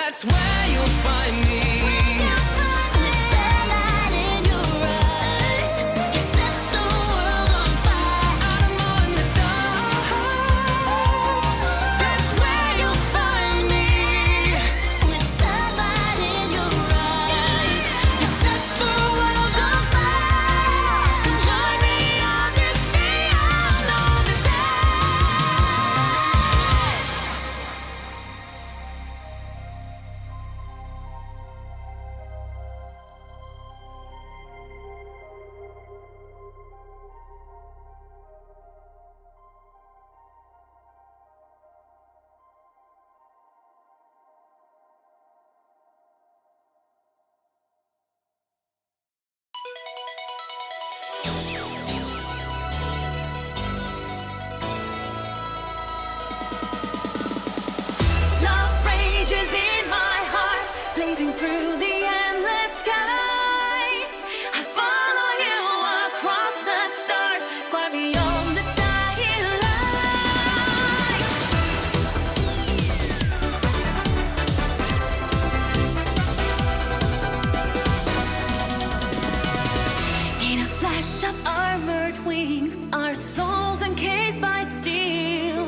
That's where you'll find me. With starlight in your eyes, you set the world on fire. I'm on the stars. That's where you'll find me. With starlight in your eyes, you set the world on fire. Join me on this neon on the Love rages in my heart, blazing through the endless sky. I follow you across the stars, far beyond the dying light. In a flash of armored wings, our souls encased by steel,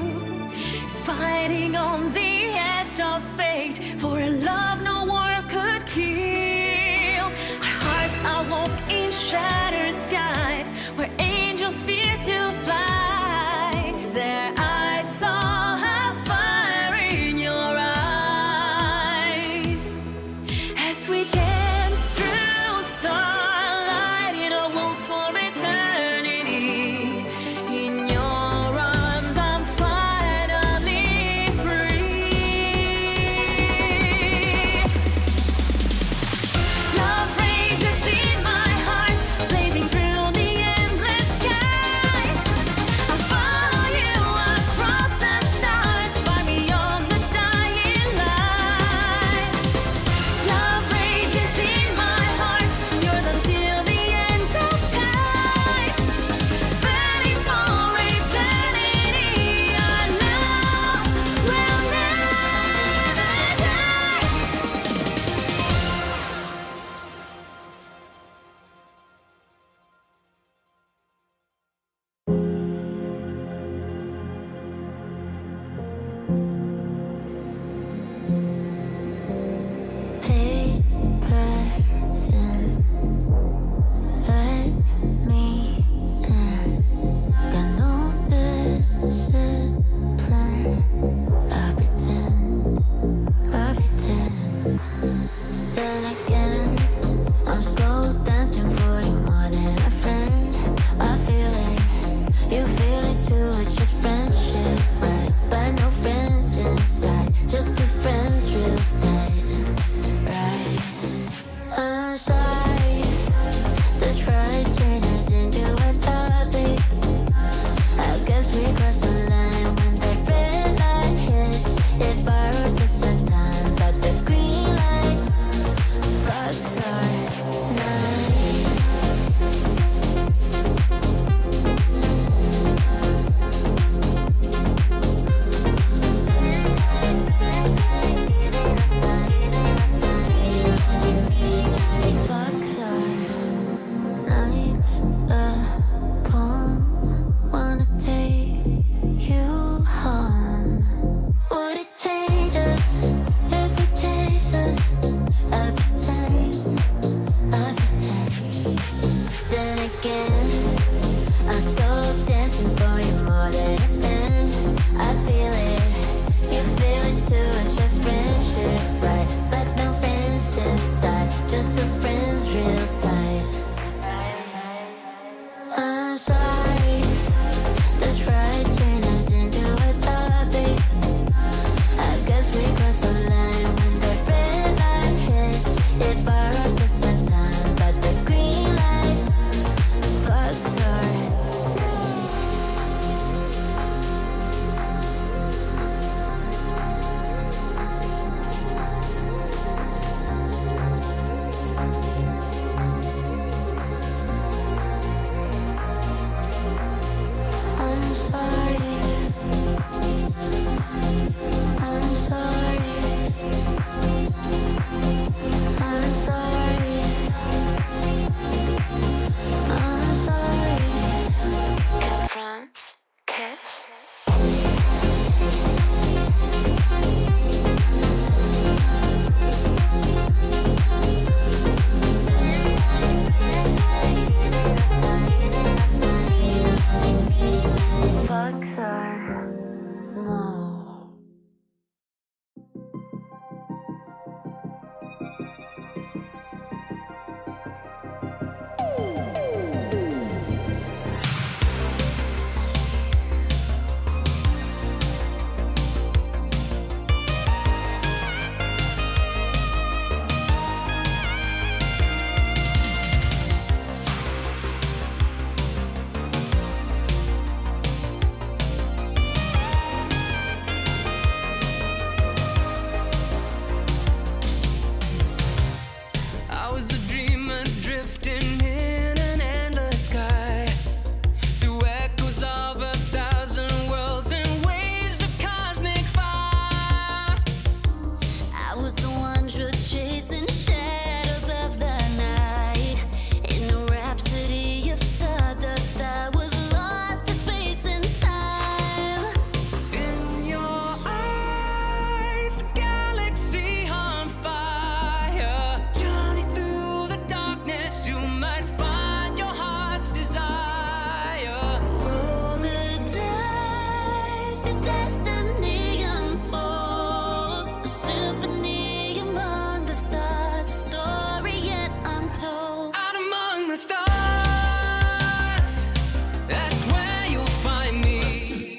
fighting on the edge of fate for a love no war could kill. Our hearts awoke in shattered skies where angels fear to fly. There I saw a fire in your eyes as we dance through starlight in a waltz for eternity. In your arms I'm finally free.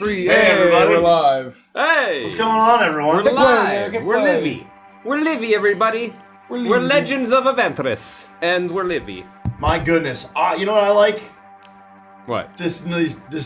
3. Hey, everybody. We're live. Hey! What's going on, everyone? We're live. Eric, We're play. Livy. We're Livy, everybody. We're Legends of Eventris, and we're Livy. My goodness. You know what I like? What? This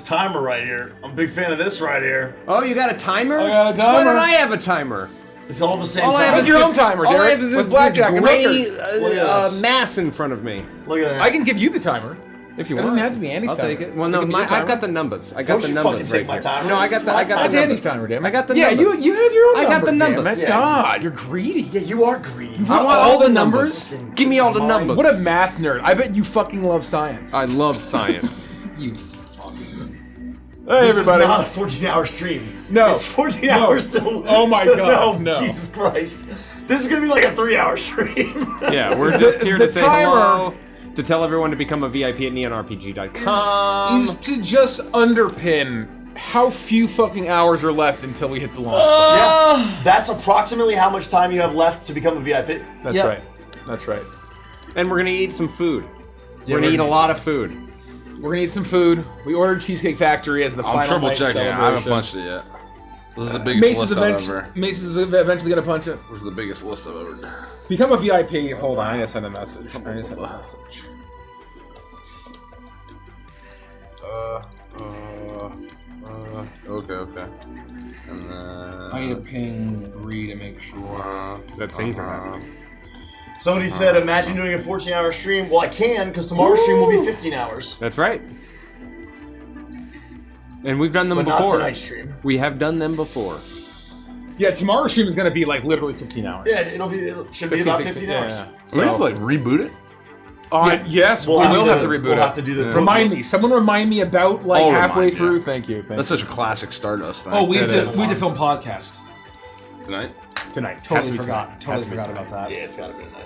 timer right here. I'm a big fan of this right here. Oh, you got a timer? I got a timer. Why don't I have a timer? It's all the same All I time. have Make your own timer, all I Derek, have is with this blackjack and gray hookers. Look at this. mass in front of me. Look at that. I can give you the timer. If you It want. doesn't have to be Andy's I'll timer. take it. Well, It no, can be your I've timer. got the numbers. I got Don't the you numbers fucking right take my here. timer. No, I got the That's numbers. Andy's timer, damn it. I got the yeah, numbers. you have your own I got number, the damn numbers. it. Yeah. God, you're greedy. Yeah, you are greedy. I want all the numbers. Listen, Give me this all is the mine. numbers. What a math nerd. I bet you fucking love science. I love science. You fucking... This Hey, is everybody. not a 14-hour stream. No. It's 14 No. hours till... Oh my God, no. Jesus Christ. This is going to be like a 3-hour stream. Yeah, we're just here to The say timer- hello, to tell everyone to become a VIP at neonrpg.com. is to just underpin how few fucking hours are left until we hit the launch. Yeah, that's approximately how much time you have left to become a VIP. That's Yep. right. That's right. And we're gonna eat some food. Yeah, we're gonna eat a lot of food. We're gonna eat some food. We ordered Cheesecake Factory as the I'm final triple night checking. I haven't celebration. punched it yet. This is the biggest Mace list is, I've ever. Mace is eventually gonna punch it. This is the biggest list I've ever done. Become a VIP. Hold on, I need to send a message. Okay. And then. I need to ping Bree to make sure. That things are happening. Somebody said, imagine doing a 14-hour stream. Well, I can, because tomorrow's stream will be 15 hours. That's right. And we've done them But not before. tonight's stream. We have done them before. Yeah, tomorrow's stream is gonna be like literally 15 hours. Yeah, it should be about 15 hours. Do we have to like reboot it? Yes, we We'll will have to reboot We'll it. have to do the... Remind me. Someone remind me about like I'll halfway remind you. through. Thank you. That's such a classic Stardust thing. Oh, we It have is. to film podcast. Tonight. tonight. Has Totally to be forgot. tonight. Totally Has to be forgot tonight. about that. Yeah, it's gotta be tonight.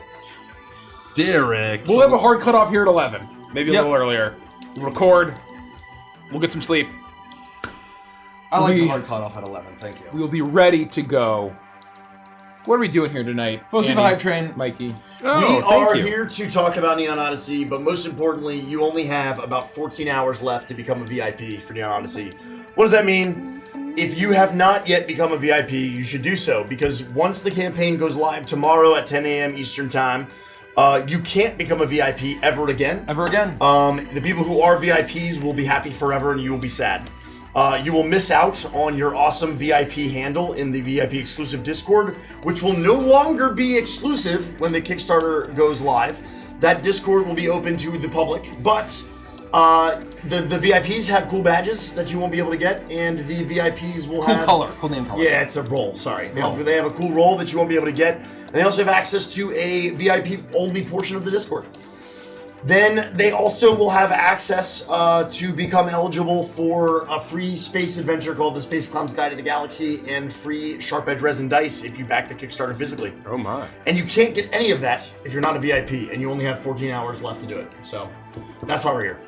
Derek. We'll have a hard cutoff here at 11. Maybe a Yep. little earlier. We'll record. We'll get some sleep. I like We- the hard cutoff at 11. Thank you. We will be ready to go. What are we doing here tonight? First, Andy, the hype train. Mikey. Oh, We thank are you. here to talk about Neon Odyssey, but most importantly, you only have about 14 hours left to become a VIP for Neon Odyssey. What does that mean? If you have not yet become a VIP, you should do so, because once the campaign goes live tomorrow at 10 a.m. Eastern Time, you can't become a VIP ever again. Ever again? The people who are VIPs will be happy forever, and you will be sad. You will miss out on your awesome VIP handle in the VIP exclusive Discord, which will no longer be exclusive when the Kickstarter goes live. That Discord will be open to the public, but the VIPs have cool badges that you won't be able to get, and the VIPs will Cool have... color. Cool name color. Yeah, it's a role, sorry. They have a cool role that you won't be able to get, and they also have access to a VIP-only portion of the Discord. Then they also will have access to become eligible for a free space adventure called the Space Clown's Guide to the Galaxy and free Sharp Edge Resin Dice if you back the Kickstarter physically. Oh my. And you can't get any of that if you're not a VIP, and you only have 14 hours left to do it. So that's why we're here.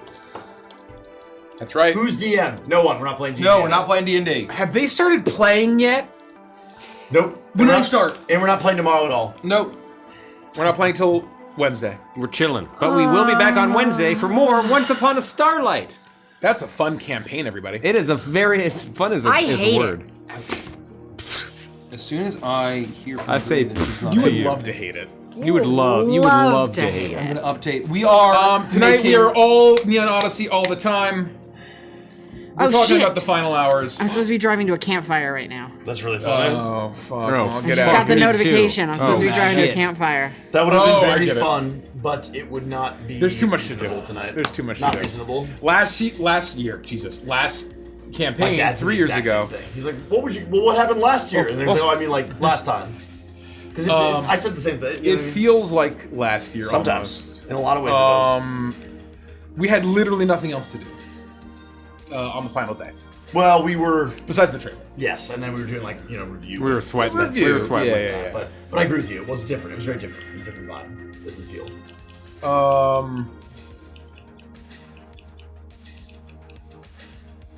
That's right. Who's DM? No one. We're not playing DM. No, we're not playing D&D. Have they started playing yet? Nope. When We're do they not- start? And we're not playing tomorrow at all. Nope. We're not playing till Wednesday. We're chilling. But we will be back on Wednesday for more Once Upon a Starlight. That's a fun campaign, everybody. It is a very it's fun as a, I is a hate word. As soon as I hear from I say Bree that she's not You would here, love to hate it. You would love to hate it. I'm gonna update. We are Tonight we making- are all Neon Odyssey all the time. We're Oh, talking shit. about the final hours. I'm supposed to be driving to a campfire right now. That's really funny. Oh fuck! Oh, I'll I get just out. got the me too. notification. I'm supposed to be Oh, driving to shit. a campfire. That would have Oh, I been very get it. fun, but it would not be. There's too much to do reasonable tonight. There's too much to Not do. reasonable. Last My campaign, dad's 3 the years exact ago. same thing. He's like, what happened last year? And they're like, oh, I mean, like last time. Because I said the same thing. You know It what I mean? feels like last year. Sometimes, in a lot of ways, almost. We had literally nothing else to do on the final day, it does. Well, we were besides the trailer. yes, and then we were doing like review. We were sweating. Review. We were sweating. Yeah. But I agree with you. It was different. It was very different. It was a different vibe, different feel.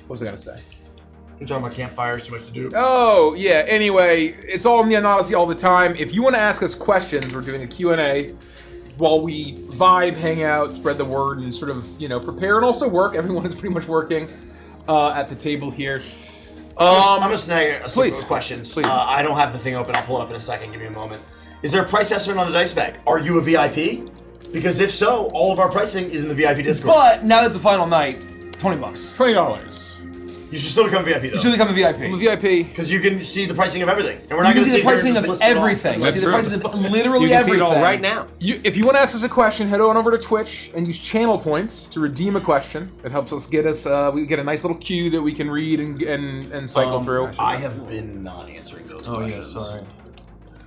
What was I gonna say? We're talking about campfires. Too much to do. Oh, yeah. Anyway, it's all Neon Odyssey all the time. If you want to ask us questions, we're doing a Q&A while we vibe, hang out, spread the word, and sort of, prepare and also work. Everyone is pretty much working at the table here. I'm gonna snag some please, questions. please. I don't have the thing open. I'll pull it up in a second. Give me a moment. Is there a price estimate on the dice bag? Are you a VIP? Because if so, all of our pricing is in the VIP Discord. But now that's the final night, $20. $20. You should still become VIP though. You should become a VIP. I'm a VIP. Because you can see the pricing of everything. And we're You not can going to see the pricing of everything. You That's see the true. prices of literally You can see everything. it all right now. If you want to ask us a question, head on over to Twitch and use channel points to redeem a question. It helps us get us. We get a nice little queue that we can read and cycle through. I have been not answering those questions. Oh, yeah, sorry.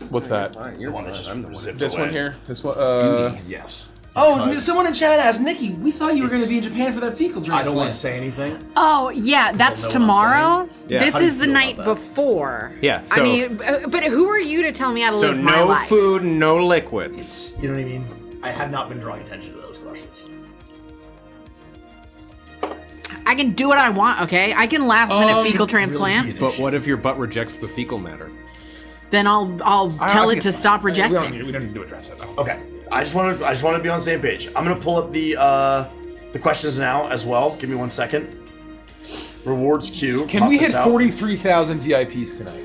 What's that? The one that just zipped This away. one here. This one. Yes. Oh, someone in chat asked, Nikki, we thought you were going to be in Japan for that fecal I don't transplant. want to say anything. Oh, yeah, that's they'll know what I'm tomorrow. Yeah. This How do you is the feel night about that? before. Yeah, I so- mean, but who are you to tell me how to So live my no life? food, no liquids. You know what I mean? I have not been drawing attention to those questions. I can do what I want, okay? I can last minute fecal transplant. But what if your butt rejects the fecal matter? Then I'll tell it to stop We rejecting. don't need to address it. Though. Okay. I just want to be on the same page. I'm gonna pull up the questions now as well. Give me 1 second. Rewards queue. Can Pop we this hit out. 43,000 VIPs tonight?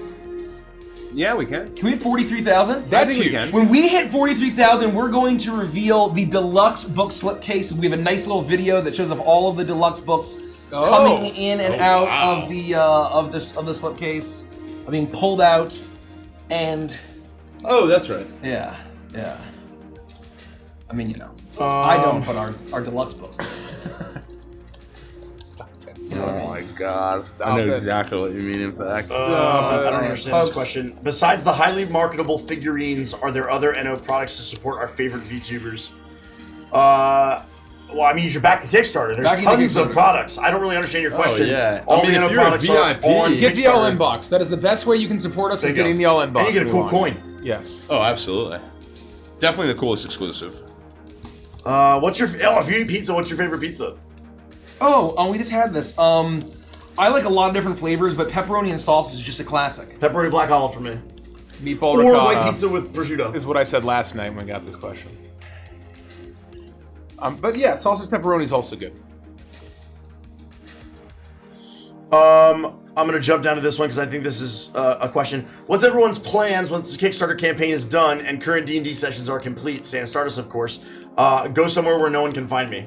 Yeah, we can. Can we hit 43,000? That's think we huge. can. When we hit 43,000, we're going to reveal the deluxe book slipcase. We have a nice little video that shows of all of the deluxe books coming in and out of the of the slipcase, being pulled out, and Oh, that's right. yeah. I mean, you know, I don't, but our deluxe books. Oh my god. I know exactly what you mean, in fact. I don't understand Folks. this question. Besides the highly marketable figurines, are there other NO products to support our favorite VTubers? Well, I mean, you should back the Kickstarter. There's Back the tons of Kickstarter. products. I don't really understand your question. yeah. All I mean, the if NO you're a products are VIP, on Get the Kickstarter. LN box. That is the best way you can support us. There Is you go. getting the LN box. And you get a we cool want. coin. Yes. Oh, absolutely. Definitely the coolest exclusive. What's your... Oh, if you eat pizza, what's your favorite pizza? Oh, we just had this. I like a lot of different flavors, but pepperoni and sauce is just a classic. Pepperoni black olive for me. Meatball Or ricotta white pizza with prosciutto. is what I said last night when I got this question. But yeah, sausage pepperoni is also good. I'm going to jump down to this one because I think this is a question. What's everyone's plans once the Kickstarter campaign is done and current D&D sessions are complete? Sans Stardust, of course. Go somewhere where no one can find me.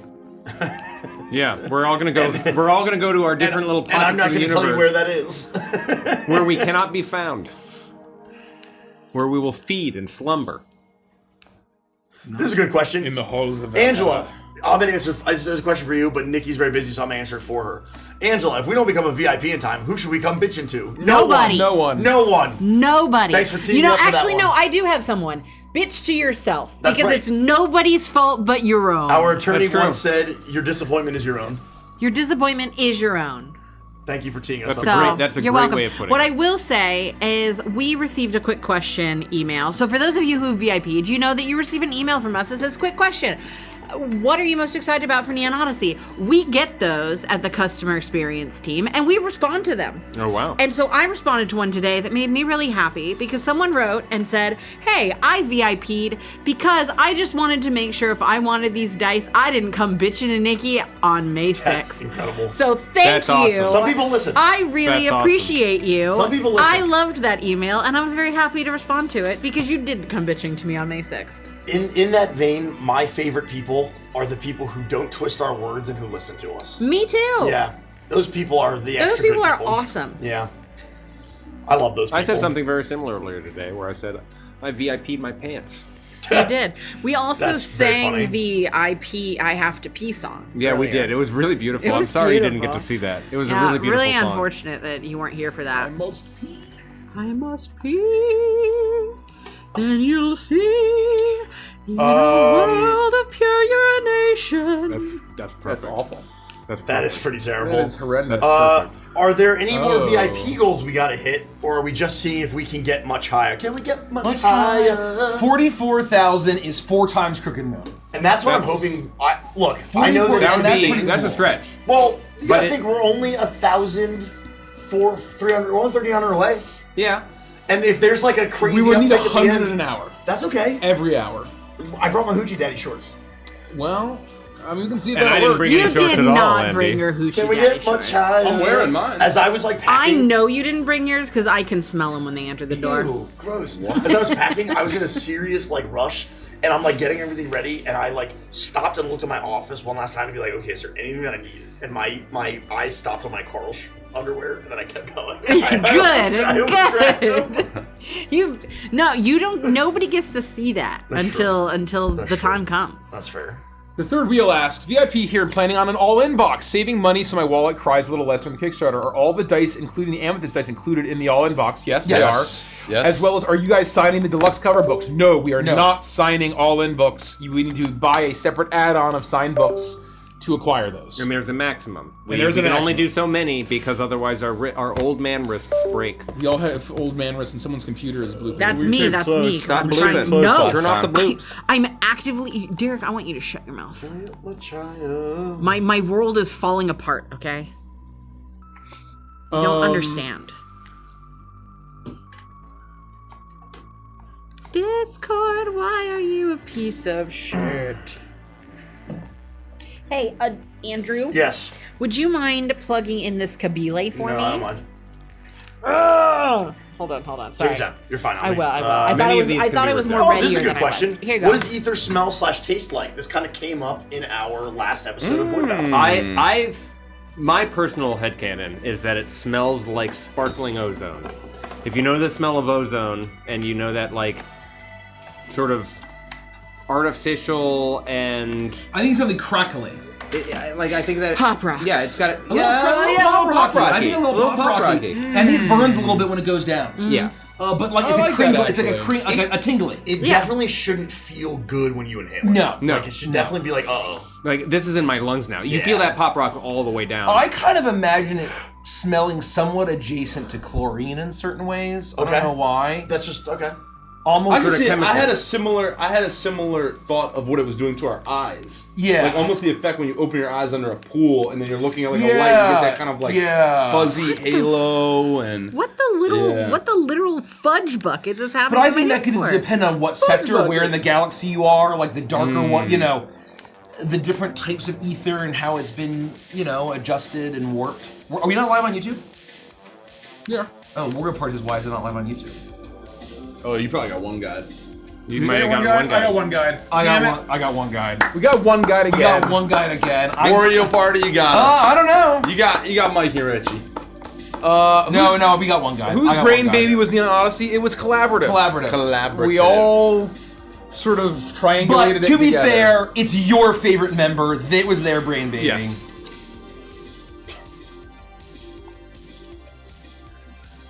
Yeah, we're all gonna go. We're all gonna go to our different little And I'm pockets not of the going to tell you where universe that is. where we cannot be found, where we will feed and slumber. This is a good question. In the halls of Angela, I'm going to answer. This is a question for you, but Nikki's very busy, so I'm going to answer it for her. Angela, if we don't become a VIP in time, who should we come bitching to? Nobody. No one. No one. Nobody. Thanks for teaming You know, up for that actually, one. no, I do have someone. Bitch to yourself. That's because right. it's nobody's fault but your own. Our attorney That's true. once said, "Your disappointment is your own." Your disappointment is your own. Thank you for teeing us That's up. a So, great- that's a you're great welcome. way of putting What it. I will say is we received a quick question email. So for those of you who VIP'd, you know that you receive an email from us that says, quick question. What are you most excited about for Neon Odyssey? We get those at the customer experience team and we respond to them. Oh wow! And so I responded to one today that made me really happy because someone wrote and said, hey, I VIP'd because I just wanted to make sure if I wanted these dice, I didn't come bitching to Nikki on May 6th. That's incredible. So thank That's you. awesome. Some people listen. I really That's awesome. appreciate you. Some people listen. I loved that email and I was very happy to respond to it because you did come bitching to me on May 6th. In that vein, my favorite people are the people who don't twist our words and who listen to us. Me too. Yeah, those people are the Those extra people good are people. awesome. Yeah, I love those people. I said something very similar earlier today, where I said I VIP'd my pants. You did. We also That's very funny. sang the I Have to Pee song. Yeah, we earlier. did. It was really beautiful. It I'm was sorry you didn't get beautiful. to see that. It was a Yeah, really beautiful really song. unfortunate that you weren't here for that. Most I must pee, then you'll see in a world of pure urination. That's perfect. That's awful. That is pretty terrible. That is horrendous. Are there any more Oh. VIP goals we gotta hit, or are we just seeing if we can get much higher? Can we get much higher? 44,000 is 4 times Crooked Moon. And that's what I'm That's- hoping. Look, I know 44 that That would That's be, pretty that's a cool. stretch. Well, you But gotta it- think we're only 1,000, 300, we're only 1,300 away. Yeah. And if there's like a crazy we would need uptick at the 100 end, an hour. that's okay. Every hour. I brought my Hoochie Daddy shorts. Well, I mean, we can see if And I that didn't works. bring You any shorts did at all, not Andy. bring your hoochie Can we daddy get much shorts. higher? I'm wearing mine. As I was like I packing. know you didn't bring yours because I can smell them when they enter the door. Ew, gross. As I was packing, I was in a serious like rush, and I'm like getting everything ready, and I like stopped and looked at my office one last time to be like, okay, is there anything that I need? And my eyes stopped on my Carl underwear, and then I kept going. Good. You don't. Nobody gets to see that That's until That's the true. time comes. That's fair. The third wheel asks, VIP here planning on an all-in box, saving money so my wallet cries a little less during the Kickstarter. Are all the dice, including the Amethyst dice, included in the all-in box? Yes, they are. Yes. As well as, are you guys signing the deluxe cover books? No, we are not signing all-in books. We need to buy a separate add-on of signed books to acquire those. And there's a maximum. We there's a can only maximum. do so many because otherwise our old man wrists break. We all have old man wrists and someone's computer is blooping. That's me. That's me. 'Cause Stop I'm trying. blooping. No, Turn off the bloops. I'm actively, Derek. I want you to shut your mouth. My world is falling apart. Okay. You don't understand. Discord, why are you a piece of shit? Hey, Andrew. Yes. Would you mind plugging in this Kabyle for No, me? I don't mind. Oh, hold on. Take Sorry. your time. You're fine. I will. I many of thought these I can thought be it was more repaired. ready. This is a good than question. I was. Here you go. What does ether smell / taste like? This kind of came up in our last episode of Void Battle. My personal headcanon is that it smells like sparkling ozone. If you know the smell of ozone and you know that like sort of artificial and I think something crackly. I think that Pop rocks. Yeah, it's got a A little pop rocky. I think a little pop rocky. rocky. I think it burns a little bit when it goes down. Yeah. But like I it's like a crinkle. that, It's like a actually. like a tingly. It definitely shouldn't feel good when you inhale it. No. Like, it should definitely be like, uh-oh. Like this is in my lungs now. You feel Yeah. that pop rock all the way down. I kind of imagine it smelling somewhat adjacent to chlorine in certain ways. I Okay. don't know why. That's just, okay. Almost I can sort of see it. chemical. I had a similar thought of what it was doing to our eyes. Yeah. Like almost the effect when you open your eyes under a pool and then you're looking at like a light, you get that kind of like fuzzy halo and What the literal fudge buckets is happening? But I in think my that could Discord? depend on what sector, bucket. where in the galaxy you are, like the darker one, the different types of ether and how it's been, adjusted and warped. Are we not live on YouTube? Yeah. Oh, Warrior Party says, why is it not live on YouTube? oh, you probably got one guide. You might have gotten one guy. I got one guide. I Damn got one guide. We got one guy I again. got one guide again. Wario Party, you got us. I don't know. You got Mikey and Richie. No, we got one guide. Whose I got brain one guide. baby was Neon Odyssey? It was collaborative. Collaborative. We all sort of triangulated But it to be together. fair, it's your favorite member. That was their brain baby. Yes.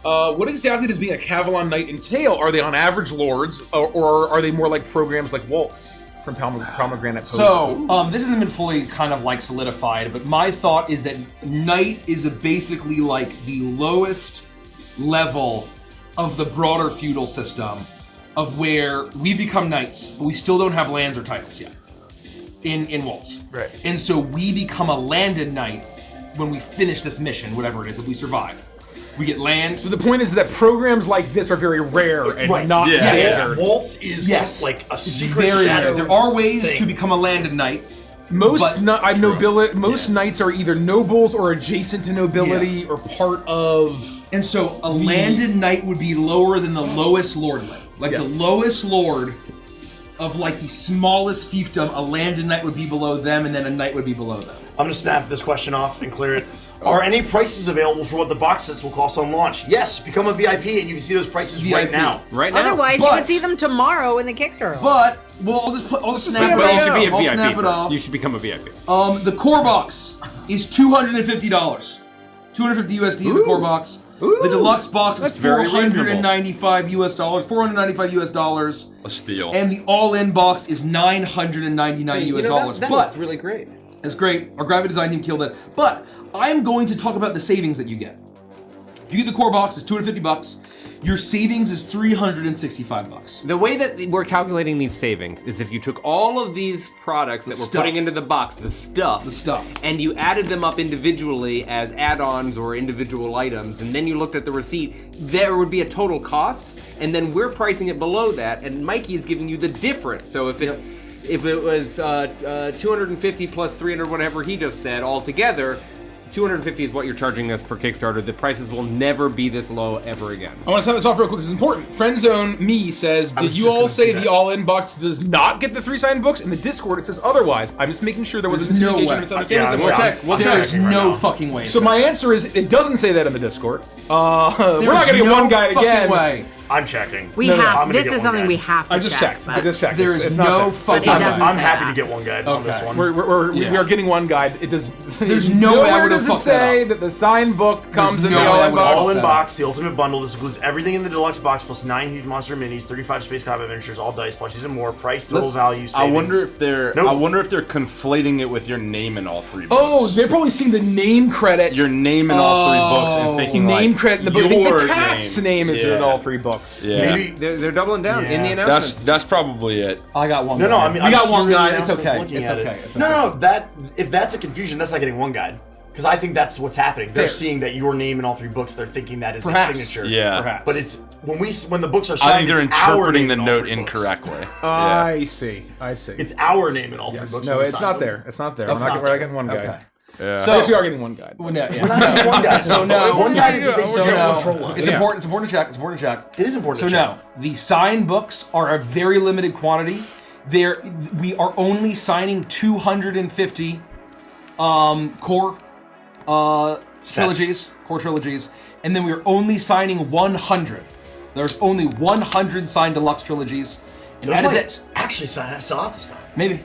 What exactly does being a Cavalon Knight entail? Are they on average lords, or are they more like programs like Waltz from Pomegranate Pose? So, this hasn't been fully kind of like solidified, but my thought is that Knight is basically like the lowest level of the broader feudal system of where we become knights, but we still don't have lands or titles yet in Waltz. Right. And so we become a landed knight when we finish this mission, whatever it is, if we survive. We get land. So the point is that programs like this are very rare and Right. not Yeah. standard. Waltz is Yes. like a secret Very shadow rare. There are ways thing. to become a landed knight. Most But- most knights are either nobles or adjacent to nobility or part of. And so a landed knight would be lower than the lowest lordling. Like Yes. the lowest lord of like the smallest fiefdom, a landed knight would be below them, and then a knight would be below them. I'm gonna snap this question off and clear it. Are any prices available for what the box sets will cost on launch? Yes, become a VIP and you can see those prices right VIP. now. Right now. Otherwise, you But- can see them tomorrow in the Kickstarter. But I'll just snap it Well, you off. should be a I'll VIP. snap it first. off. You should become a VIP. The core box is $250. 250 USD is the core box. The deluxe box is very reasonable. $495 US, $495 US, A steal. and the all-in box is $999 US dollars. But really great. it's great. Our graphic design team killed it. But I'm going to talk about the savings that you get. If you get the core box, it's $250. Your savings is $365. The way that we're calculating these savings is if you took all of these products that we're stuff. putting into the box, the stuff, And you added them up individually as add-ons or individual items, and then you looked at the receipt, there would be a total cost, and then we're pricing it below that, and Mikey is giving you the difference. So if it, if it was 250 plus 300, whatever he just said, altogether, 250 is what you're charging us for Kickstarter. The prices will never be this low ever again. I want to sign this off real quick. This is important. Friendzone me says, did you all say the all-in box does not get the 3 signed books? In the Discord, it says otherwise. I'm just making sure there wasn't no way. misunderstanding. There's no fucking way. So my answer is, it doesn't say that in the Discord. We're not going to get one guide again. Way. I'm checking. We have. This is something we have to I just checked. I just checked. There is it's no not fucking But it way. doesn't I'm say happy that. to get one guide on this one. We are getting one guide. It does. There's no way I nowhere would've does it fucked say that up. that the signed book comes in no the way I all-in would've box. All in that. box, the ultimate bundle. This includes everything in the deluxe box plus 9 huge monster minis, 35 space combat miniatures, all dice, plushies, and more. Price, total value, savings. I wonder if they're. Nope. I wonder if they're conflating it with your name in all 3 books. Oh, they've probably seen the name credit. Your name in all 3 books and thinking name like credit in the book. I think your the cast's name is in all 3 books. Yeah. Maybe. They're doubling down in the Yeah. announcement. That's probably it. I got one. No, guide. I mean, we I'm got one sure guide. the It's announcement's okay. looking It's at okay. it. It's No, okay. if that's a confusion, that's not getting one guide. Because I think that's what's happening. They're Fair. seeing that your name in all 3 books. They're thinking that is Perhaps. a signature. Yeah. Perhaps. But it's when the books are I signed, think they're it's our interpreting name the in all note 3 books. incorrectly. I see. It's our name in all 3 Yes. books. No, when we it's sign not them. there. It's not there. That's We're not not there. getting one guide. Okay. Yeah. I guess we are getting one guide. Well, no, yeah. We're not getting one guide. So no, one guide is that they so still no. control us. It's important. It's important to check. It's important to check. It is important So to check. no, the signed books are a very limited quantity. We are only signing 250 core trilogies, and then we are only signing 100. There's only 100 signed deluxe trilogies, and Those that is might it. Actually, sell off this time. Maybe.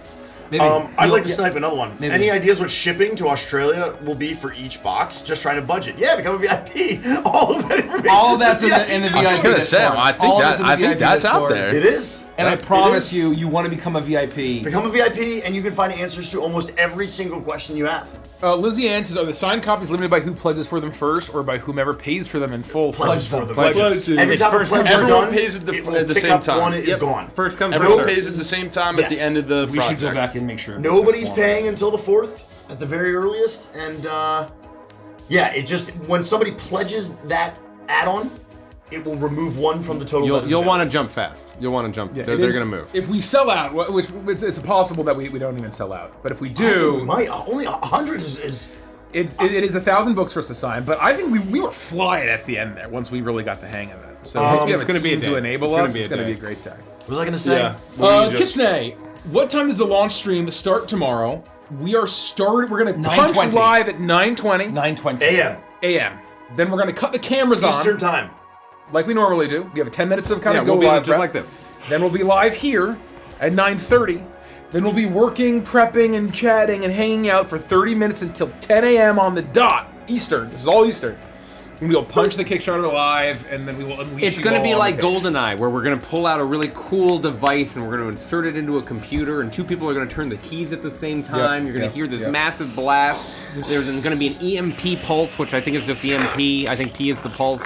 I'd like to Yeah. snipe another one. Maybe. Any ideas what shipping to Australia will be for each box? Just trying to budget. Yeah, become a VIP. All of that information. All of that's in the VIP. I was gonna say, Discord. I think All of that it's in the I think VIP that's out Discord. there. It is. And I It promise is. you want to become a VIP. Become a VIP, and you can find answers to almost every single question you have. Lizzie Ann says, are the signed copies limited by who pledges for them first or by whomever pays for them in full? Pledges for them. Pledges. Every It's time a first pledge come, is everyone done, pays at the- it will at the tick same up time. One is Yep. gone. First come, Everyone first pays served. at the same time at Yes. the end of the We project. should go back and make sure. Nobody's paying until the 4th at the very earliest, and yeah, it just when somebody pledges that add-on, it will remove 1 from the total. that is You'll available. want to jump fast. You'll want to jump. Yeah, they're it is- going to move. If we sell out, which it's possible that we don't even sell out, but if we I think we do, might only 100 is it is 1,000 books for us to sign. But I think we were flying at the end there once we really got the hang of it. So once we have it's gonna be a team to day. enable It's gonna us, be a it's going to day. be a great day. What was I gonna say? Yeah. Kitsune, what time does the launch stream start tomorrow? We're going to punch 9:20. live at 9:20 9:20 AM a.m. Then we're going to cut the cameras Eastern on time. like we normally do. We have 10 minutes of kind Yeah, of go we'll be live just prep. like this. Then we'll be live here at 9:30. Then we'll be working, prepping, and chatting and hanging out for 30 minutes until 10 a.m. on the dot, Eastern. This is all Eastern. And we'll punch the Kickstarter live, and then we will unleash It's you going to all be on like the page. GoldenEye, where we're going to pull out a really cool device and we're going to insert it into a computer, and 2 people are going to turn the keys at the same time. You're going to hear this massive blast. There's going to be an EMP pulse, which I think is just EMP. I think P is the pulse.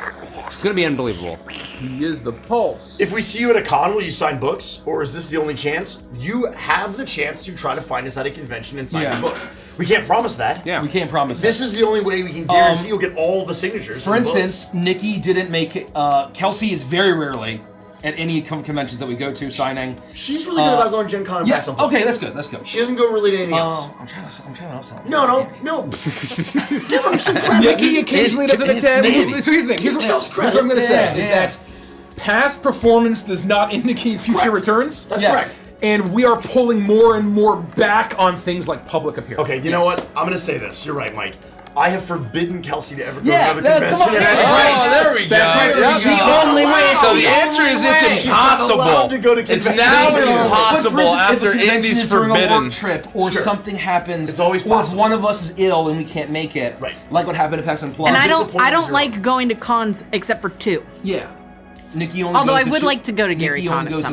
It's going to be unbelievable. He is the pulse. If we see you at a con, will you sign books, or is this the only chance? You have the chance to try to find us at a convention and sign Yeah. a book. We can't promise that. Yeah. We can't promise This that. is the only way we can guarantee you'll get all the signatures. For the books. instance, Nikki didn't make it. Kelsey is very rarely at any conventions that we go to signing. she's really good about going Gen Con and Yeah. back some books. Okay, that's good. That's good. She doesn't go really to anything else. I'm trying to upsell. No. Give him some credit. Nikki occasionally doesn't attend. maybe. So here's the thing. Here's what I'm going to say is that past performance does not indicate future Correct. returns. That's Yes. correct. And we are pulling more and more back on things like public appearances. Okay, you know what? I'm gonna say this. You're right, Mike. I have forbidden Kelsey to ever go Yeah, to another come on, convention. yeah. Oh, there we go. That's Yep. the only way. So the answer is it's She's not allowed impossible. to go to It's conventions. now But for impossible instance, if after the convention Andy's is during a forbidden. work trip or Sure. something happens. It's always Or if possible. one of us is ill and we can't make it. Right. Like what happened at PAX Unplugged. And I disappointed don't zero. like going to cons except for 2. Yeah. Nikki only Although goes I to would two- like to go to Gary Nikki Con only at goes some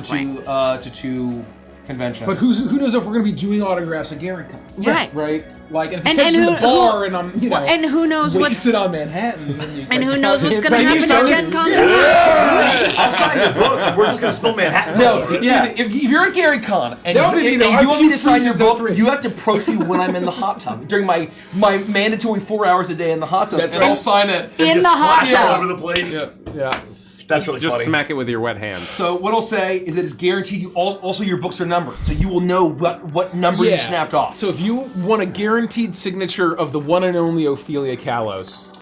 to 2 conventions. But who knows if we're going to be doing autographs at Gary Con? Right. Right? Like, and if And- it catches and in the who- bar and I'm, you know, and who knows what's wasted on Manhattan. and who knows what's going to But you happen at started- Gen Con? I'll sign your book. We're just gonna spill Manhattan. No, all over it. if you're at Gary Con and, That would be, and you know, you want me to I'm sign your Q3 book, 03. you have to approach me when I'm in the hot tub during my mandatory 4 hours a day in the hot tub. That's and right. I'll sign it. In You the hot splash all tub. over the place. Yeah. That's really Just funny. smack it with your wet hands. So what I'll say is that it's guaranteed. You also your books are numbered, so you will know what number you snapped off. So if you want a guaranteed signature of the one and only Ophelia Kalos,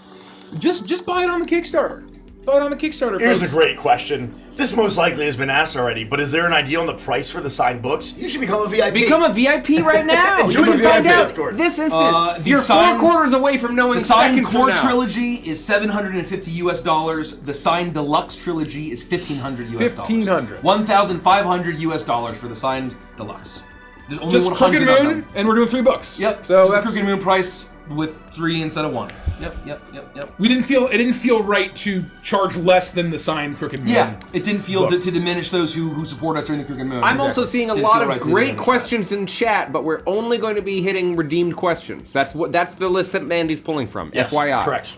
just buy it on the Kickstarter. Buy it on the Kickstarter. Here's folks. a great question. This most likely has been asked already, but is there an idea on the price for the signed books? You should become a VIP. Become a VIP right now. Join You can the find VIP out Discord. this instant. The You're signed- 4 quarters away from knowing The signed seconds from core now. trilogy is $750. The signed deluxe trilogy is $1,500. $1,500. $1,500 for the signed deluxe. There's only Just 100 Crooked of Moon, them. and we're doing 3 books. Yep. So So the that's, Crooked Moon price with 3 instead of 1. Yep. it didn't feel right to charge less than the signed Crooked Moon. Yeah, it didn't feel book. to diminish those who support us during the Crooked Moon. I'm also seeing a Didn't lot feel of right to great diminish questions in chat, but we're only going to be hitting redeemed questions. That's the list that Mandy's pulling from. Yes, FYI. correct.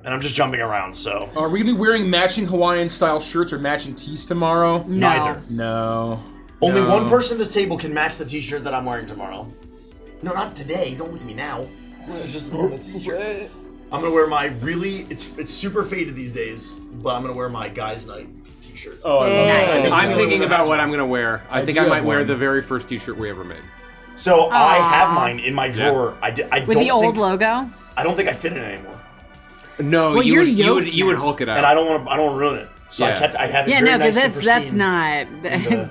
And I'm just jumping around, so. Are we gonna be wearing matching Hawaiian style shirts or matching tees tomorrow? No. Neither. No. Only No. one person at this table can match the t-shirt that I'm wearing tomorrow. No, not today. Don't look at me now. This is just a normal t-shirt. I'm gonna wear my it's super faded these days, but I'm gonna wear my guys' night t-shirt. Oh, I love that. I'm thinking about what I'm going to wear. I think do I have might wear one. the very first t-shirt we ever made. So I have mine in my drawer. I With don't the old think, logo? I don't think I fit in it anymore, No, Well, you you're would yoked you would now. Hulk it out. and I don't want to ruin it. So Yeah. I have it Yeah, very no, because nice and that's pristine. not. the-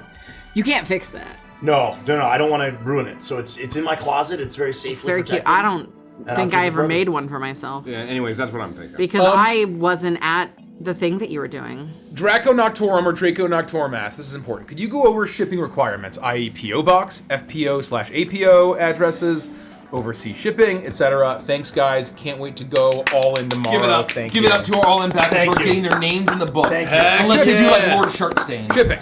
You can't fix that. No, I don't want to ruin it. So it's in my closet. It's very safely It's very cute. protected. I don't I'll think keep I it ever forever. made one for myself Yeah, anyways, that's what I'm thinking. because I wasn't at the thing that you were doing. Draco Noctorum or Draco Noctorum This is important. Could you go over shipping requirements, i.e. PO Box, FPO/APO addresses, overseas shipping, etc. Thanks, guys. Can't wait to go all in tomorrow. Give it up. Thank Give you. it up to our all impactors Thank for you. getting their names in the book. Thank you. Unless they do Yeah. like Lord Sharkstain. Shipping.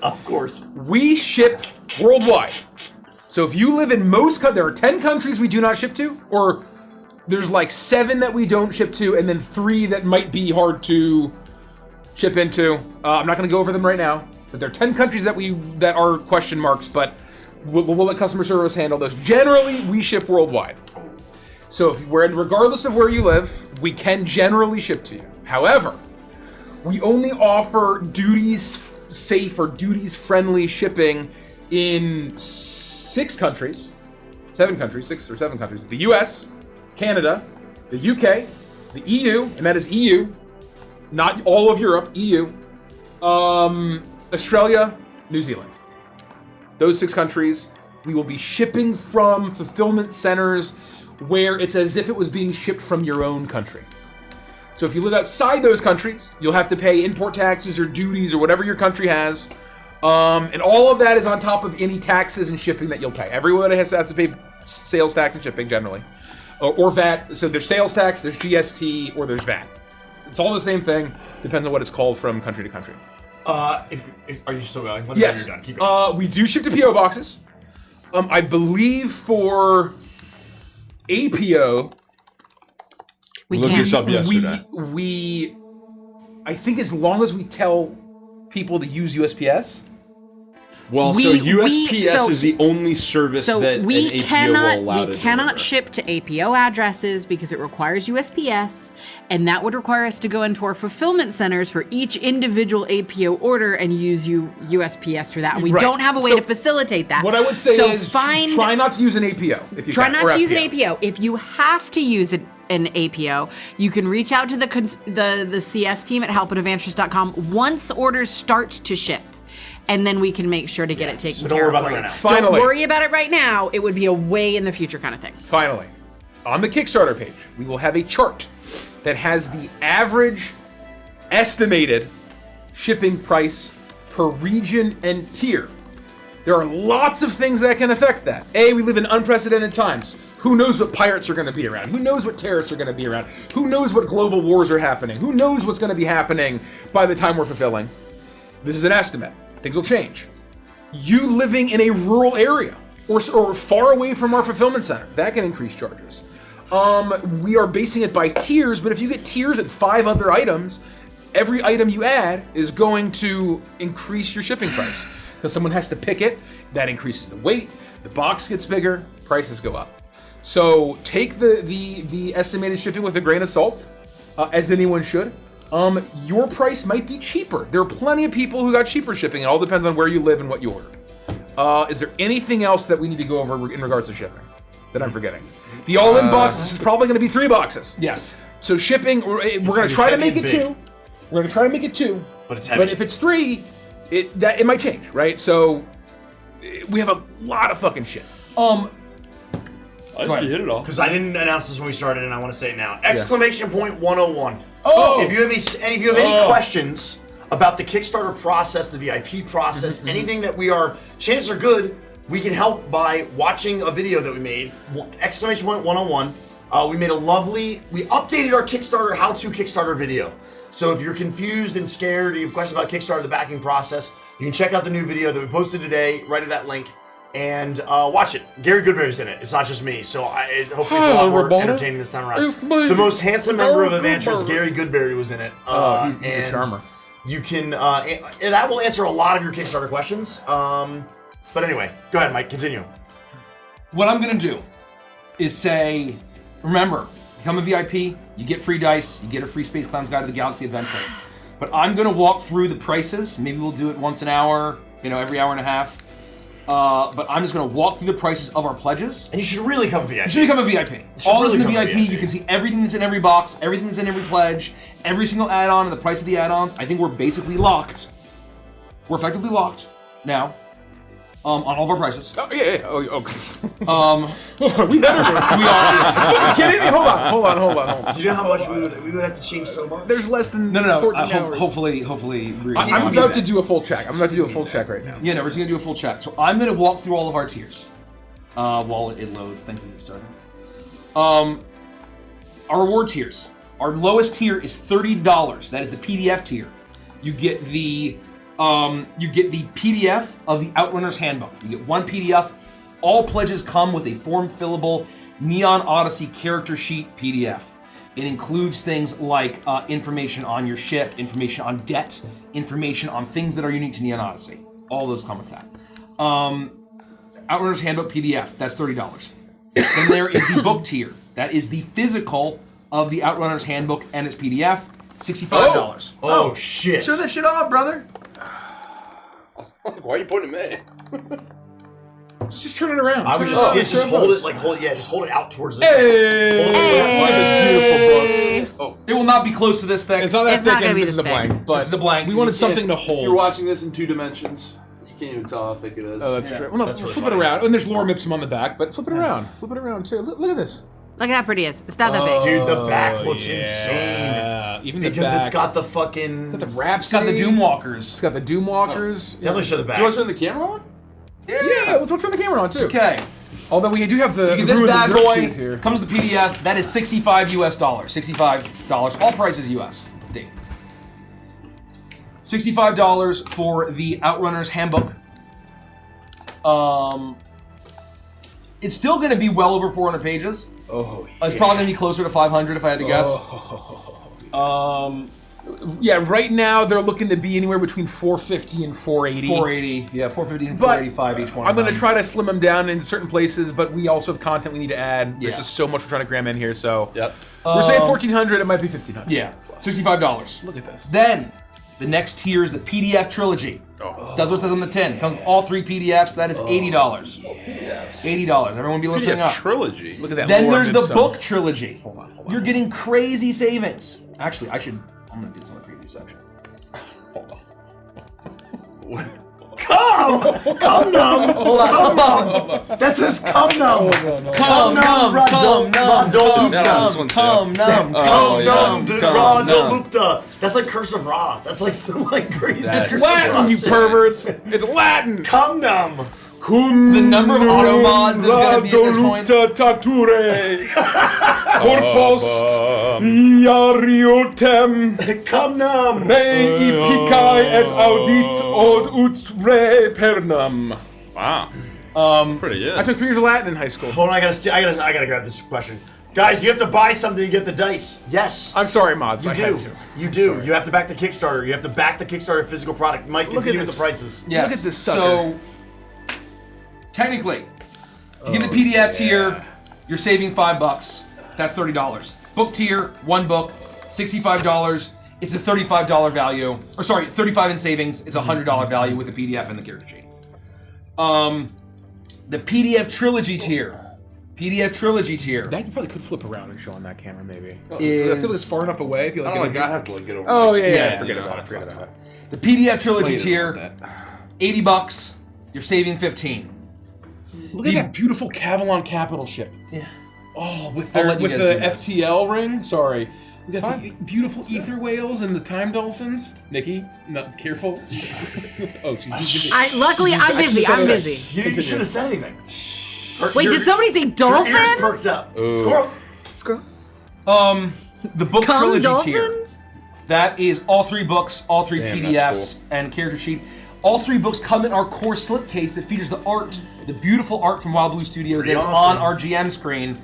Of course. We ship worldwide. So if you live in most there are 10 countries we do not ship to, or there's like 7 that we don't ship to, and then 3 that might be hard to ship into. I'm not going to go over them right now, but there are 10 countries that are question marks, but we'll let customer service handle those. Generally, we ship worldwide. So regardless of where you live, we can generally ship to you. However, we only offer duties safe or duties friendly shipping in 6 countries, 7 countries, 6 or 7 countries: the US, Canada, the UK, the EU, and that is EU, not all of Europe, EU, Australia, New Zealand. Those 6 countries, we will be shipping from fulfillment centers where it's as if it was being shipped from your own country. So if you live outside those countries, you'll have to pay import taxes or duties or whatever your country has. And all of that is on top of any taxes and shipping that you'll pay. Everyone has to pay sales tax and shipping generally. Or VAT. So there's sales tax, there's GST, or there's VAT. It's all the same thing. Depends on what it's called from country to country. Are you still going? Let me know Yes. you're done. Keep going. We do ship to PO boxes. I believe for APO, We Looked can't. this up yesterday. I think as long as we tell people to use USPS. Well, We- so we- USPS so- is the only service So that we an APO cannot will allow we to cannot deliver. ship to APO addresses because it requires USPS, and that would require us to go into our fulfillment centers for each individual APO order and use USPS for that. And we Right. don't have a way So to facilitate that. What I would say so is find, try not to use an APO if you try can, not or to use an FPO. APO. If you have to use an APO, you can reach out to the CS team at help@advantress.com once orders start to ship. And then we can make sure to get it taken so don't care worry of about for that you. right now. Finally. Don't worry about it right now. It would be a way in the future kind of thing. Finally, on the Kickstarter page, we will have a chart that has the average estimated shipping price per region and tier. There are lots of things that can affect that. A, we live in unprecedented times. Who knows what pirates are going to be around? Who knows what terrorists are going to be around? Who knows what global wars are happening? Who knows what's going to be happening by the time we're fulfilling? This is an estimate. Things will change. You living in a rural area or far away from our fulfillment center, that can increase charges. We are basing it by tiers, but if you get tiers at 5 other items, every item you add is going to increase your shipping price because someone has to pick it. That increases the weight. The box gets bigger. Prices go up. So take the estimated shipping with a grain of salt, as anyone should. your price might be cheaper. There are plenty of people who got cheaper shipping. It all depends on where you live and what you order. Is there anything else that we need to go over in regards to shipping that I'm forgetting? The all-in box, this is probably going to be 3 boxes. Yes. So shipping, we're going to try to make it 2. We're going to try to make it 2. But it's heavy. But if it's 3, it might change, right? So we have a lot of fucking shit. I think you hit it all. Because I didn't announce this when we started, and I want to say it now. Exclamation point 101. Oh! If you have any questions about the Kickstarter process, the VIP process, anything that chances are good, we can help by watching a video that we made. Exclamation point 101. We updated our Kickstarter how-to Kickstarter video. So if you're confused and scared, or you have questions about Kickstarter, the backing process, you can check out the new video that we posted today, right at that link, and watch it. Gary Goodberry's in it. It's not just me, so hopefully it's a lot more entertaining this time around. The most handsome member of Adventures, Gary Goodberry, was in it. He's a charmer. You can, that will answer a lot of your Kickstarter questions. But anyway, go ahead, Mike, continue. What I'm gonna do is say, remember, become a VIP, you get free dice, you get a free Space Clowns Guide to the Galaxy Adventure. But I'm gonna walk through the prices. Maybe we'll do it once an hour, every hour and a half. But I'm just gonna walk through the prices of our pledges. And you should really become a VIP. You should become a VIP. All is in the become a VIP. You can see everything that's in every box, everything that's in every pledge, every single add-on, and the price of the add-ons. I think we're basically locked. We're effectively locked now. On all of our prices. Oh, yeah. Oh, okay. We better be. We are. Are you kidding me? Hold on. Do you know how much we would have to change so much? There's less than No. 14 hours. Hopefully. I'm about to do a full check. right now. Yeah, no, we're just gonna do a full check. So I'm gonna walk through all of our tiers while it loads. Thank you, Kickstarter. Our reward tiers. Our lowest tier is $30. That is the PDF tier. You get the PDF of the Outrunners Handbook. You get 1 PDF. All pledges come with a form-fillable Neon Odyssey character sheet PDF. It includes things like information on your ship, information on debt, information on things that are unique to Neon Odyssey. All those come with that. Outrunners Handbook PDF, that's $30. Then there is the book tier. That is the physical of the Outrunners Handbook and its PDF, $65. Oh shit. Show that shit off, brother. Why are you pointing at me? Just turn it around. I would just hold it out towards the This beautiful book. It will not be close to this thick. It's not that It's not thick, gonna and be this is this a blank. big. But This is a blank. We wanted something to hold. You're watching this in 2 dimensions. You can't even tell how thick it is. Oh, that's true. Well, no, That's really flip it funny. around. And there's lorem ipsum on the back, but flip it around. Flip it around too. Look at this. Look at how pretty it is. It's not that big. Dude, the back looks insane. Yeah, even the Because back. it's got the fucking... the wraps. It's got the Doom It's Walkers. got the Doom Walkers. Definitely show the back. Do you want to turn the camera on? Yeah, let's turn the camera on too. Okay. Although we do have the You get this Ruins bad of boy. Xerxes here. Comes with the PDF. That is $65 US. $65. All prices US. D. $65 for the Outrunners Handbook. It's still going to be well over 400 pages. Oh, It's probably going to be closer to 500 if I had to guess. Yeah, right now they're looking to be anywhere between 450 and 480. 480. Yeah, 450 and But 485 each one. I'm going to try to slim them down in certain places, but we also have content we need to add. There's Yeah. just so much we're trying to cram in here, so Yep. we're saying 1,400. It might be 1,500. Yeah, $65. Look at this. Then, the next tier is the PDF Trilogy. Does what it says on the tin. Comes with all 3 PDFs. That is $80. $80. Everyone be listening PDF up. trilogy. Look at that. Then lorem there's the ipsum. book trilogy. Hold on. You're getting crazy savings. Actually, I'm gonna do this on the preview section. Hold on. Come numb! Come numb! That says come numb! Come numb, come numb, This one too. come numb. Come numb! Ra numb. Delupta! That's like Curse of Ra. That's like some like crazy. That's It's Latin, you perverts. It's Latin. Come numb! The number of auto mods there's gonna be at this point. Tature. Corpus iariotem. Come numb! Rei picai et audit od ut re pernam. Wow. Pretty good. I took 3 years of Latin in high school. Hold on, I gotta grab this question. Guys, you have to buy something to get the dice. Yes. I'm sorry, mods. You I had do. to. You do. You have to back the Kickstarter. You have to back the Kickstarter physical product. Mike, Look continue at with this. the prices. Yes. Look at this sucker. So, technically, if you get the PDF tier, you're saving $5. That's $30. Book tier, 1 book, $65. It's a $35 value. Or sorry, $35 in savings. It's a $100 value with the PDF and the character sheet. The PDF trilogy tier. PDF trilogy tier. That you probably could flip around and show on that camera, maybe. I Is- feel it's far enough away. I feel like Oh, like I have to like get over. Oh like, yeah. Yeah, Forget it's about fine, it. Forget it's about it. The PDF trilogy Wait tier, about that. $80. You're saving 15. Look at that beautiful Cavalon capital ship. Yeah. Oh, with I'll their let you with guys the do this. FTL ring. Sorry. We got the beautiful ether whales and the time dolphins. Nikki, not careful. Oh, she's busy. Luckily, I'm busy. I'm busy. You should have said anything. Wait, did somebody say Your ears dolphins? perked up. Ooh. Squirrel. Scroll. The book Come trilogy tier. dolphins? That is all 3 books, all 3 Damn, PDFs, that's and character sheet. All 3 books come in our core slipcase that features the art, the beautiful art from Wild Blue Studios Pretty that's awesome. on our GM screen.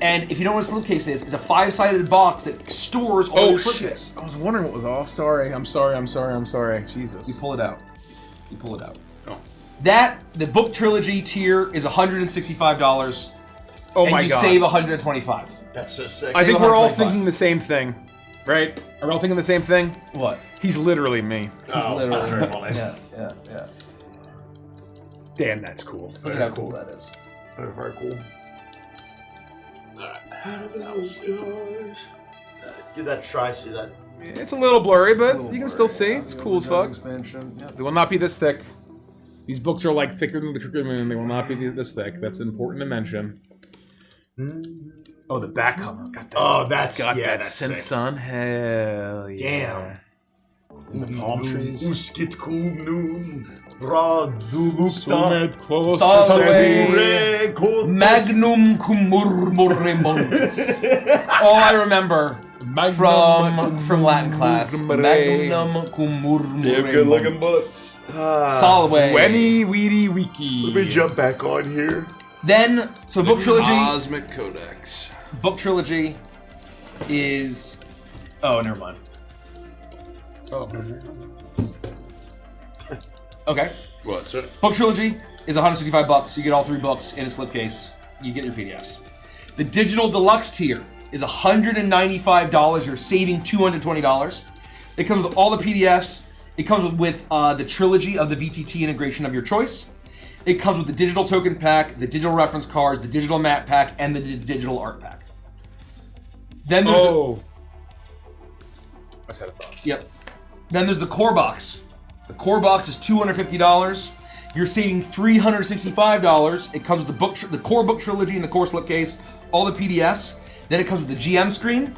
And if you don't know what a slipcase is, it's a 5-sided box that stores all Oh your shit! slipcase. I was wondering what was off. Sorry. I'm sorry. Jesus. You pull it out. You pull it out. Oh. The book trilogy tier is $165. Oh and my you god. save $125. That's so sick. I think we're all 125. thinking the same thing, right? Are we all thinking the same thing? What? He's literally me. Oh, that's very funny. Yeah. Damn, that's cool. Look at how cool that is. Very, very cool. Give that a try, see that. It's a little blurry, but you can still see. It's cool as fuck. Expansion. Yeah. They will not be this thick. These books are like thicker than the Crooked Moon. They will not be this thick. That's important to mention. Oh, the back cover. Got that. Oh, that's Got yeah, that that's sense, sick. son. Hell yeah. Damn. The palm trees. Uskit kumnum, bradulukta, Salve. Magnum cum murmuremontis. That's all I remember from Latin class. Magnum cum murmuremontis. Damn good looking books. Salve. Weni weedy wiki. Let me jump back on here. Then, so book trilogy. Cosmic Codex. Book trilogy is. Oh, never mind. Oh. Okay. What's it? Book trilogy is $165. You get all 3 books in a slipcase. You get your PDFs. The digital deluxe tier is $195. You're saving $220. It comes with all the PDFs. It comes with the trilogy of the VTT integration of your choice. It comes with the digital token pack, the digital reference cards, the digital map pack, and the digital art pack. Then there's I just had a thought. Yep. Then there's the core box. The core box is $250. You're saving $365. It comes with the core book trilogy and the core slipcase, all the PDFs. Then it comes with the GM screen,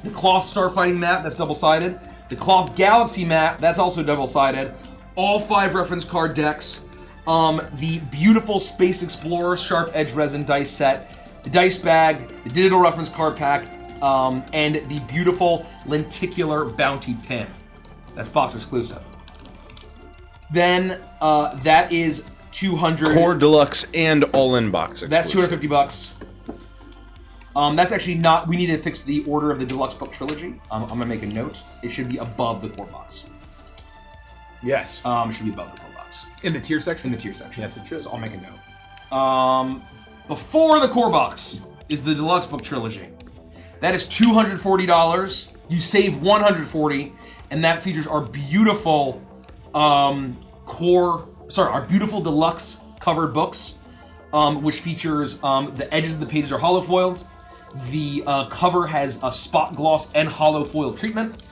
the cloth starfighting map that's double-sided, the cloth galaxy map that's also double-sided, all 5 reference card decks, the beautiful Space Explorer sharp edge resin dice set, the dice bag, the digital reference card pack, and the beautiful lenticular bounty pin. That's box exclusive. Then that is $200. Core Deluxe and All-In Box. That's exclusive. $250. That's actually not. We need to fix the order of the deluxe book trilogy. I'm gonna make a note. It should be above the core box. Yes. It should be above the core box. In the tier section? In the tier section. Yes, it should. So I'll make a note. Before the core box is the deluxe book trilogy. That is $240. You save $140, and that features our beautiful our beautiful deluxe covered books, which features the edges of the pages are hollow foiled. The cover has a spot gloss and hollow foil treatment.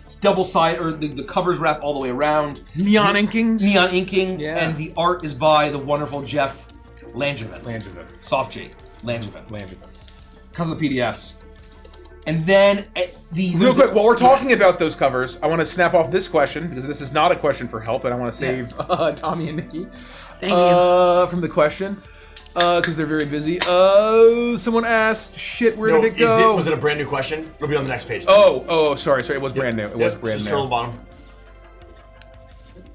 It's double side, or the covers wrap all the way around. Neon inkings? Neon inking, Yeah. and the art is by the wonderful Jeff Langevin. Soft J. Langevin. Comes with PDFs. And then Real quick, while we're talking about those covers, I want to snap off this question, because this is not a question for help, and I want to save Tommy and Nikki Thank you. from the question, because they're very busy. Someone asked, shit, where did it go? Was it a brand new question? It'll be on the next page. Sorry, it was brand new. It was brand just new. scroll to the bottom.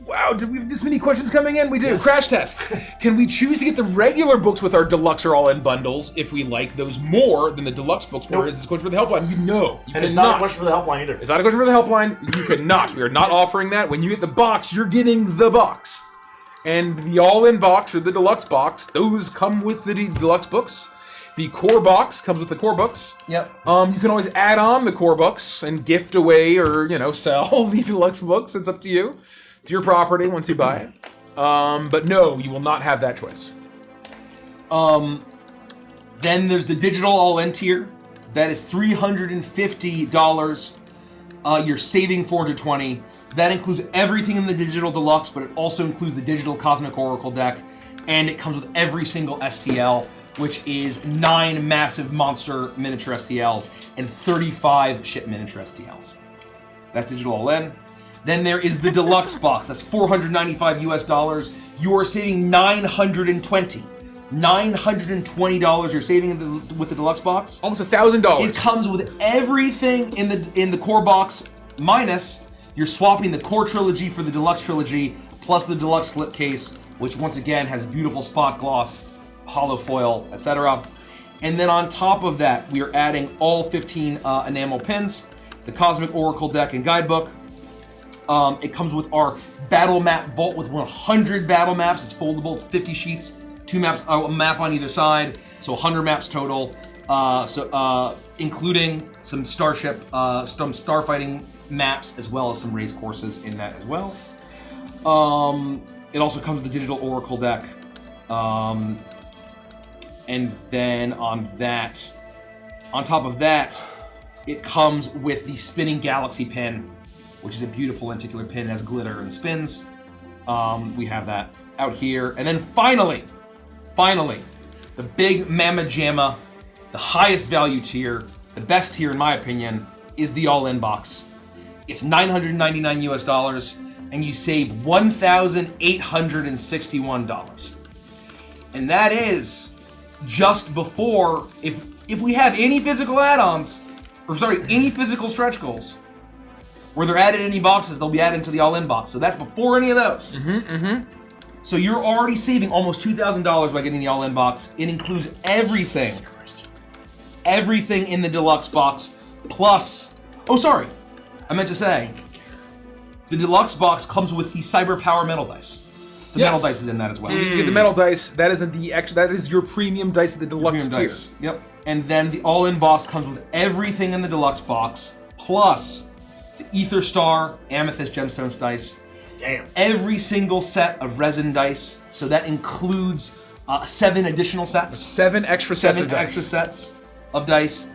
Wow, did we have this many questions coming in? We do. Yes. Crash test. Can we choose to get the regular books with our deluxe or all-in bundles if we like those more than the deluxe books? Or is this a question for the helpline? No, you And it's not a question for the helpline either. It's not a question for the helpline. You cannot. We are not offering that. When you get the box, you're getting the box. And the all-in box or the deluxe box, those come with the deluxe books. The core box comes with the core books. Yep. You can always add on the core books and gift away or, sell the deluxe books. It's up to you. It's your property once you buy it. But no, you will not have that choice. Then there's the digital all-in tier. That is $350. You're saving $420. That includes everything in the digital deluxe, but it also includes the digital Cosmic Oracle deck, and it comes with every single STL, which is 9 massive monster miniature STLs and 35 ship miniature STLs. That's digital all-in. Then there is the deluxe box. That's $495 US. You are saving $920. $920 you're saving with the deluxe box. Almost $1,000. It comes with everything in the core box, minus you're swapping the core trilogy for the deluxe trilogy, plus the deluxe slipcase, which once again has beautiful spot gloss, hollow foil, etc. And then on top of that, we are adding all 15 enamel pins, the Cosmic Oracle deck and guidebook. It comes with our battle map vault with 100 battle maps. It's foldable. It's 50 sheets. 2 maps, a map on either side, so 100 maps total. Including some starship, some starfighting maps, as well as some race courses in that as well. It also comes with the digital Oracle deck, and then on top of that, it comes with the spinning galaxy pin, which is a beautiful lenticular pin. It has glitter and spins. We have that out here, and then finally, the big Mamma Jamma, the highest value tier, the best tier in my opinion, is the all-in box. It's $999 US, and you save $1,861. And that is just before, if we have any physical add-ons, any physical stretch goals, where they're added any boxes, they'll be added into the all-in box. So that's before any of those. So you're already saving almost $2,000 by getting the all-in box. It includes everything in the deluxe box, plus, I meant to say, the deluxe box comes with the Cyber Power metal dice. The metal dice is in that as well. You get the metal dice. That isn't the extra. That is your premium dice of the deluxe tier. Dice. Yep. And then the all-in box comes with everything in the deluxe box, plus the Ether Star Amethyst Gemstones dice. Damn. Every single set of resin dice, so that includes 7 additional sets. 7 extra sets of 7 dice. extra sets of dice.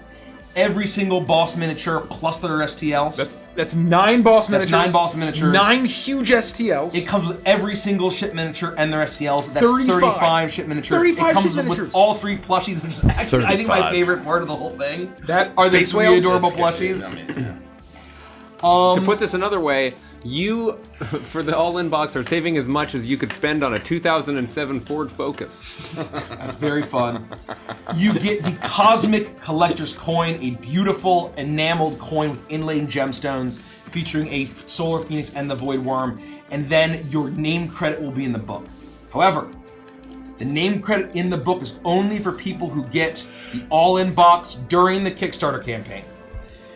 Every single boss miniature plus their STLs. That's 9 boss miniatures. 9 boss miniatures. 9 huge STLs. It comes with every single ship miniature and their STLs. That's 35 ship miniatures. 35 it comes ship miniatures. with all 3 plushies, which is actually, I think, my 35. favorite part of the whole thing. That are the Space 3 Whale? adorable That's good. plushies. I mean, To put this another way, you, for the all-in box, are saving as much as you could spend on a 2007 Ford Focus. That's very fun. You get the Cosmic Collector's Coin, a beautiful enameled coin with inlaid gemstones featuring a Solar Phoenix and the Void Worm, and then your name credit will be in the book. However, the name credit in the book is only for people who get the all-in box during the Kickstarter campaign.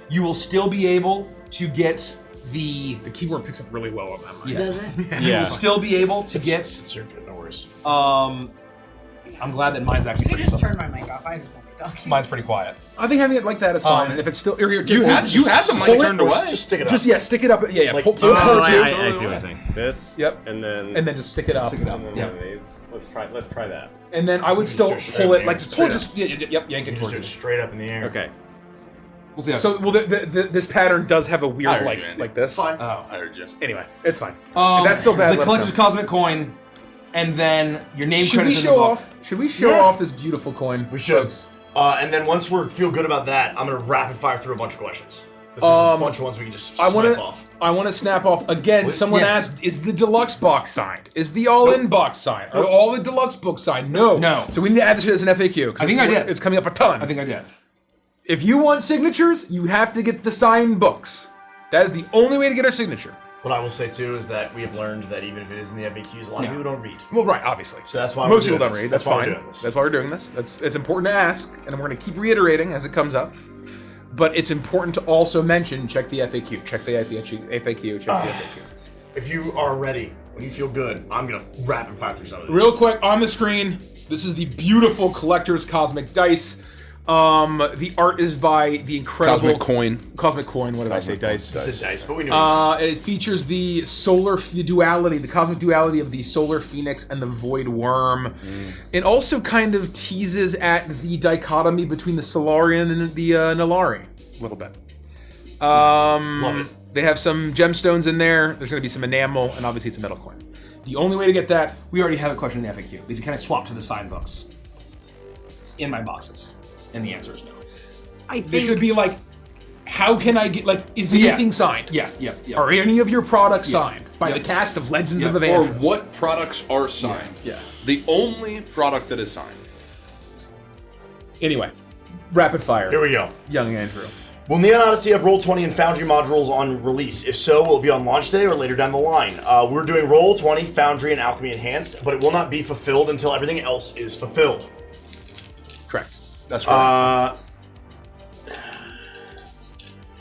You will still be able to get the keyboard picks up really well on that. Right? Does it? You will still be able to get. It's your good, no worries. I'm glad that mine's actually You can pretty just simple. turn my mic off. I just won't be talking. Mine's pretty quiet. I think having it like that is fine. And if it's still here, you have the mic pull it, turned away. Just stick it up. Just stick it up. Yeah. Like- pull Oh, it towards you. I see what you're saying. This. Yep. And then. And then just stick it up. And then Yeah. one of these. Let's try that. And then I would still just pull it straight like up. just pull it. Straight Just yank it Just towards do you. it straight up in the air. Okay. We'll see. So this pattern does have a I weird heard you, Andy. like this. Fine. Oh. I heard you. Anyway, it's fine. If that's still bad, The let us Collector's know. Cosmic Coin, and then your name Should we credits in the show book. off? Should we show Yeah. off this beautiful coin? We should. folks? And then once we feel good about that, I'm gonna rapid fire through a bunch of questions. 'Cause there's a bunch of ones we can just I want snipe to. off. I want to snap off again. What? Someone Yeah. asked, "Is the deluxe box signed? Is the all-in box signed? Are all the deluxe books signed?" No. No. So we need to add this as an FAQ. 'cause I think it's- I did. It's coming up a ton. I think I did. If you want signatures, you have to get the signed books. That is the only way to get our signature. What I will say too is that we have learned that even if it is in the FAQs, a lot of people don't read. Well, right, obviously. So that's why most we're people doing don't this. read. That's That's why we're fine. doing this. That's why we're doing this. It's important to ask, and we're going to keep reiterating as it comes up. But it's important to also mention check the FAQ. Check the FAQ. Check the FAQ. If you are ready, when you feel good, I'm gonna rapid fire through some of these. Real quick on the screen, This is the beautiful collector's Cosmic Dice. The art is by the incredible Cosmic Coin. What did I say? Dice. This is dice, but we knew. It features the duality, the cosmic duality of the Solar Phoenix and the Void Worm. It also kind of teases at the dichotomy between the Solarian and the Nilari a little bit. Love it. They have some gemstones in there. There's going to be some enamel, and obviously it's a metal coin. The only way to get that, We already have a question in the FAQ. These kind of swap to the side books in my boxes. And the answer is no. I they think should be like, how can I get, like, is anything signed? Yes, yep. Are any of your products signed by the cast of Legends of Or Evangelist? what products are signed? Yeah. The only product that is signed. Anyway, rapid fire. Here we go. Young Andrew. Will Neon Odyssey have Roll20 and Foundry modules on release? If so, will it be on launch day or later down the line? We're doing Roll20, Foundry, and Alchemy Enhanced, but it will not be fulfilled until everything else is fulfilled. Correct. That's right.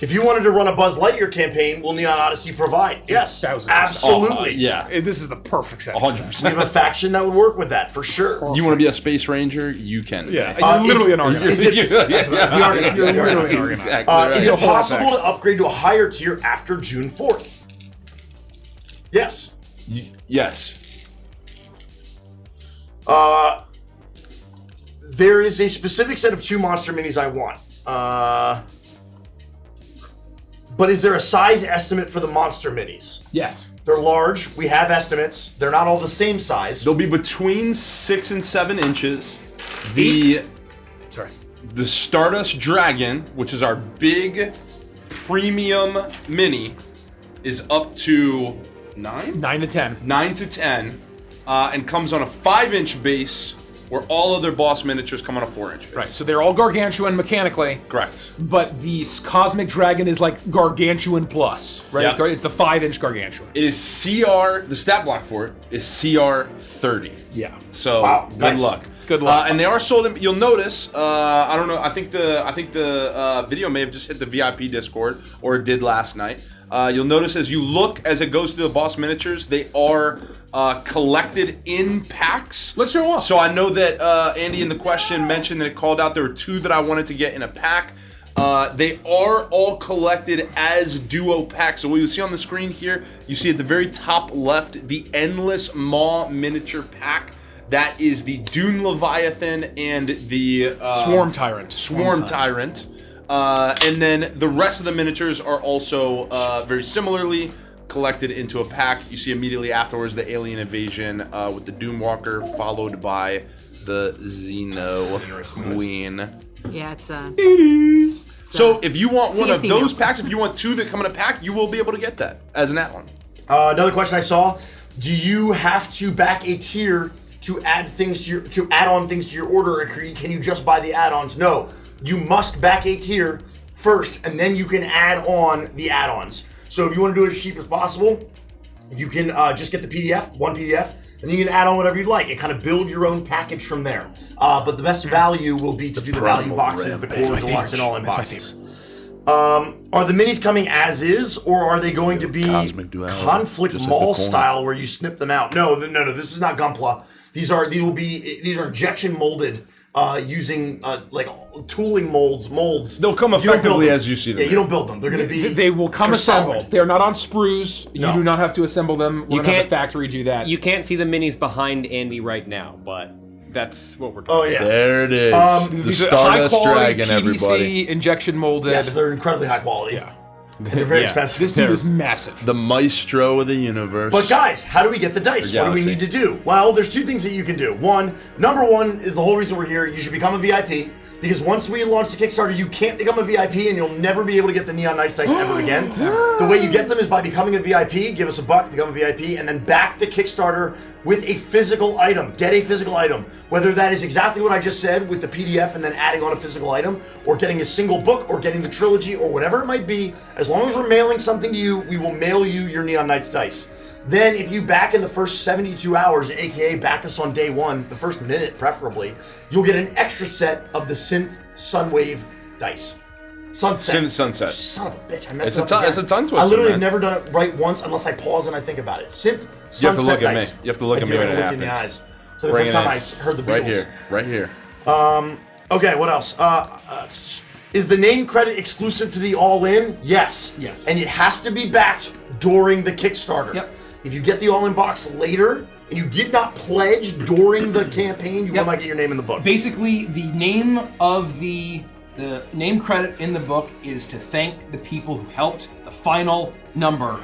If you wanted to run a Buzz Lightyear campaign, will Neon Odyssey provide? Yes, 1000%. absolutely. Yeah. This is the perfect set. 100%. We have a faction that would work with that, for sure. You want to be a Space Ranger? You can. Yeah, be. you're literally an Is organizer. it, the organizer. You're The literally organizer. an organizer. Exactly Is it right. possible to upgrade to a higher tier after June 4th? Yes. Yes. There is a specific set of 2 monster minis I want. But is there a size estimate for the monster minis? Yes. They're large. We have estimates. They're not all the same size. They'll be between 6 and 7 inches. The Stardust Dragon, which is our big premium mini, is up to 9? 9 to 10. 9 to 10, and comes on a 5-inch base, where all other boss miniatures come on a 4-inch base. Right, so they're all gargantuan mechanically, Correct. but the Cosmic Dragon is like gargantuan plus, right? Yep. It's the 5-inch gargantuan. It is CR, the stat block for it is CR 30. Yeah. So Wow, good nice. luck. Good luck. And they are sold in, you'll notice, I don't know, I think the video may have just hit the VIP Discord, or it did last night. You'll notice as you look, as it goes through the boss miniatures, they are collected in packs. Let's show off. So I know that Andy in the question mentioned that it called out there were 2 that I wanted to get in a pack. They are all collected as duo packs. So what you see on the screen here, you see at the very top left, the Endless Maw miniature pack. That is the Dune Leviathan and the Swarm Tyrant. Swarm Tyrant. And then the rest of the miniatures are also very similarly collected into a pack. You see immediately afterwards the Alien Invasion with the Doomwalker, followed by the Xeno Queen. Yeah, it's So if you want one of CC those now. packs, if you want 2 that come in a pack, you will be able to get that as an add-on. Another question I saw: do you have to back a tier to add things to add on things to your order, or can you just buy the add-ons? No, you must back a tier first, and then you can add on the add-ons. So if you want to do it as cheap as possible, you can just get the PDF, one PDF, and you can add on whatever you'd like and kind of build your own package from there. But the best value will be to do the value boxes, the core, deluxe, and all-in boxes. Are the minis coming as is, or are they going to be Cosmic duality, conflict just like the mall coin. style where you snip them out? No. This is not Gunpla. These are injection molded using like tooling molds. They'll come You don't build effectively them. as you see them. Yeah, you don't build them. They're going to be. They will come they're assembled. solid. They are not on sprues. No. You do not have to assemble them. We're You gonna have can't- the factory do that. You can't see the minis behind Andy right now, but that's what we're Oh talking yeah. There it is. the These are Stardust high-quality Dragon, PVC everybody. injection molded. Yes, they're incredibly high quality. Yeah. They're very Yeah. expensive. This dude is massive. The maestro of the universe. But guys, how do we get the dice? Or What do we galaxy. need to do? Well, there's 2 things that you can do. Number one is the whole reason we're here. You should become a VIP. Because once we launch the Kickstarter, you can't become a VIP and you'll never be able to get the Neon Nice Dice ever again. The way you get them is by becoming a VIP, give us $1, become a VIP, and then back the Kickstarter with a physical item. Get a physical item. Whether that is exactly what I just said with the PDF and then adding on a physical item, or getting a single book, or getting the trilogy, or whatever it might be, as long as we're mailing something to you, we will mail you your Neon Knights dice. Then if you back in the first 72 hours, aka back us on day 1, the first minute preferably, you'll get an extra set of the Synth Sunwave dice. Sunset. Synth Sunset. Son of a bitch, I messed It's it a up tongue- again. it's a tongue I twister, literally man. have never done it right once unless I pause and I think about it. Synth You have to Sunset look at me. dice. You have to look I at do me when have it to look in the happens. eyes. So the Bring first it time in. I heard the Beatles. Right here. Okay, what else? Is the name credit exclusive to the All-In? Yes. Yes. And it has to be backed during the Kickstarter. Yep. If you get the All-In box later and you did not pledge during the campaign, you will not get your name in the book. Basically, the name of the name credit in the book is to thank the people who helped the final number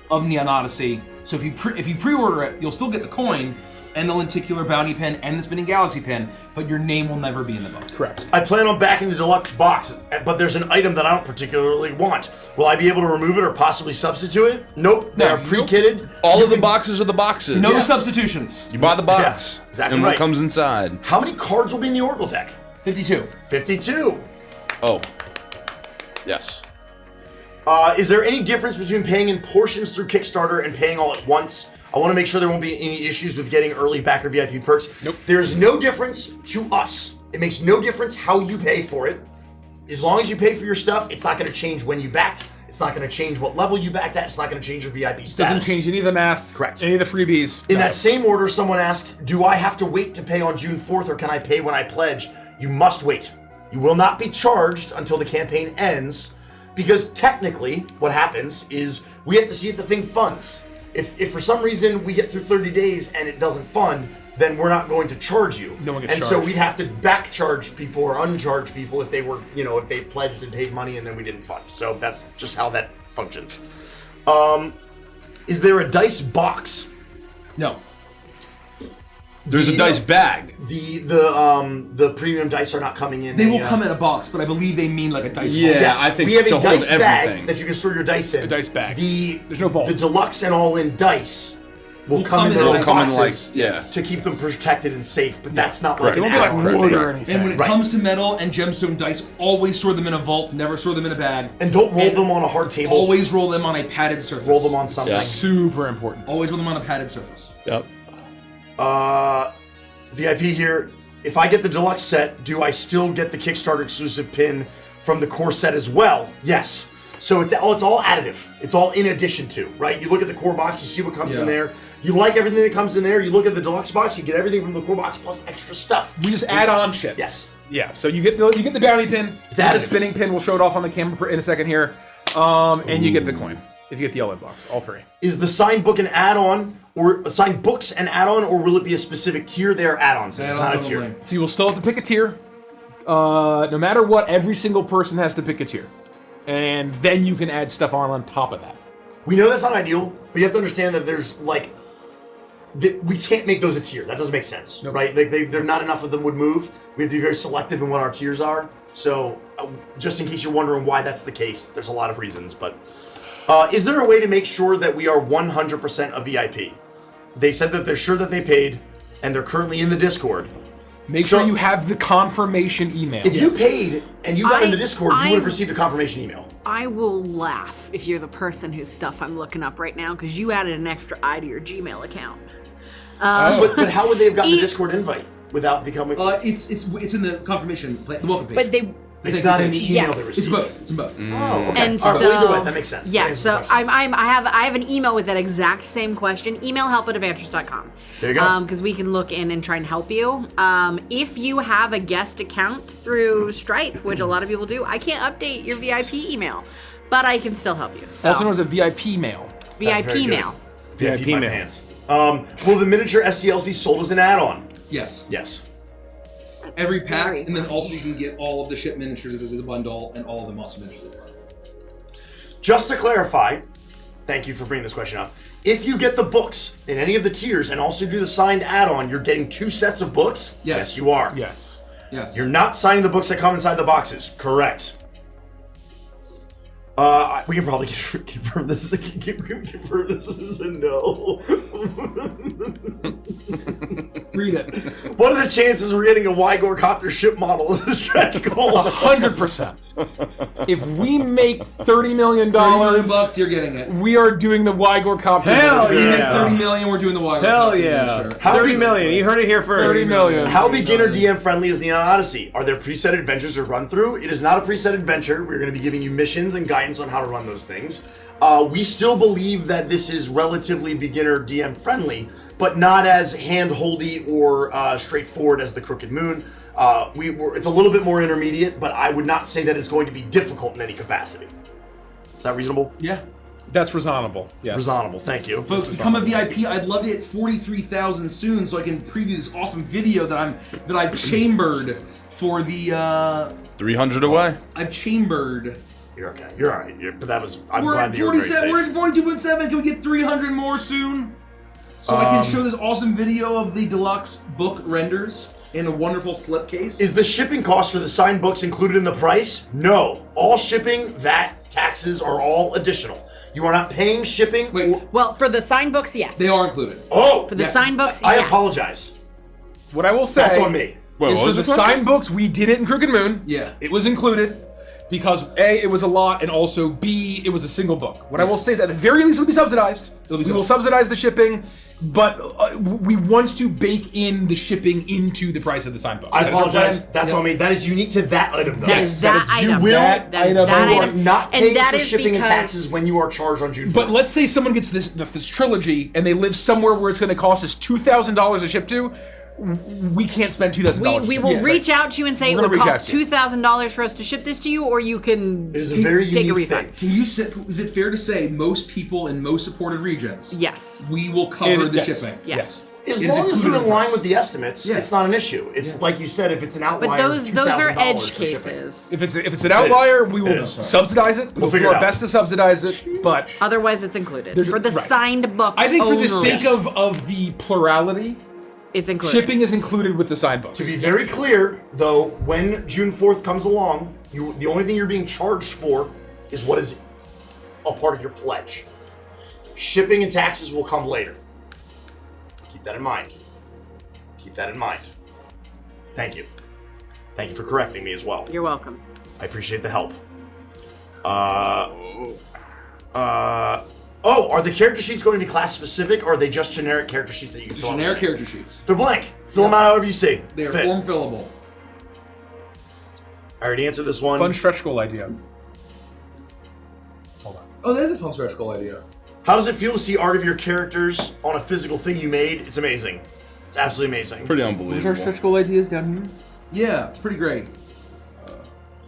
of Neon Odyssey. So if you pre-order it, you'll still get the coin and the lenticular bounty pin and the spinning galaxy pin, but your name will never be in the book. Correct. I plan on backing the deluxe box, but there's an item that I don't particularly want. Will I be able to remove it or possibly substitute it? Nope. They are pre-kitted. All of the boxes are the boxes. No substitutions. You buy the box. Yeah, exactly and right. what comes inside. How many cards will be in the Oracle deck? 52. 52. Oh. Yes. Is there any difference between paying in portions through Kickstarter and paying all at once? I want to make sure there won't be any issues with getting early backer VIP perks. Nope. There's no difference to us. It makes no difference how you pay for it. As long as you pay for your stuff, it's not going to change when you backed. It's not going to change what level you backed at. It's not going to change your VIP status. Doesn't change any of the math. Correct. Any of the freebies. In that same order, someone asked, do I have to wait to pay on June 4th or can I pay when I pledge? You must wait. You will not be charged until the campaign ends because technically what happens is we have to see if the thing funds. If for some reason we get through 30 days and it doesn't fund, then we're not going to charge you. No one gets and so charged. we'd have to back charge people or uncharge people if they were, if they pledged and paid money and then we didn't fund. So that's just how that functions. Is there a dice box? No. There's a dice bag. The premium dice are not coming in. They will come in a box, but I believe they mean like a dice Yeah. box. Yes, I think we have to a hold dice bag everything. that you can store your dice in. A dice bag. There's no vault. The deluxe and all-in dice will come in their They'll own come in boxes yeah. to keep them protected and safe. But that's not like It an won't be like add-on. wood or anything. And when it Right. comes to metal and gemstone dice, always store them in a vault, never store them in a bag. And don't roll them on a hard table. Always roll them on a padded surface. roll them on something. Yeah. Super important. Always roll them on a padded surface. Yep. VIP here. If I get the deluxe set, do I still get the Kickstarter exclusive pin from the core set as well? Yes. So it's all additive. It's all in addition to, right? You look at the core box, you see what comes in there. You like everything that comes in there. You look at the deluxe box, you get everything from the core box plus extra stuff. We just add on shit. Yes. Yeah. So you get the bounty pin. The additive. spinning pin. We'll show it off on the camera in a second here. And you get the coin if you get the All-In box. All three. Is the signed book an add-on or signed books an add-on, or will it be a specific tier? They are add-ons. It's not a tier. So you will still have to pick a tier. No matter what, every single person has to pick a tier. And then you can add stuff on top of that. We know that's not ideal, but you have to understand that there's we can't make those a tier. That doesn't make sense, right? They're not enough of them would move. We have to be very selective in what our tiers are. So just in case you're wondering why that's the case, there's a lot of reasons. But is there a way to make sure that we are 100% a VIP? They said that they're sure that they paid, and they're currently in the Discord. Make sure you have the confirmation email. If you paid and you got in the I- Discord, you I- would have received a confirmation email. I will laugh if you're the person whose stuff I'm looking up right now because you added an extra I to your Gmail account. But how would they have gotten the E- Discord invite without becoming? It's in the confirmation, the welcome page. But they. It's not in the email Yes. they It's received. both. It's in both. Oh, okay. And All right, so, well, either way, that makes sense. That Yeah, answers the so question. I have an email with that exact same question. Email help@adventures.com. There you go. Because we can look in and try and help you. If you have a guest account through Stripe, which a lot of people do, I can't update your VIP email, but I can still help you. So Also known as a VIP mail. That's very VIP good. mail. VIP mail. my pants. Will the miniature STLs be sold as an add-on? Yes. Yes. Every pack, very and then also you can get all of the ship miniatures as a bundle, and all of the monster miniatures as a bundle. Just to clarify, thank you for bringing this question up. If you get the books in any of the tiers and also do the signed add-on, you're getting 2 sets of books? Yes. you are. Yes. Yes. You're not signing the books that come inside the boxes. Correct. We can probably confirm this. Confirm this is a no. Read it. What are the chances we're getting a Wygor copter ship model as a stretch goal? 100%. If we make $30 million, $30 million, you're getting it. we are doing the Wygor copter. Hell version. You make yeah. 30 million, we're doing the wire. Hell yeah. How 30 big- million. You heard it here first. 30 million. How beginner DM friendly is Neon Odyssey? Are there preset adventures to run through? It is not a preset adventure. We're going to be giving you missions and guidance guidance on how to run those ththings. We still believe that this is relatively beginner DM friendly, but not as hand-holdy or straightforward as the Crooked Moon. It's a little bit more intermediate, but I would not say that it's going to be difficult in any capacity. Is that reasonable? Yeah. That's reasonable. Yes. Reasonable, thank you. Folks, become a VIP. I'd love to hit 43,000 soon, so I can preview this awesome video that I've chambered for the. 300 away. I've chambered. You're okay. You're all right. But that was. I'm We're glad at that you were very 47. safe. We're at 42.7. Can we get 300 more soon? So I can show this awesome video of the deluxe book renders in a wonderful slipcase. Is the shipping cost for the signed books included in the price? No. All shipping, VAT, taxes are all additional. You are not paying shipping. Wait, Well, for the signed books, yes. they are included. Oh, For the Yes. signed books, I yes. apologize. What I will say That's on me. Wait, is what for was the the question? signed books, we did it in Crooked Moon. Yeah. It was included because A, it was a lot, and also B, it was a single book. What I will say is at the very least, it'll be subsidized. It'll be We will subsidize the shipping, but we want to bake in the shipping into the price of the signed book. I That is our apologize. plan. That's on me. That is unique to that item, though. That is that you item. will- That is item. that You are item. not And paying that for is shipping and because- taxes when you are charged on June 4th. But let's say someone gets this trilogy and they live somewhere where it's going to cost us $2,000 to ship to. We can't spend $2,000. We will reach out to you and say it We're gonna would reach cost out to you. $2,000 for us to ship this to you, or you can it is a very take a unique refund. thing. Can you say, is it fair to say most people in most supported regions? Yes. We will cover the Yes. shipping. Yes. As It is long as included they're in in the line price. with the estimates, Yeah. it's not an issue. It's like you said, if it's an outlier, But those are $2,000 edge for shipping. cases. If it's an outlier, we It will is. subsidize it. We'll figure do it our out. best to subsidize it, but Otherwise, it's included. There's a- For the right. signed book I think for the only, sake of the plurality, it's included. shipping is included with the signed books. To be very clear, though, when June 4th comes along, the only thing you're being charged for is what is a part of your pledge. Shipping and taxes will come later. Keep that in mind. Keep that in mind. Thank you. Thank you for correcting me as well. You're welcome. I appreciate the help. Oh, are the character sheets going to be class specific, or are they just generic character sheets that you can The fill out? generic character sheets. They're blank. Fill them out however you see. They are Fit. form fillable. I already answered this one. Fun stretch goal idea. Oh, that is a fun stretch goal idea. How does it feel to see art of your characters on a physical thing you made? It's amazing. It's absolutely amazing. Pretty unbelievable. goal ideas down here? Yeah, it's pretty great.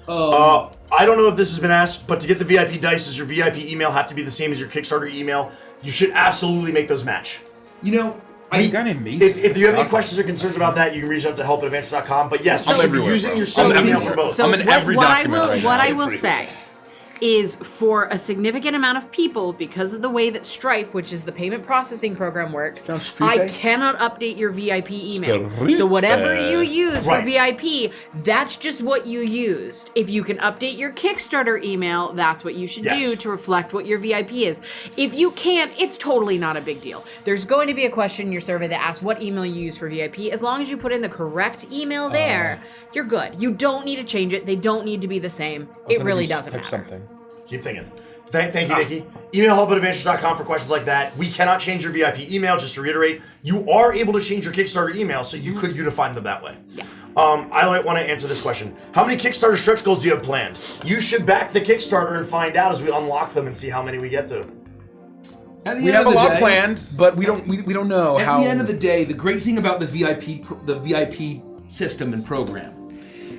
I don't know if this has been asked, but to get the VIP dice, does your VIP email have to be the same as your Kickstarter email? You should absolutely make those match. You know, A guy named Mason. If you have any questions or concerns about that, you can reach out to help@adventure.com. But yes, you I'm should be everywhere, using bro. your same I'm email everywhere. for both. So I'm in every document right what now. I will say is for a significant amount of people, because of the way that Stripe, which is the payment processing program, works, Sounds Stripe. I cannot update your VIP email. Stripe. So whatever you use for Right. VIP, that's just what you used. If you can update your Kickstarter email, that's what you should Yes. do to reflect what your VIP is. If you can't, it's totally not a big deal. There's going to be a question in your survey that asks what email you use for VIP. As long as you put in the correct email there, you're good. You don't need to change it. They don't need to be the same. It really doesn't matter. Something. Keep thinking. Thank you, Nikki. Email help@adventure.com for questions like that. We cannot change your VIP email, just to reiterate. You are able to change your Kickstarter email, so you could unify them that way. Yeah. I might want to answer this question. How many Kickstarter stretch goals do you have planned? You should back the Kickstarter and find out as we unlock them and see how many we get to. at the We end have of a the lot day- planned, but we don't know At how. the end of the day, the great thing about the VIP system and program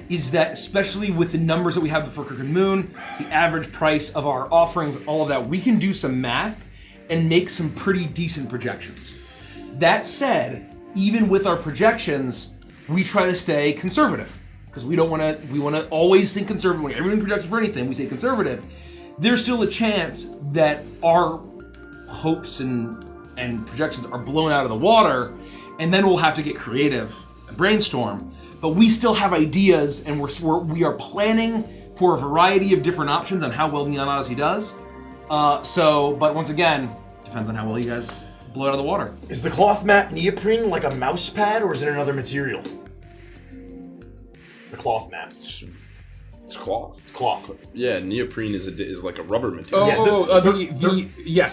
is that, especially with the numbers that we have for Crooked Moon, the average price of our offerings, all of that, we can do some math and make some pretty decent projections. That said, even with our projections, we try to stay conservative because we want to always think conservative. When everything projects for anything, we stay conservative. There's still a chance that our hopes and projections are blown out of the water, and then we'll have to get creative and brainstorm. But we still have ideas, and we are planning for a variety of different options on how well Neon Odyssey does. But once again, depends on how well you guys blow it out of the water. Is the cloth mat neoprene like a mouse pad, or is it another material? The cloth mat. It's cloth. Cloth. Yeah, neoprene is like a rubber material.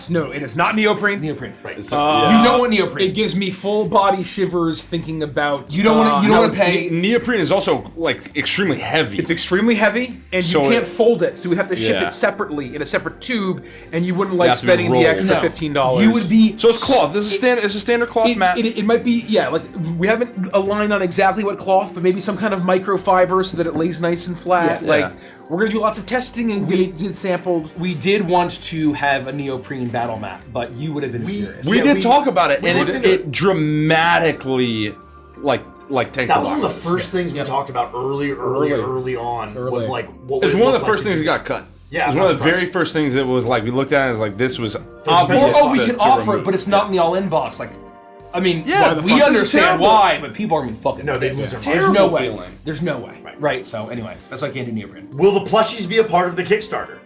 No, it is not neoprene. Neoprene. Right. It's You don't want neoprene. It gives me full body shivers thinking about. You don't want to. You don't want to pay. Neoprene is also like extremely heavy. It's extremely heavy, and So you can't it- fold it, so we have to ship Yeah. it separately in a separate tube, and you wouldn't like have to be spending the rolled. extra No. $15. You would be. so it's cloth. This is standard. It's a standard cloth mat. It might be, like we haven't aligned on exactly what cloth, but maybe some kind of microfiber so that it lays nice and flat. Yeah. Like Yeah. we're gonna do lots of testing and get it sampled. We did want to have a neoprene battle mat, but you would have been furious. we Yeah, did we- talk about it, we and looked it, into it dramatically like tanked That the was one of the boxes. first things we talked about early on. Was like what It was would one look of the first like things to that got cut. Yeah, it was I'm one not of the very surprised. first things that was like we looked at it as like this was expensive. obvious. Or, we to- can to offer it, remove. but it's not in the all-in box. Like, I mean, Yeah, we fuck, this is understand terrible. why, but people are gonna be fucking. No, they pissed. lose their There's mind. no Terrible way. feeling. There's no way. Right. So anyway, that's why I can't do neoprene. Will the plushies be a part of the Kickstarter?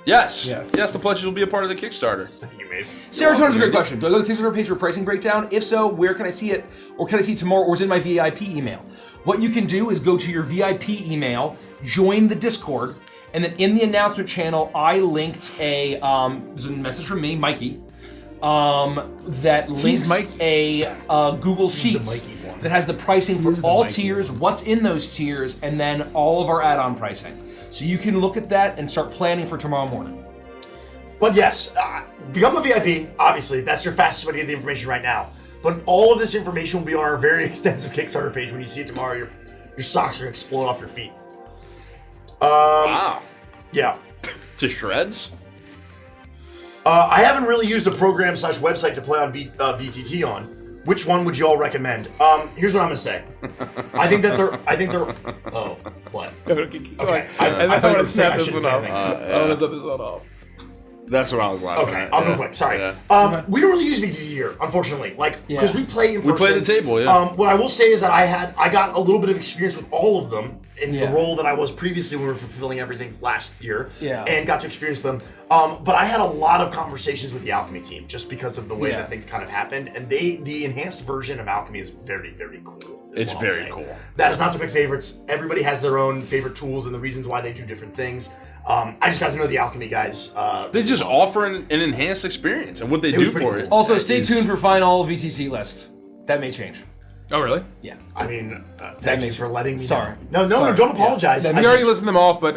Yes. Yes. Yes, the pledges will be a part of the Kickstarter. Thank you, Mace. Serotonin's a great question. Do I go to the Kickstarter page for a pricing breakdown? If so, where can I see it? Or can I see it tomorrow, or is it in my VIP email? What you can do is go to your VIP email, join the Discord, and then in the announcement channel, I linked there's a message from me, Mikey, that links Mikey. a Google Sheets Mikey one. that has the pricing for the all Mikey tiers, what's in those tiers, and then all of our add-on pricing. So you can look at that and start planning for tomorrow morning. But yes, become a VIP. Obviously, that's your fastest way to get the information right now. But all of this information will be on our very extensive Kickstarter page. When you see it tomorrow, your socks are gonna explode off your feet. Wow. Yeah. To shreds? I haven't really used a program / website to play on VTT on. Which one would you all recommend? Here's what I'm gonna say. I think they're. Oh, what? Okay. I thought you were saying I shouldn't say anything. I want to set this one off. That's what I was laughing Okay, at. I'll yeah. go quick. Sorry. Yeah. We don't really use VTT here, unfortunately. Like, because we play in person. We play the table, yeah. What I will say is that I got a little bit of experience with all of them in Yeah. the role that I was previously when we were fulfilling everything last year. Yeah. And got to experience them. But I had a lot of conversations with the Alchemy team just because of the way Yeah. that things kind of happened. And the enhanced version of Alchemy is very, very cool. is It's what I'll very say. cool. That is not to pick favorites. Everybody has their own favorite tools and the reasons why they do different things. I just got to know the Alchemy guys. They just offer an enhanced experience, and what they was do pretty for cool. it. Also, stay is- tuned for final VTC list. That may change. Oh, really? Yeah. I mean, thank you for letting me Sorry. know. No, Sorry. don't apologize. We I already just- listened them off, but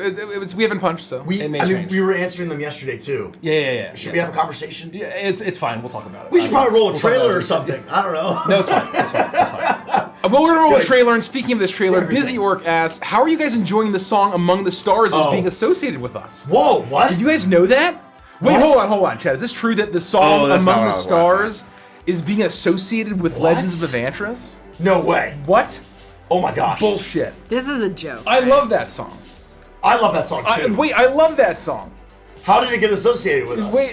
we haven't punched, so. We, It may I mean, change. we were answering them yesterday too. Yeah. Should we have a conversation? Yeah, it's fine. We'll talk about it. We should probably roll a We'll talk trailer about or it. something. I don't know. No, it's fine. It's fine. Well, we're gonna roll a Good. trailer, and speaking of this trailer, Everything. Busy Orc asks, how are you guys enjoying the song Among the Stars as Oh. being associated with us? Whoa, what? Did you guys know that? Wait, What? hold on, Chad. Is this true that the Oh, song that's not Among what the I was Stars is being associated with What? Legends of Evantris? No way. What? Oh my gosh. Bullshit. This is a joke. I love that song. I love that song too. Wait, I love that song. How did it get associated with us? Wait,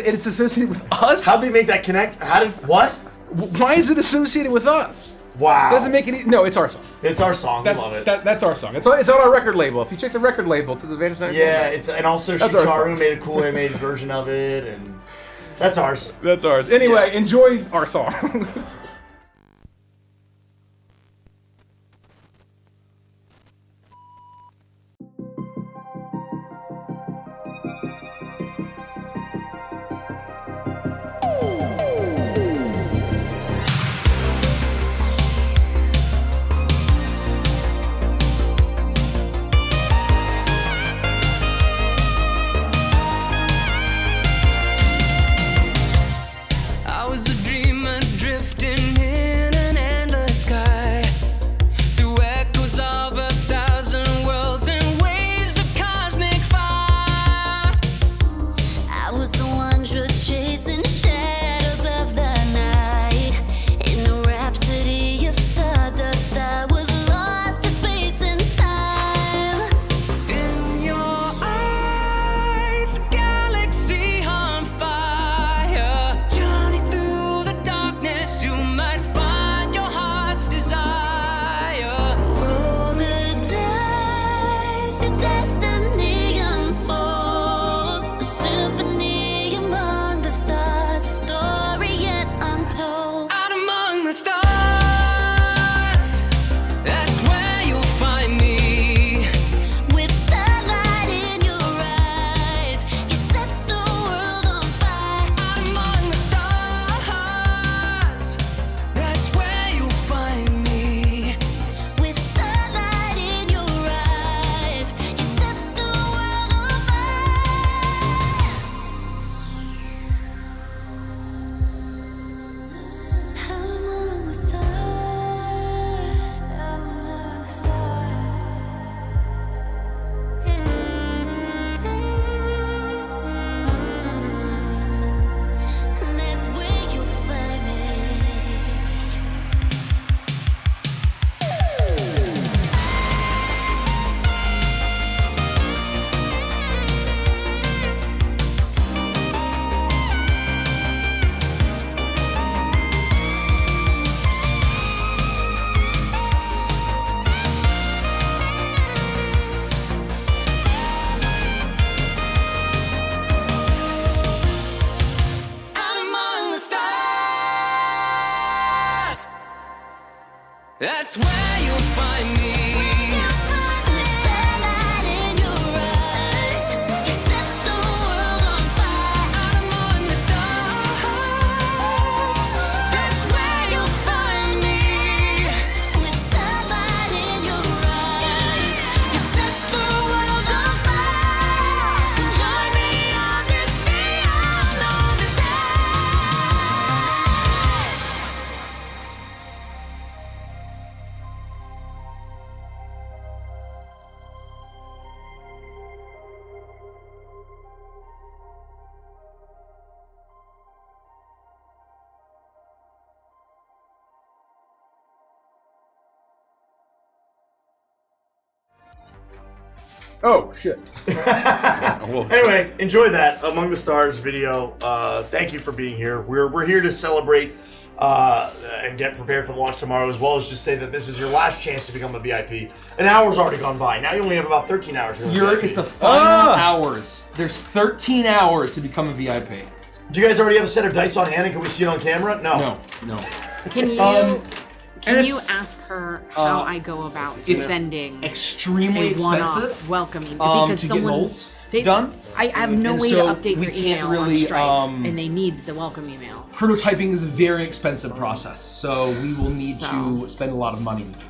it's associated with us? How'd they make that connect? What? Why is it associated with us? Wow. Doesn't make any. No, it's our song. It's our song. That's Love it. that's our song. It's on our record label. If you check the record label, it says Evantris. Yeah, and also That's our Shikaru song. made a cool animated version of it, and that's ours. That's ours. Anyway, Yeah. enjoy our song. I was a dreamer drifting That's where you'll find me. With starlight in your eyes, you set the world on fire. I'm on the stars. That's where you'll find me. With starlight in your eyes, you set the world on fire. Join me on this neon odyssey. Oh shit. Anyway, enjoy that Among the Stars video. Thank you for being here. We're here to celebrate and get prepared for the launch tomorrow, as well as just say that this is your last chance to become a VIP. An hour's already gone by. Now you only have about 13 hours to become a VIP. It's the final hours. There's 13 hours to become a VIP. Do you guys already have a set of dice on hand, and can we see it on camera? No. Can you and you it's- ask her how I go about it's sending Extremely a one-off expensive. welcoming because to get someone's molds they, done. I have no And way so to update we their can't email really, on Stripe, and they need the welcome email. Prototyping is a very expensive process, so we will need So- to spend a lot of money to do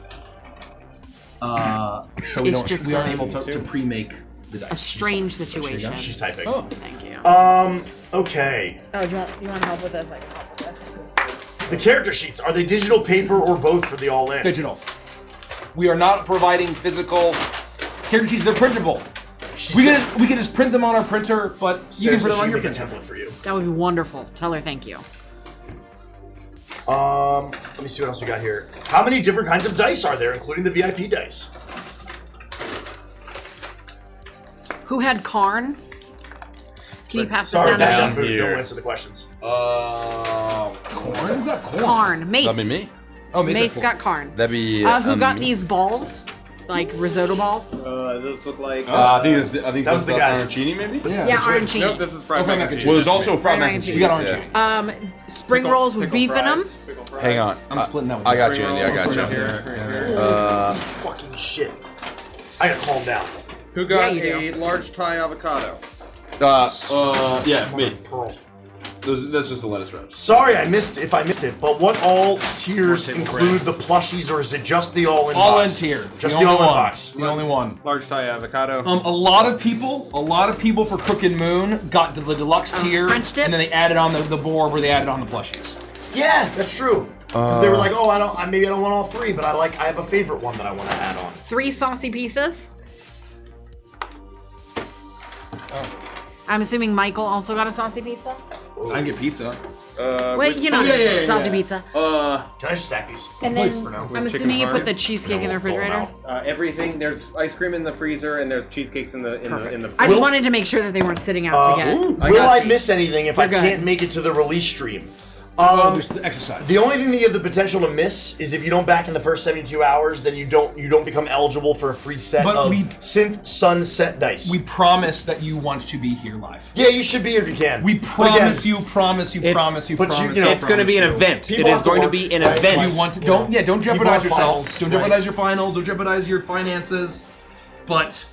that. So we It's don't. just We aren't a- able to pre-make the dice. A strange situation. She's typing. Oh. Thank you. Okay. Oh, do you want help with this? I can help with this. The character sheets, are they digital, paper, or both for the all-in? Digital. We are not providing physical character sheets. They're printable. We can just print them on our printer, but you can Seriously, print them on she your make a printer. template for you. That would be wonderful. Tell her thank you. Let me see what else we got here. How many different kinds of dice are there, including the VIP dice? Who had Karn? Can you pass Sorry, this down down to me? don't answer the questions. Corn? Who got corn? Karn. Mace. That'd be me. Oh, Mace got Karn. That'd be. Who got these balls? Like risotto balls? Those look like. I think That was the guy's. arancini, maybe. Yeah, arancini. Nope, this is fried fried mac and cheese. Well, there's also fried Fried mac and cheese. We got yeah. arancini. Spring rolls with beef in them. Hang on. I'm splitting that with I you. got you, Andy. I got you. Fucking shit. I gotta calm down. Who got Yeah, you a large Thai avocado? Yeah, me. Pearl. That's just the lettuce wraps. Sorry, I missed it, but what all tiers include the plushies, or is it just the all-in box? All in tier. Just the the only all-in one. box. The only one. Large Thai avocado. A lot of people for Crooked Moon got the deluxe tier, French dip? and then they added on the board where they added on the plushies. Yeah, that's true. Because they were like, oh, maybe I don't want all three, but I have a favorite one that I want to add on. 3 saucy pieces. I'm assuming Michael also got a saucy pizza. I can get pizza. Wait, you know, saucy pizza. Can I just stack these? And then for now. I'm assuming you put the cheesecake in the refrigerator. Everything. There's ice cream in the freezer, and there's cheesecakes in the the. I just wanted to make sure that they weren't sitting out to get. Will I these. miss anything if I good. can't make it to the release stream? There's the exercise. The only thing that you have the potential to miss is if you don't back in the first 72 hours, then you don't become eligible for a free set But of we- Synth Sunset dice. We promise that you want to be here live. Yeah, you should be here if you can. We But promise again, you, promise you, It's- promise you, but you- promise you know, It's going to be an event. People It have is to going to work, be an right? event. You want to don't jeopardize have yourself. finals, Don't right. jeopardize your finals. Don't jeopardize your finances. But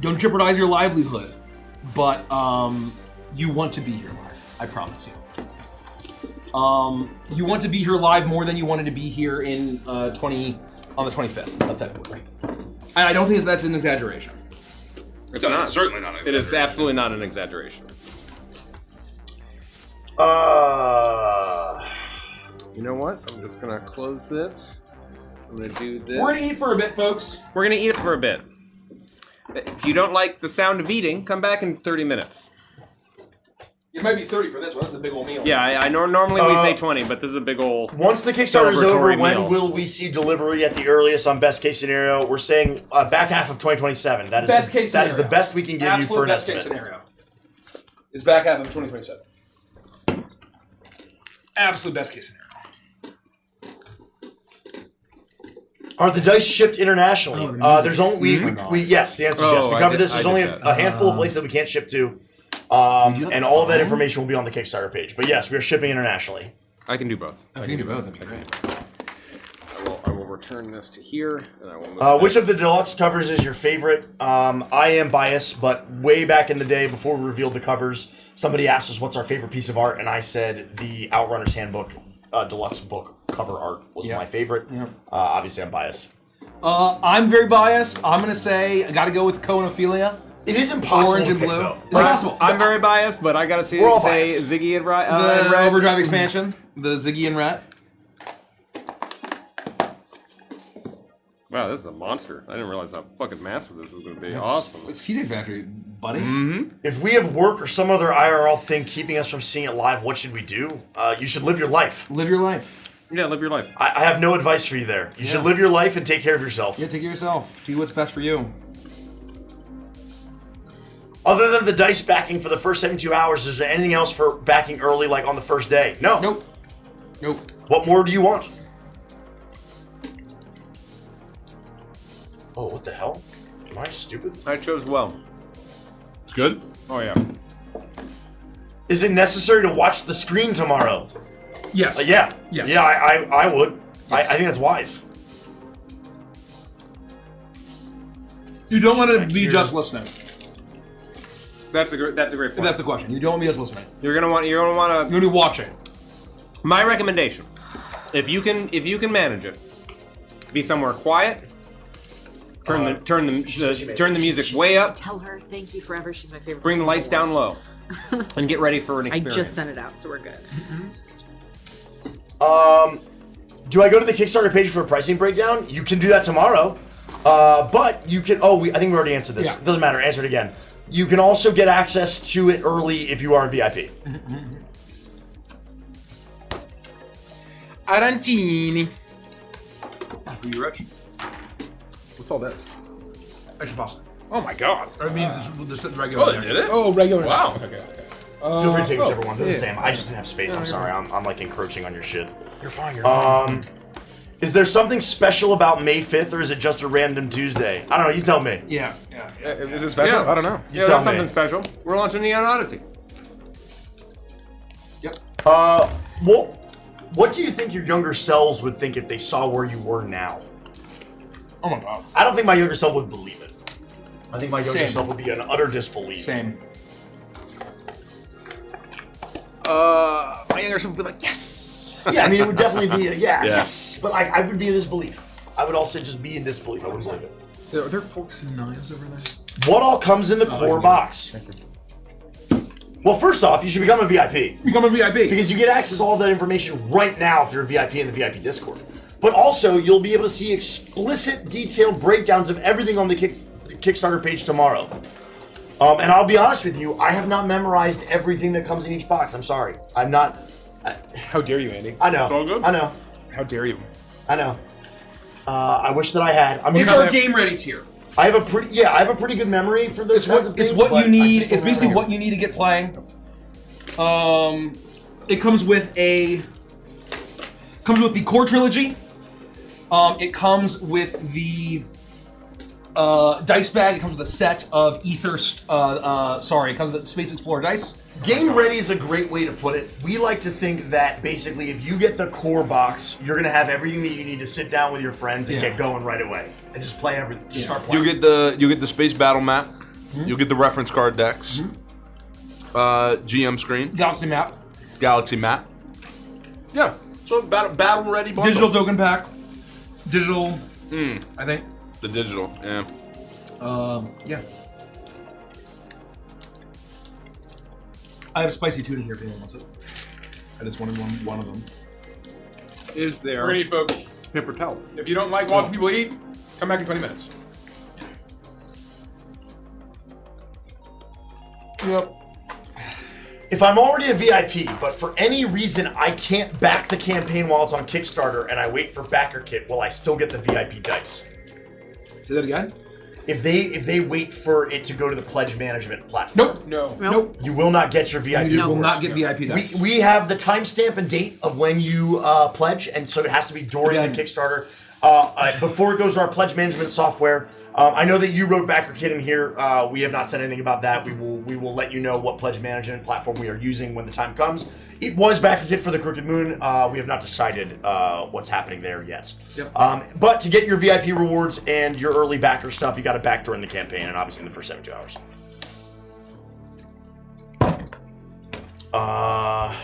don't jeopardize your livelihood. But you want to be here live. I promise you. You want to be here live more than you wanted to be here in on the 25th of February. I don't think that's an exaggeration. It's not. Certainly not. It is absolutely not an exaggeration. You know what? I'm just gonna close this. I'm gonna do this. We're gonna eat for a bit, folks. We're gonna eat it for a bit. If you don't like the sound of eating, come back in 30 minutes. It might be 30 for this one. That's a big old meal. Yeah, I normally we say 20, but this is a big old. once the Kickstarter is over, Celebratory when meal. will we see delivery at the earliest on best case scenario? We're saying back half of 2027. That is Best case That is the scenario. best we can give you for an best estimate. case scenario. Is back half of 2027. Absolute best case scenario. Are the dice shipped internationally? There's only we yes. The answer is yes. Oh, We I covered did- this. There's I only did a handful of places that we can't ship to, and all of that information will be on the Kickstarter page. But yes, we are shipping internationally. I can do both. Oh, if you can do both, that'd be great. return this to here, and I will move Which this. of the deluxe covers is your favorite? I am biased, but way back in the day, before we revealed the covers, somebody asked us what's our favorite piece of art, and I said the Outrunners Handbook deluxe book cover art was my favorite. Obviously, I'm biased. I'm very biased. I'm gonna say I gotta go with Ko and Ophelia. It is impossible Orange to and pick, blue. though. It's impossible. I'm very biased, but I gotta say We're all biased. Ziggy and Red. The Overdrive expansion, the Ziggy and Rat. Wow, this is a monster. I didn't realize how fucking massive this is going to be. Awesome. It's Cheesecake Factory, buddy. If we have work or some other IRL thing keeping us from seeing it live, what should we do? You should live your life. Live your life. Yeah, live your life. I have no advice for you there. You should live your life and take care of yourself. Yeah, take care of yourself. Do what's best for you. Other than the dice backing for the first 72 hours, is there anything else for backing early, like on the first day? No. Nope. Nope. What more do you want? Oh, what the hell? Am I stupid? I chose well. It's good. Oh, yeah. Is it necessary to watch the screen tomorrow? Yes. Yeah. Yes. Yeah, I would. I think that's wise. You don't want to be just listening. That's a great point. That's the question. You don't want to be just listening. You're gonna want to be watching. My recommendation, if you can manage it, be somewhere quiet. Turn the music way up. Tell her thank you forever. She's my favorite. Bring the lights down low, and get ready for an I experience. just sent it out, so we're good. Do I go to the Kickstarter page for a pricing breakdown? You can do that tomorrow. But you can. I think we already answered this. Yeah. It doesn't matter. Answer it again. You can also get access to it early if you are a VIP. Arancini. For you, Rich. What's all this? Extra pasta. Oh my god. Or it means this regular. Oh, they did it? Oh, regular. Wow. Okay. Feel free to take whichever one. They're the yeah. same. I just didn't have space. I'm sorry. I'm like encroaching on your shit. You're fine. You're fine. Is there something special about May 5th, or is it just a random Tuesday? I don't know. You tell me. Yeah. Is it special? Yeah. I don't know. You Yeah, tell that's me. something special. We're launching Neon Odyssey. Yep. What do you think your younger selves would think if they saw where you were now? Oh my god. I don't think my younger self would believe it. I think my younger Same. self would be an utter disbelief. Same. My younger self would be like, yes. Yeah, I mean, it would definitely be Yeah. yes. But I would be in disbelief. I would also just be in disbelief. I wouldn't believe it. Are there forks and knives over there? What all comes in the core box? Well, first off, you should become a VIP. Become a VIP. Because you get access to all that information right now if you're a VIP in the VIP Discord. But also, you'll be able to see explicit, detailed breakdowns of everything on the Kickstarter page tomorrow. And I'll be honest with you, I have not memorized everything that comes in each box. I'm sorry. I'm not... How dare you, Andy? I know. It's all good. I know. How dare you? I know. I wish that I had. I'm It's gonna- our game ready tier. I have a pretty good memory for those kinds of things. It's what but you need. I just don't It's basically remember. what you need to get playing. It comes with the core trilogy. It comes with the dice bag. It comes with a set of it comes with the Space Explorer dice. Game ready is a great way to put it. We like to think that basically if you get the core box, you're gonna have everything that you need to sit down with your friends and Yeah. get going right away and just play start You playing. get the space battle map. You'll get the reference card decks. GM screen, Galaxy map. Yeah. So battle ready bundle. Digital token pack. Digital. I think. The digital. Yeah. Yeah. I have spicy tuna here if anyone wants it. I just wanted one of them. Is there Ready, folks. paper towel? If you don't like watching people eat, come back in 20 minutes. Yep. If I'm already a VIP, but for any reason I can't back the campaign while it's on Kickstarter and I wait for backer kit, will I still get the VIP dice? Say that again. If they wait for it to go to the pledge management platform, Nope. No. you will not get your VIP. You will rewards. not get VIP dice. We have the timestamp and date of when you pledge, and so it has to be during Again. the Kickstarter. before it goes to our pledge management software, I know that you wrote BackerKit in here. We have not said anything about that. We will let you know what pledge management platform we are using when the time comes. It was BackerKit for the Crooked Moon. We have not decided what's happening there yet. Yep. But to get your VIP rewards and your early backer stuff, you got to back during the campaign and obviously in the first 72 hours.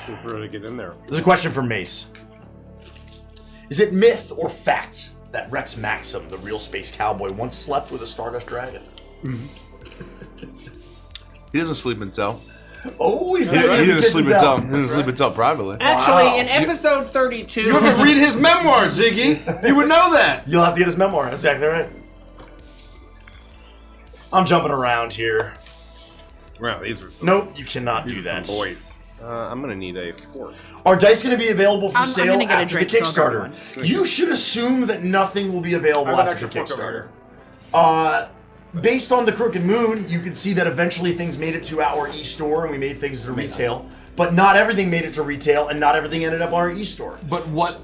We've really get in there. There's a question from Mace. Is it myth or fact that Rex Maxim, the real space cowboy, once slept with a Stardust Dragon? He doesn't sleep in Tel. Oh, He doesn't sleep in Tel. He doesn't sleep in Tel privately. Actually, in episode 32, You have to read his memoir, Ziggy. You would know that. You'll have to get his memoir. That's exactly right. I'm jumping around here. Wow, these are some, Nope, you cannot these do are that. some boys. I'm gonna need a fork. Are dice going to be available for I'm sale gonna get a after the drink, so I'll grab Kickstarter? You should assume that nothing will be available I have an after the extra fork over Kickstarter. Based on the Crooked Moon, you can see that eventually things made it to our e-store and we made things to retail. But not everything made it to retail and not everything ended up on our e-store. But what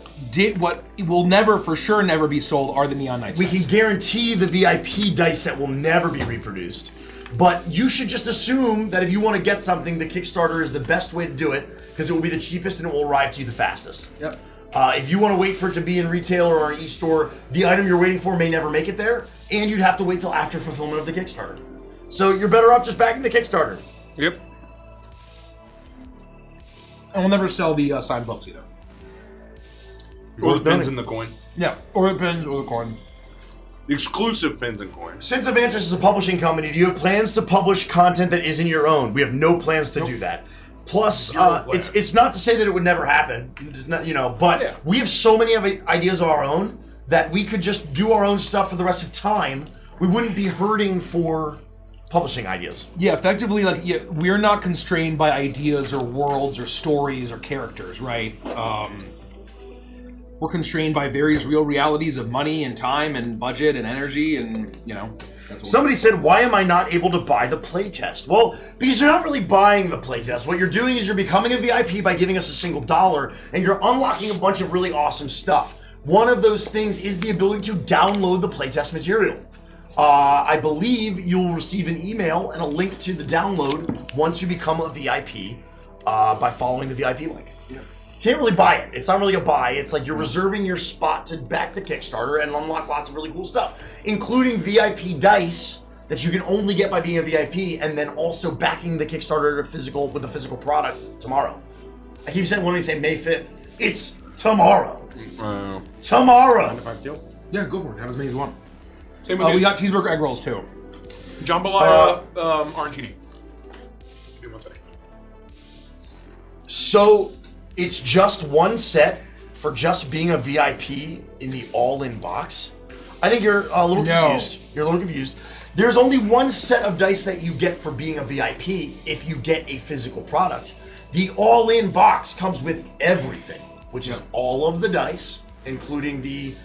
will never, for sure, never be sold are the Neon Knights. We can guarantee the VIP dice set will never be reproduced. But you should just assume that if you want to get something, the Kickstarter is the best way to do it because it will be the cheapest and it will arrive to you the fastest. Yep. If you want to wait for it to be in retail or our e-store, the item you're waiting for may never make it there, and you'd have to wait till after fulfillment of the Kickstarter. So you're better off just backing the Kickstarter. Yep. And we'll never sell the signed books either. Or the pins in the coin. Yeah, or the pins or the coin. The exclusive pins and coins. Since Avantris is a publishing company, do you have plans to publish content that isn't your own? We have no plans to do that. Plus, it's not to say that it would never happen, but we have so many ideas of our own that we could just do our own stuff for the rest of time. We wouldn't be hurting for publishing ideas. Yeah, effectively, we're not constrained by ideas or worlds or stories or characters, right? We're constrained by various real realities of money and time and budget and energy and, Somebody said, why am I not able to buy the playtest? Well, because you're not really buying the playtest. What you're doing is you're becoming a VIP by giving us a $1 and you're unlocking a bunch of really awesome stuff. One of those things is the ability to download the playtest material. I believe you'll receive an email and a link to the download once you become a VIP by following the VIP link. Can't really buy it. It's not really a buy. It's like you're reserving your spot to back the Kickstarter and unlock lots of really cool stuff, including VIP dice that you can only get by being a VIP, and then also backing the Kickstarter with a physical product tomorrow. I keep saying when we say May 5th, it's tomorrow. Tomorrow. If I steal? Yeah, go for it. Have as many as you want. Same with We got cheeseburger egg rolls too. jambalaya arancini. Give me one second. So it's just one set for just being a VIP in the all-in box? I think you're a little confused. You're a little confused. There's only one set of dice that you get for being a VIP if you get a physical product. The all-in box comes with everything, which is all of the dice, including the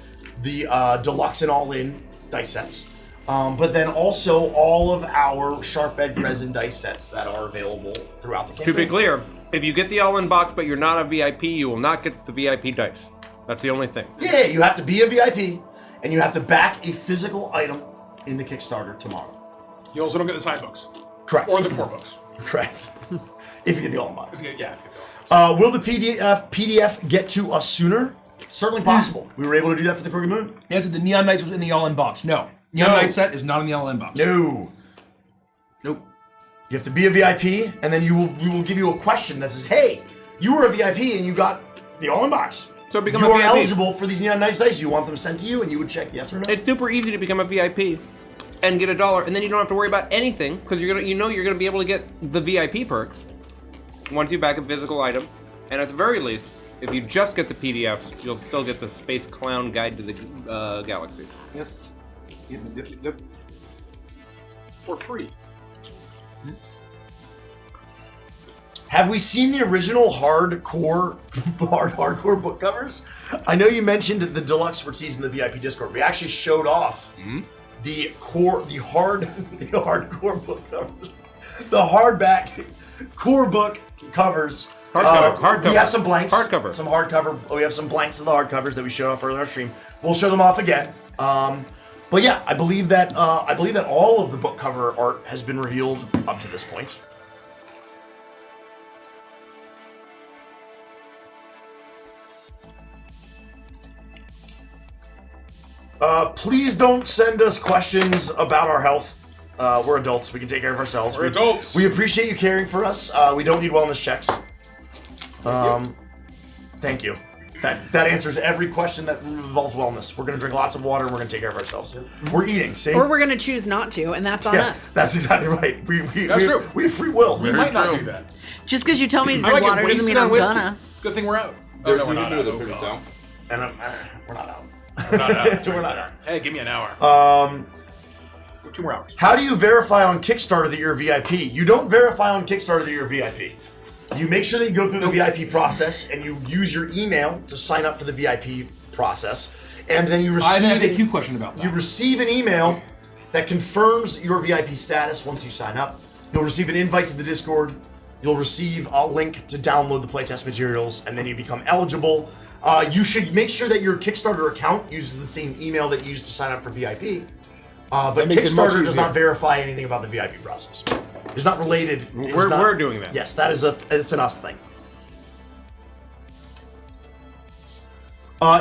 deluxe and all-in dice sets. But then also all of our sharp edge resin dice sets that are available throughout the campaign. To be clear, if you get the all-in box but you're not a VIP, you will not get the VIP dice. That's the only thing. Yeah, you have to be a VIP, and you have to back a physical item in the Kickstarter tomorrow. You also don't get the side books. Correct. Or the core books. Correct. If you get the all-in box. Yeah, if you get the all-in box. Will the PDF get to us sooner? Certainly possible. We were able to do that for the Crooked Moon. Yes, the Neon Knights was in the all-in box. No. Neon Knight set is not in the all-in box. No. Nope. You have to be a VIP, and then we will give you a question that says, hey, you were a VIP and you got the all-in box. So become you a are VIP. eligible for these Neon Knights dice. You want them sent to you, and you would check yes or no. It's super easy to become a VIP and get $1, and then you don't have to worry about anything because you're gonna be able to get the VIP perks once you back a physical item. And at the very least, if you just get the PDFs, you'll still get the Space Clown Guide to the Galaxy. Yep. For free. Have we seen the original hardcore book covers? I know you mentioned the deluxe were teased in the VIP Discord. We actually showed off the hardcore book covers, the hardback core book covers Hardcover. We have some blanks. Hardcover. Some hardcover. We have some blanks of the hardcovers that we showed off earlier on stream. We'll show them off again. But yeah, I believe that all of the book cover art has been revealed up to this point. Please don't send us questions about our health. We're adults. We can take care of ourselves. We're adults. We appreciate you caring for us. We don't need wellness checks. Thank you. That answers every question that involves wellness. We're going to drink lots of water and we're going to take care of ourselves. We're eating, see? Or we're going to choose not to, and that's on us. That's exactly right. That's true. We have free will. We might not do that. Just because you tell me to I drink might water get doesn't wasted mean on I'm whiskey. gonna. Good thing we're out. Oh, no, we're not out. We're not out. And we're not out. We're not out. We're not out. Hey, give me an hour. 2 more hours. How do you verify on Kickstarter that you're a VIP? You don't verify on Kickstarter that you're a VIP. You make sure that you go through the VIP process and you use your email to sign up for the VIP process, and then you receive. I have an FAQ question about that. You receive an email that confirms your VIP status once you sign up. You'll receive an invite to the Discord. You'll receive a link to download the playtest materials, and then you become eligible. You should make sure that your Kickstarter account uses the same email that you used to sign up for VIP. But That makes it much Kickstarter does not easier. verify anything about the VIP process. It's not related. We're doing that. Yes, it's an us thing.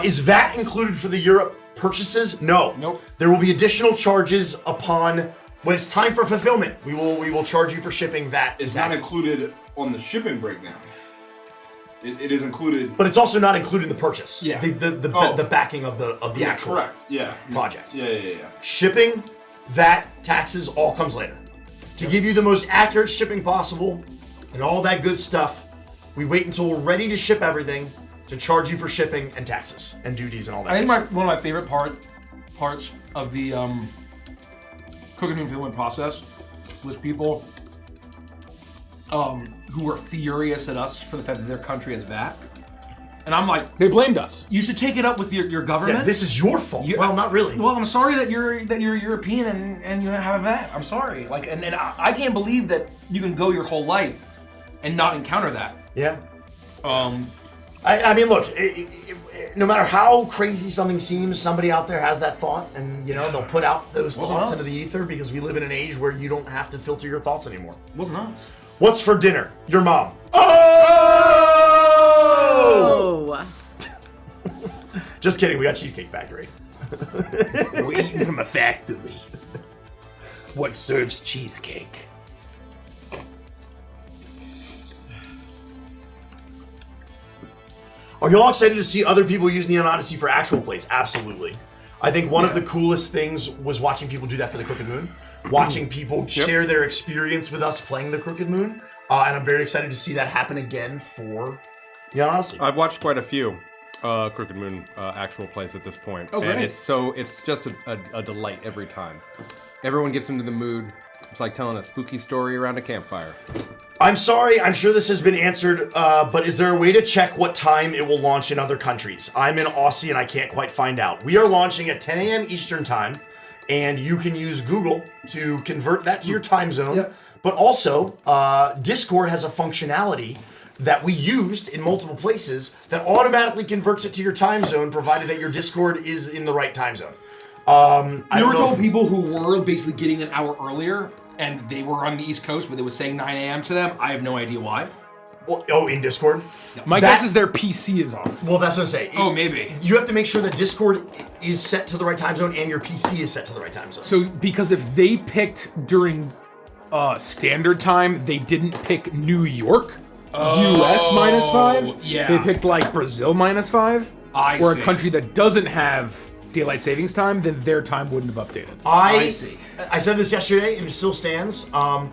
Is VAT included for the Europe purchases? No. Nope. There will be additional charges upon when it's time for fulfillment. We will charge you for shipping VAT. It's and not taxes. included on the shipping breakdown. It is included. But it's also not included in the purchase. Yeah. The backing of the actual correct. Yeah. project. Yeah. Shipping, VAT, taxes, all comes later. To give you the most accurate shipping possible and all that good stuff, we wait until we're ready to ship everything to charge you for shipping and taxes and duties and all that. I think good stuff. one of my favorite parts of the cooking and fulfillment process was people who were furious at us for the fact that their country has VAT. And I'm like, They blamed us. you should take it up with your government. Yeah, this is your fault. Well, not really. Well, I'm sorry that you're European and you have a VAT. I'm sorry. Like, and I can't believe that you can go your whole life and not encounter that. Yeah. I mean, look, no matter how crazy something seems, somebody out there has that thought, and they'll put out those Wasn't thoughts us. into the ether because we live in an age where you don't have to filter your thoughts anymore. It wasn't us. What's for dinner? Your mom. Oh! Just kidding. We got Cheesecake Factory. We're eating from a factory. What serves cheesecake? Are y'all excited to see other people use Neon Odyssey for actual plays? Absolutely. I think one of the coolest things was watching people do that for the Crooked Moon. Watching people share their experience with us playing the Crooked Moon. And I'm very excited to see that happen again for Neon Odyssey. I've watched quite a few Crooked Moon actual plays at this point. Oh, great. And it's just a delight every time. Everyone gets into the mood. It's like telling a spooky story around a campfire. I'm sorry, I'm sure this has been answered, but is there a way to check what time it will launch in other countries? I'm in Aussie and I can't quite find out. We are launching at 10 a.m. Eastern time, and you can use Google to convert that to your time zone. Yep. But also, Discord has a functionality that we used in multiple places that automatically converts it to your time zone, provided that your Discord is in the right time zone. I There don't were a know couple if- people who were basically getting an hour earlier, and they were on the East Coast, but it was saying 9 a.m. to them. I have no idea why. Oh, in Discord? My That- guess is their PC is off. Well, that's what I'm saying. Oh, maybe. You have to make sure that Discord is set to the right time zone and your PC is set to the right time zone. So because if they picked during standard time, they didn't pick New York, US -5. yeah. They picked like Brazil -5. I or see. a country that doesn't have daylight savings time, then their time wouldn't have updated. I see. I said this yesterday and it still stands. I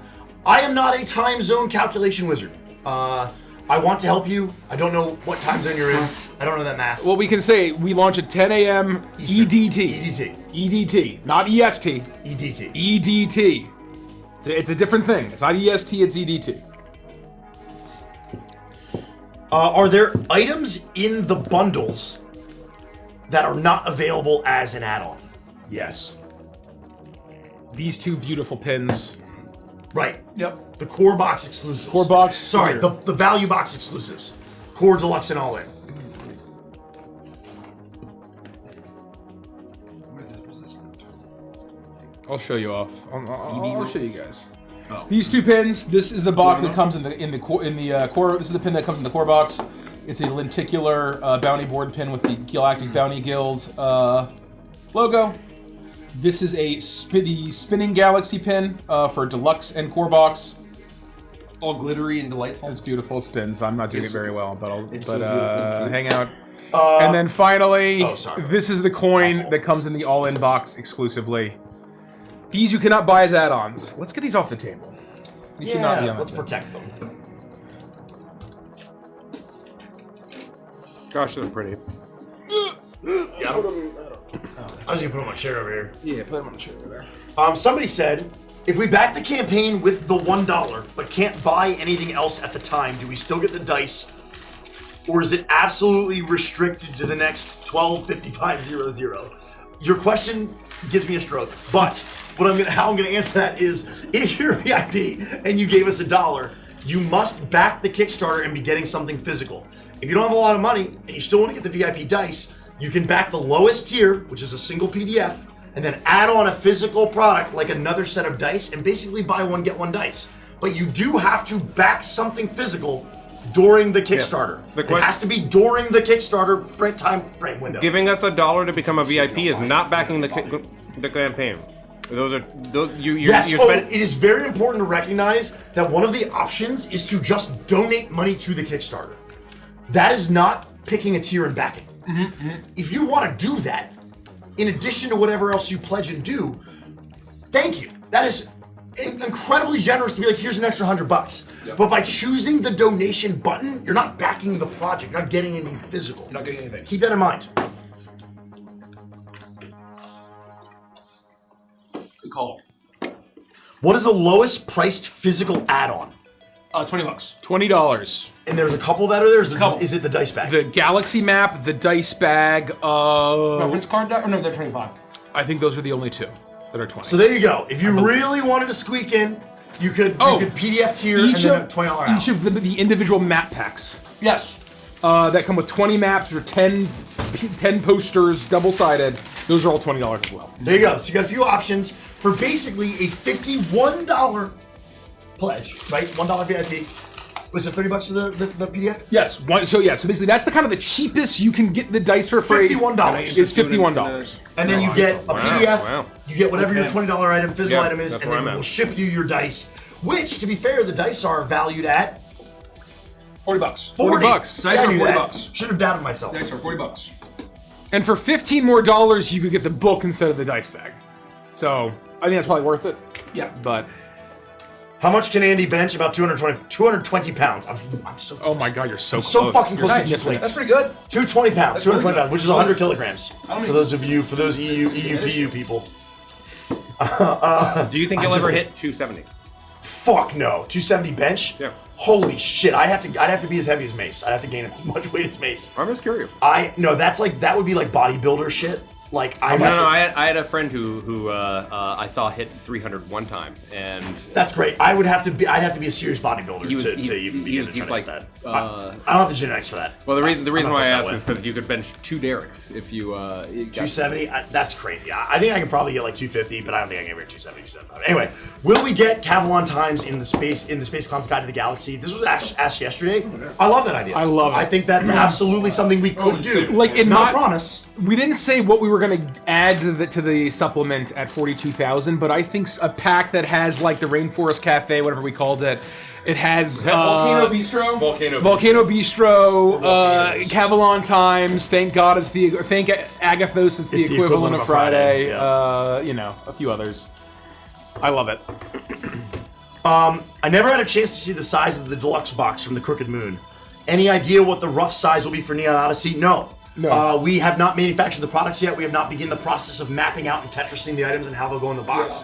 am not a time zone calculation wizard. I want to help you. I don't know what time zone you're in. I don't know that math. Well, we can say we launch at 10 a.m. Eastern. EDT. EDT. EDT, not EST. EDT. EDT. It's a different thing. It's not EST, it's EDT. Are there items in the bundles that are not available as an add-on? Yes. These two beautiful pins Right. Yep. The core box exclusives. Core box. Sorry, here. the value box exclusives. Core, deluxe, and all in. I'll show you off. I'll show you guys. These two pins. This is the box that comes in the core. This is the pin that comes in the core box. It's a lenticular bounty board pin with the Galactic Bounty Guild logo. This is the spinning galaxy pin for deluxe and core box. All glittery and delightful. It's beautiful. It spins. I'm not doing it very well, but so beautiful. hang out. And then finally, sorry. this is the coin that comes in the all-in box exclusively. These you cannot buy as add-ons. Let's get these off the table. These should not be on the let's table. protect them. Gosh, they're pretty. Yeah. I was gonna put them on my chair over here. Yeah, put them on the chair over there. Somebody said, if we back the campaign with the $1 but can't buy anything else at the time, do we still get the dice? Or is it absolutely restricted to the next 12:55:00? Your question gives me a stroke. But how I'm gonna answer that is, if you're a VIP and you gave us $1, you must back the Kickstarter and be getting something physical. If you don't have a lot of money and you still want to get the VIP dice, you can back the lowest tier, which is a single PDF, and then add on a physical product like another set of dice and basically buy one, get one dice. But you do have to back something physical during the Kickstarter. The It has to be during the Kickstarter time frame window. Giving us $1 to become a VIP is not backing the campaign. Yes, it is very important to recognize that one of the options is to just donate money to the Kickstarter. That is not picking a tier and backing. If you want to do that, in addition to whatever else you pledge and do, thank you. That is incredibly generous to be like, here's an extra $100. Yep. But by choosing the donation button, you're not backing the project. You're not getting anything physical. You're not getting anything. Keep that in mind. Good call. What is the lowest priced physical add-on? $20. $20. And there's a couple that are there. Couple. Is it the dice bag? The galaxy map, the dice bag. Reference card? Or no, they're 25. I think those are the only two that are 20. So there you go. If you really wanted to squeak in, you could PDF tier and then a $20 out. Each of the individual map packs. Yes. That come with 20 maps or 10 posters, double-sided. Those are all $20 as well. There you go. So you got a few options for basically a $51 pledge, right? $1 VIP. Was it $30 for the PDF? Yes. So basically that's the kind of the cheapest you can get the dice for free. $51. It's $51. And then you get a PDF. Wow. You get whatever your $20 item, physical item is, that's and where then I'm we'll at. ship you your dice. Which, to be fair, the dice are valued at $40. $40. $40. Dice are $40. Should have doubted myself. Dice are $40. And for $15 more, you could get the book instead of the dice bag. So I think that's probably worth it. Yeah. But How much can Andy bench? About 220 pounds. I'm so close. oh my god, you're so close. So fucking close You're to nice. hip plates. That's pretty good. 220 pounds. 220 really pounds, which is 100 kilograms. don't For those of you, for those EU people. Do you think you'll just ever think- hit 270? Fuck no. 270 bench? Yeah. Holy shit. I'd have to be as heavy as Mace. I'd have to gain as much weight as Mace. I'm just curious. That would be like bodybuilder shit. Like I I had a friend who I saw hit 300 one time, and That's great. I'd have to be a serious bodybuilder to even begin to he's try like, that. I don't have the genetics for that. well, the reason I'm why not I that asked way. is because you could bench 2 derricks if you 270, that's crazy. I think I can probably get like 250, but I don't think I can get 270, 275. Anyway, will we get Cavalon times in the Space Clown's Guide to the Galaxy? This was asked yesterday. I love that idea. I love it. I think that's absolutely something we could do. Like, in not my- a promise. We didn't say what we were gonna add to the supplement at 42,000, but I think a pack that has like the Rainforest Cafe, whatever we called it. It has Volcano Bistro? Volcano Bistro, Cavalon Times. Thank God it's thank Agathos. It's the equivalent of Friday. yeah. A few others. I love it. I never had a chance to see the size of the deluxe box from the Crooked Moon. Any idea what the rough size will be for Neon Odyssey? No. We have not manufactured the products yet. We have not begun the process of mapping out and Tetrising the items and how they'll go in the box.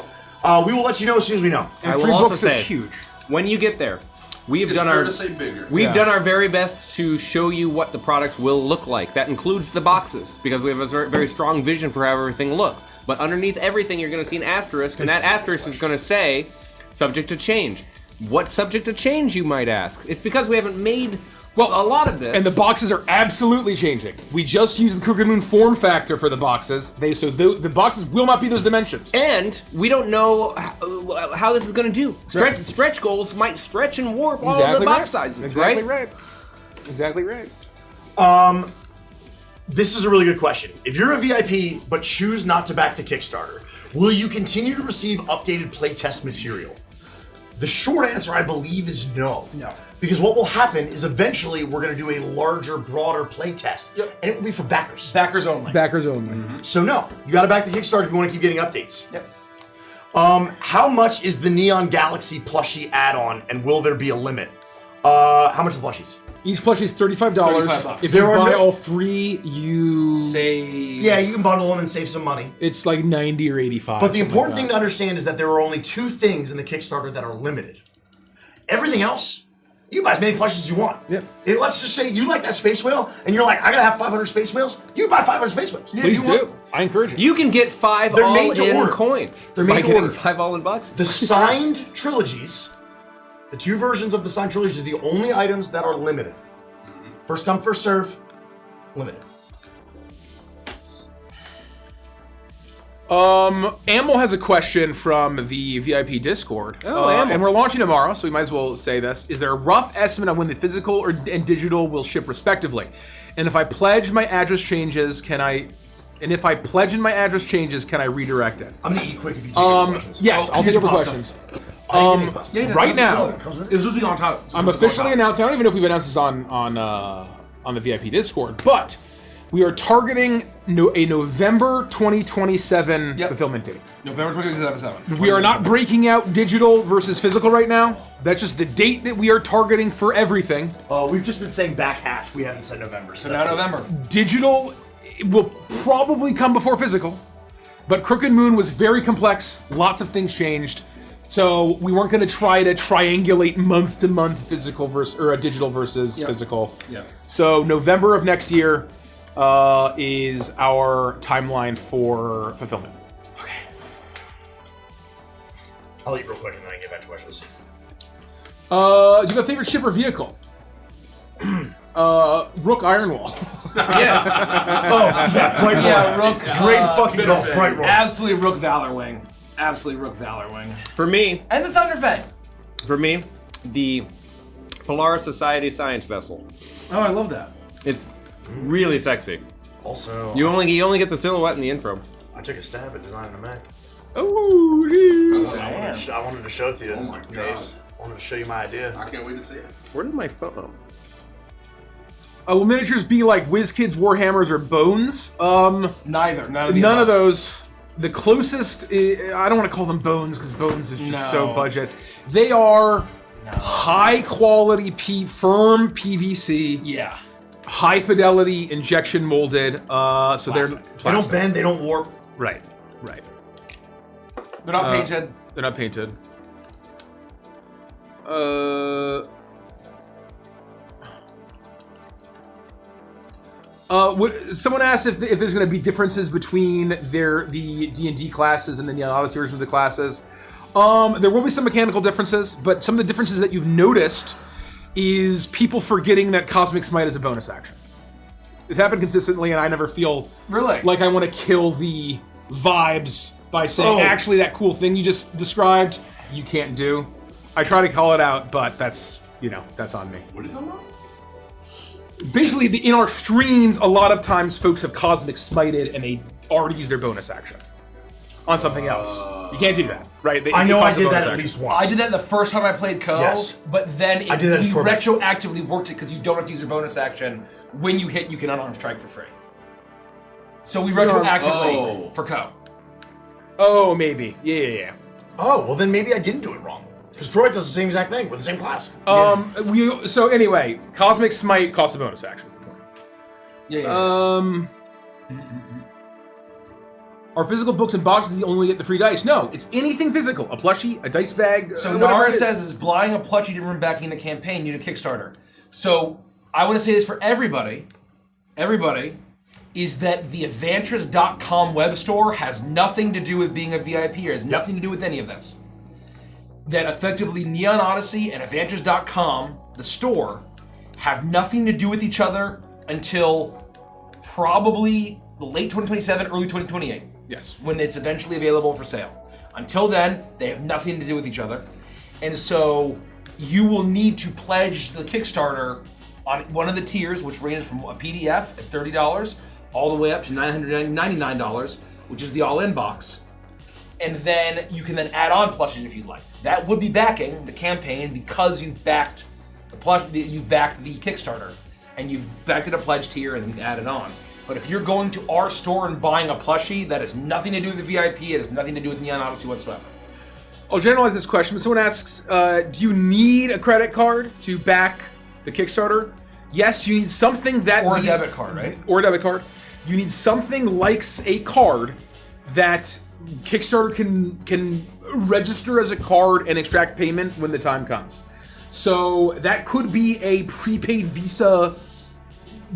We will let you know as soon as we know. And I will free also books say- is huge. when you get there, we've It's done fair our to say bigger. we've done our very best to show you what the products will look like. That includes the boxes because we have a very strong vision for how everything looks. But underneath everything, you're going to see an asterisk, and that asterisk is going to say Subject to change. What's subject to change, you might ask? It's because we haven't made a lot of this. And the boxes are absolutely changing. We just used the Crooked Moon form factor for the boxes. The boxes will not be those dimensions. And we don't know how this is going to do. Stretch goals might stretch and warp all of the box sizes, Exactly right? Exactly right. This is a really good question. If you're a VIP but choose not to back the Kickstarter, will you continue to receive updated playtest material? The short answer, I believe, is no. No. Because what will happen is eventually we're going to do a larger, broader playtest. Yep. And it will be for backers. Backers only. Backers only. So no, you got to back the Kickstarter if you want to keep getting updates. Yep. How much is the Neon Galaxy plushie add-on, and will there be a limit? How much are the plushies? Each plushie is $35. $35. If There you are buy no- all three, you Yeah, you can bundle them and save some money. it's like 90 or 85. But the something important like thing to understand is that there are only 2 things in the Kickstarter that are limited. Everything else, you can buy as many plushies as you want. Yep. Let's just say you like that space whale, and you're like, I gotta have 500 space whales. You can buy 500 space whales. Please You want- do. I encourage it. You can get 5 They're made to all-in order. coins They're made by to getting order. 5 all-in boxes. The signed trilogies, the 2 versions of the signed trilogies are the only items that are limited. First come, first serve, limited. Amel has a question from the VIP Discord. Amel. And we're launching tomorrow, so we might as well say this. Is there a rough estimate on when the physical and digital will ship respectively? And if I pledge my address changes, can I redirect it? I'm gonna eat quick if you take other questions. Yes, I'll take over questions. Right now, It was supposed to be on top. I'm officially announcing. I don't even know if we've announced this on the VIP Discord, but we are targeting a November 2027 fulfillment date. November 27. We are not breaking out digital versus physical right now. That's just the date that we are targeting for everything. We've just been saying back half. We haven't said November. So now November. Digital will probably come before physical, but Crooked Moon was very complex. Lots of things changed. So we weren't going to try to triangulate month to month physical versus or a digital versus physical. Yeah. So November of next year is our timeline for fulfillment. I'll eat real quick and then I can get back to questions. Do you have a favorite ship or vehicle? Rook Ironwall. Yes. Bright Yeah, Rook. Great fucking call, Bright Roll. Absolutely Rook Valorwing. Absolutely Rook Valorwing. For me, And the Thunderfang. the Polaris Society science vessel. Oh, I love that. It's really sexy. Also, You only get the silhouette in the intro. I took a stab at designing a Mac. Oh, I wanted to show it to you. Oh my God. Mace. I wanted to show you my idea. I can't wait to see it. where did my phone? Will miniatures be like WizKids, Warhammers, or Bones? Neither. None None of those. The closest, I don't want to call them Bones because Bones is just so No. budget. They are high quality firm PVC, Yeah. high fidelity injection molded. So they're They don't bend, they don't warp. right. They're not painted. They're not painted. Someone asked if there's going to be differences between the D&D classes and the Neon Odyssey version of the classes. There will be some mechanical differences, but some of the differences that you've noticed is people forgetting that Cosmic Smite is a bonus action. It's happened consistently, and I never feel Really? like I want to kill the vibes by saying, actually, that cool thing you just described, you can't do. I try to call it out, but that's on me. What is that about? Basically, in our streams, a lot of times folks have Cosmic Smited and they already use their bonus action on something else. You can't do that, right? I know I Cosmic did bonus that at action. least once. I did that the first time I played Co. Yes. But then I did that as we Torbeck. retroactively worked it because you don't have to use your bonus action. When you hit, you can unarmed strike for free. So we retroactively for Co. Oh, maybe. Yeah. Oh, well then maybe I didn't do it wrong. Because Troy does the same exact thing with the same class. So anyway, Cosmic Smite costs a bonus action. Yeah. Are physical books and boxes the only way to get the free dice? No, it's anything physical. A plushie, a dice bag. So whatever Nara it is. says is buying a plushie different from backing the campaign new to Kickstarter. So I want to say this for everybody, is that the Evantris.com web store has nothing to do with being a VIP or has nothing to do with any of this. that effectively Neon Odyssey and Avengers.com, the store, have nothing to do with each other until probably late 2027, early 2028. Yes. When it's eventually available for sale. Until then, they have nothing to do with each other. And so you will need to pledge the Kickstarter on one of the tiers, which ranges from a PDF at $30 all the way up to $999, which is the all-in box. And then you can then add on plushies if you'd like. That would be backing the campaign because you've backed the Kickstarter, and you've backed it a pledge tier and then added on. But if you're going to our store and buying a plushie, that has nothing to do with the VIP, it has nothing to do with Neon Odyssey whatsoever. I'll generalize this question. When someone asks, do you need a credit card to back the Kickstarter? Yes, you need something that... Or a debit card, right? Or a debit card. You need something like a card that Kickstarter can register as a card and extract payment when the time comes. So that could be a prepaid Visa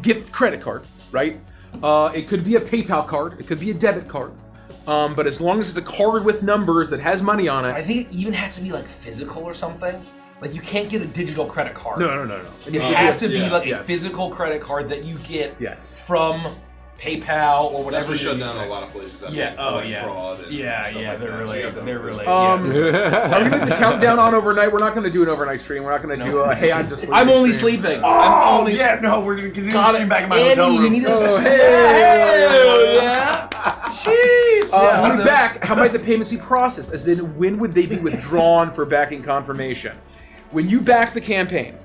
gift credit card, right? It could be a PayPal card. It could be a debit card. But as long as it's a card with numbers that has money on it. I think it even has to be like physical or something. Like you can't get a digital credit card. No. It has to be like a physical credit card that you get from PayPal or whatever. That's what shut down a lot of places. Fraud. And They're really. Are we gonna do the countdown on overnight? We're not gonna do an overnight stream. We're not gonna do a hey, I'm just sleeping. I'm only stream. sleeping. Oh, no, we're gonna continue to stream back in my hotel room. You need to Jeez. When we back, how might the payments be processed? As in, when would they be withdrawn for backing confirmation? When you back the campaign,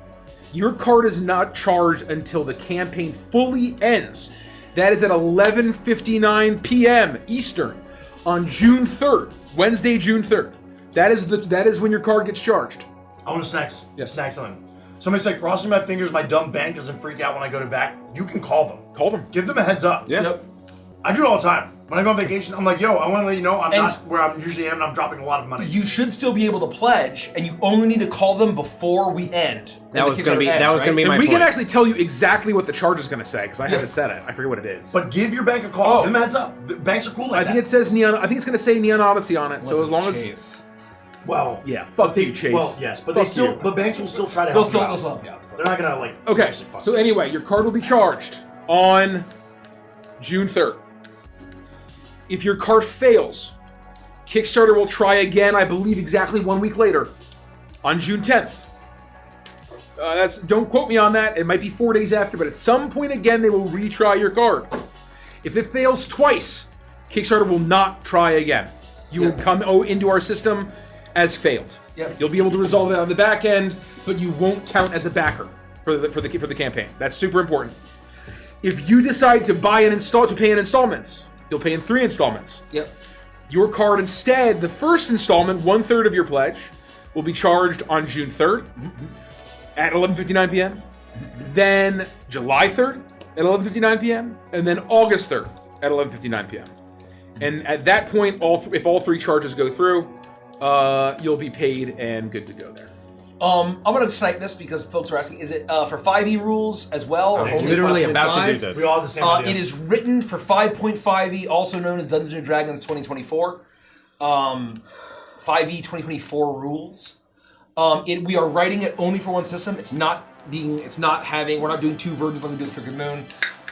your card is not charged until the campaign fully ends. That is at 11:59 p.m. Eastern on June 3rd, Wednesday, June 3rd. That is when your card gets charged. I want to snack. Yes. Snack something. Somebody said, crossing my fingers, my dumb bank doesn't freak out when I go to back. You can call them. Call them. Give them a heads up. Yeah. Yep. I do it all the time. When I go on vacation, I'm like, yo, I want to let you know I'm not where I'm usually am and I'm dropping a lot of money. You should still be able to pledge, and you only need to call them before we end. That was gonna be my And we point. can actually tell you exactly what the charge is going to say because I haven't said it. I forget what it is. But give your bank a call. Give them a heads up. The banks are cool like I think it says Neon. I think it's going to say Neon Odyssey on it. So as long as well, yeah, fuck you, Chase. Well, yes, but Fuck they still, you. but banks will still try to help you out. They're not gonna like. Okay. actually fuck So you. anyway, your card will be charged on June 3rd. If your card fails, Kickstarter will try again. I believe exactly 1 week later, on June 10th. Don't quote me on that. It might be 4 days after, but at some point again, they will retry your card. If it fails twice, Kickstarter will not try again. You will come into our system as failed. Yep. You'll be able to resolve it on the back end, but you won't count as a backer for the campaign. That's super important. If you decide to pay in installments, you'll pay in 3 installments. Yep. Your card instead, the first installment, 1/3 of your pledge, will be charged on June 3rd at 11:59 p.m. Then July 3rd at 11:59 p.m. and then August 3rd at 11:59 p.m. And at that point, if all 3 charges go through, you'll be paid and good to go there. I'm gonna snipe this because folks are asking: is it for 5e rules as well? Or I'm only literally 5.5? about to do this. We all have the same idea. It is written for 5.5e, also known as Dungeons and Dragons 2024. 5e 2024 rules. We are writing it only for one system. We're not doing 2 versions like we do with Crooked Moon.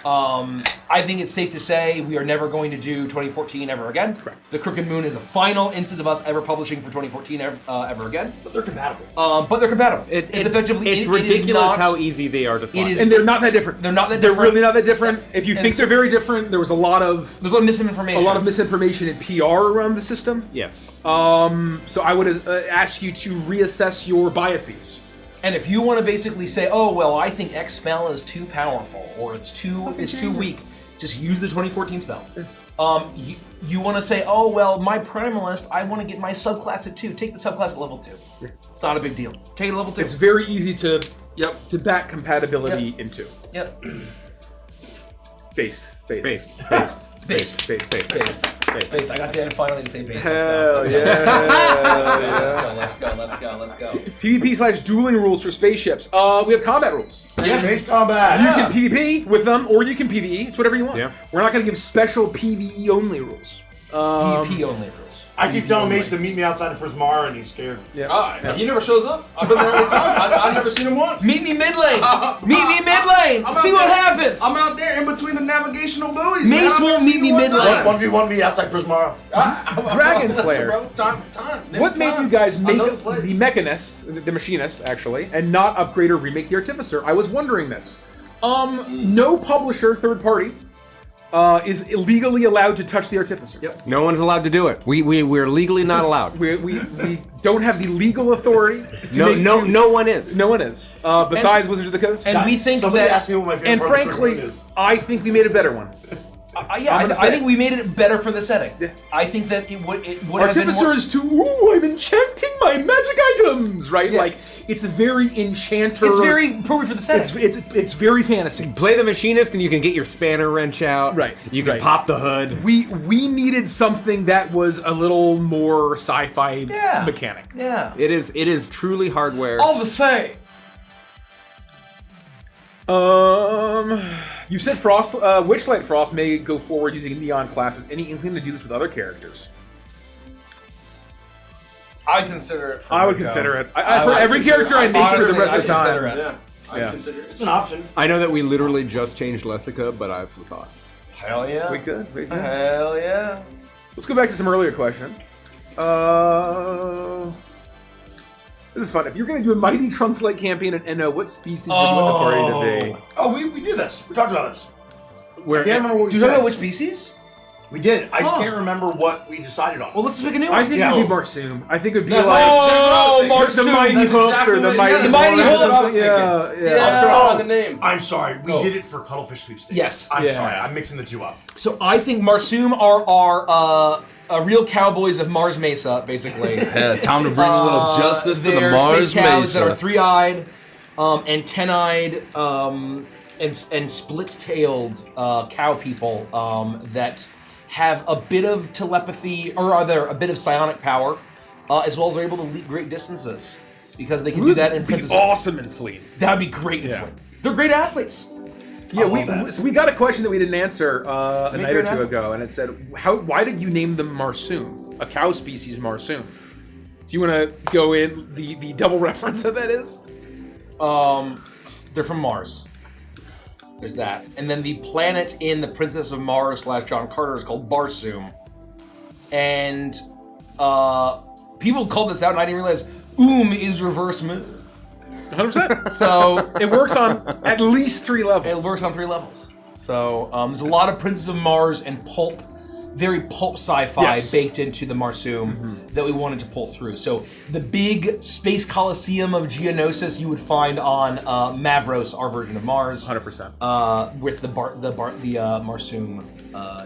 I think it's safe to say we are never going to do 2014 ever again. Correct. The Crooked Moon is the final instance of us ever publishing for 2014 ever again. But they're compatible. But they're compatible. It's effectively It's it is ridiculous not- how easy they are to find. is- And they're not that different. They're not that They're different. really not that different. If you And think so- they're very different, there was a lot of There's a lot of misinformation. misinformation and PR around the system. Yes. So I would ask you to reassess your biases. And if you want to basically say, oh, well, I think X spell is too powerful or it's too weak, just use the 2014 spell. You want to say, oh, well, my Primalist, I want to get my subclass at 2. Take the subclass at level 2. It's not a big deal. Take it at level 2. It's very easy to back compatibility into. Yep. Based. Based. I got Dan finally to say based. Hell yeah. Let's go. PvP/dueling rules for spaceships. We have combat rules. Yeah, base combat. You can PvP with them, or you can PvE. It's whatever you want. Yeah. We're not going to give special PvE only rules. PvP only rules. I keep telling Mace to meet me outside of Prismara, and he's scared. He never shows up. I've been there every time. I've never seen him once. Meet me mid lane. Meet me mid lane. I'm See out what there. happens. I'm out there in between the navigational buoys. Mace man. I've won't never meet seen me you one mid time. lane. 1v1 me outside Prismara. Dragon Slayer. Bro, time. What made you guys make Another place. the Mechanist, the Machinist, actually, and not upgrade or remake the Artificer? I was wondering this. No publisher, third party, is illegally allowed to touch the Artificer. Yep. No one's allowed to do it. We're legally not allowed. We don't have the legal authority to No one is. No one is. Besides Wizards of the Coast. And we think Somebody that. asked me what my favorite And part of the frankly, Crypto is. I think we made a better one. I think we made it better for the setting. Yeah. I think that it would have been more... Artificer is to, ooh, I'm enchanting my magic items, right? Yeah. Like, it's a very enchanter. It's very appropriate for the setting. It's very fantasy. Play the Machinist and you can get your spanner wrench out. Right, You can right. pop the hood. We needed something that was a little more sci-fi Yeah. mechanic. Yeah. It is truly hardware. All the same. You said Frost, Witchlight Frost may go forward using Neon classes. Any inkling to do this with other characters? I'd consider it. I would consider it. For every character I make for the rest of the time. Yeah, I Yeah. consider it. It's an option. I know that we literally just changed Lethica, but I have some thoughts. Hell yeah. We good. Hell yeah. Let's go back to some earlier questions. This is fun. If you're going to do a Mighty Trunks-like campaign in NO, what species would you want the party to be? Oh, we did this. We talked about this. Where I can't remember what we Do you know said. about which species? We did. I just can't remember what we decided on. Well, let's pick a new one. I think Yeah. it'd be Barsoom. I think it'd be That's like Oh, the Mighty That's Hooks exactly or the what- Mighty yeah, the Mighty that's what I was Hooks. thinking. Yeah. I'll try to find the name. I'm sorry. We Go. did it for Cuttlefish Sweepstakes. Yes. I'm Yeah. sorry. I'm mixing the two up. So I think Marsoom are real cowboys of Mars Mesa, basically. Yeah, time to bring a little justice to the They're Mars space cows Mesa. that are three-eyed, and ten-eyed, and split-tailed cow people that have a bit of telepathy, or rather a bit of psionic power, as well as are able to leap great distances because they can do that in Would be Princess. awesome in Fleet. That'd be great. Yeah. They're great athletes. Yeah, love that. so we got a question that we didn't answer a night or great two athletes. ago, and it said, why did you name them Marsoom? A cow species Marsoom. Do you want to go in the double reference that is? They're from Mars. There's that. And then the planet in the Princess of Mars / John Carter is called Barsoom. And people called this out and I didn't realize is reverse moon. 100%. So It works on at least 3 levels. it works on 3 levels. So there's a lot of Princess of Mars and pulp, very pulp sci-fi Yes. baked into the Marsoom that we wanted to pull through. So the big space coliseum of Geonosis you would find on Mavros, our version of Mars. 100%. With the Marsoom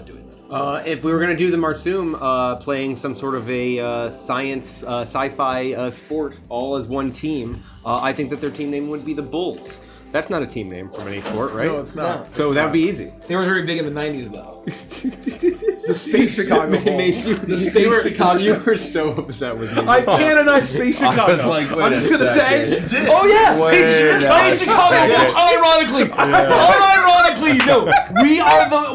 doing that. If we were going to do the Marsoom playing some sort of a science sci-fi sport all as one team, I think that their team name would be the Bulls. That's not a team name from any sport, right? No, it's not. So that would be easy. They were very big in the 90s, though. The Space Chicago Bulls. The Space Chicago. You were so upset with me. I canonized Space Chicago. I was like, wait I'm a just gonna say, second. Oh yeah, Wait Space a Chicago Bulls. Unironically, no,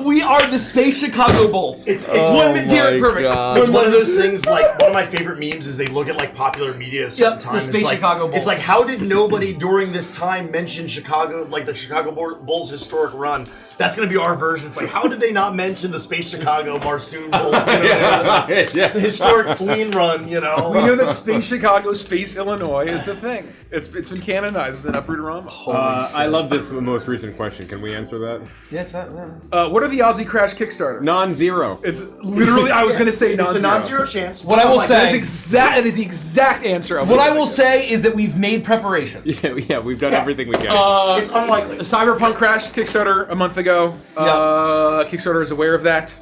we are the Space Chicago Bulls. It's one my Derek perfect. God. It's one of those things, like, one of my favorite memes is they look at, like, popular media at a certain Yep, the time. It's Space like, Chicago Bulls. It's like, how did nobody during this time mention Chicago, like, the Chicago Bulls' historic run? That's going to be our version. It's like, how did they not mention the Space Chicago Marsoom Bull, the historic fleeing run, you know? we know that Space Chicago, Space Illinois is the thing. It's been canonized as an uprooted drama. I love this most recent question. Can we answer that? Yeah, it's not. What are the odds we crash Kickstarter? Non-zero. It's literally, I was gonna say It's non-zero. a non-zero chance. What I will That say, is the exact answer. of what I think will of. say is that we've made preparations. Yeah, we've done everything we can. It's unlikely. Cyberpunk crashed Kickstarter a month ago. Kickstarter is aware of that.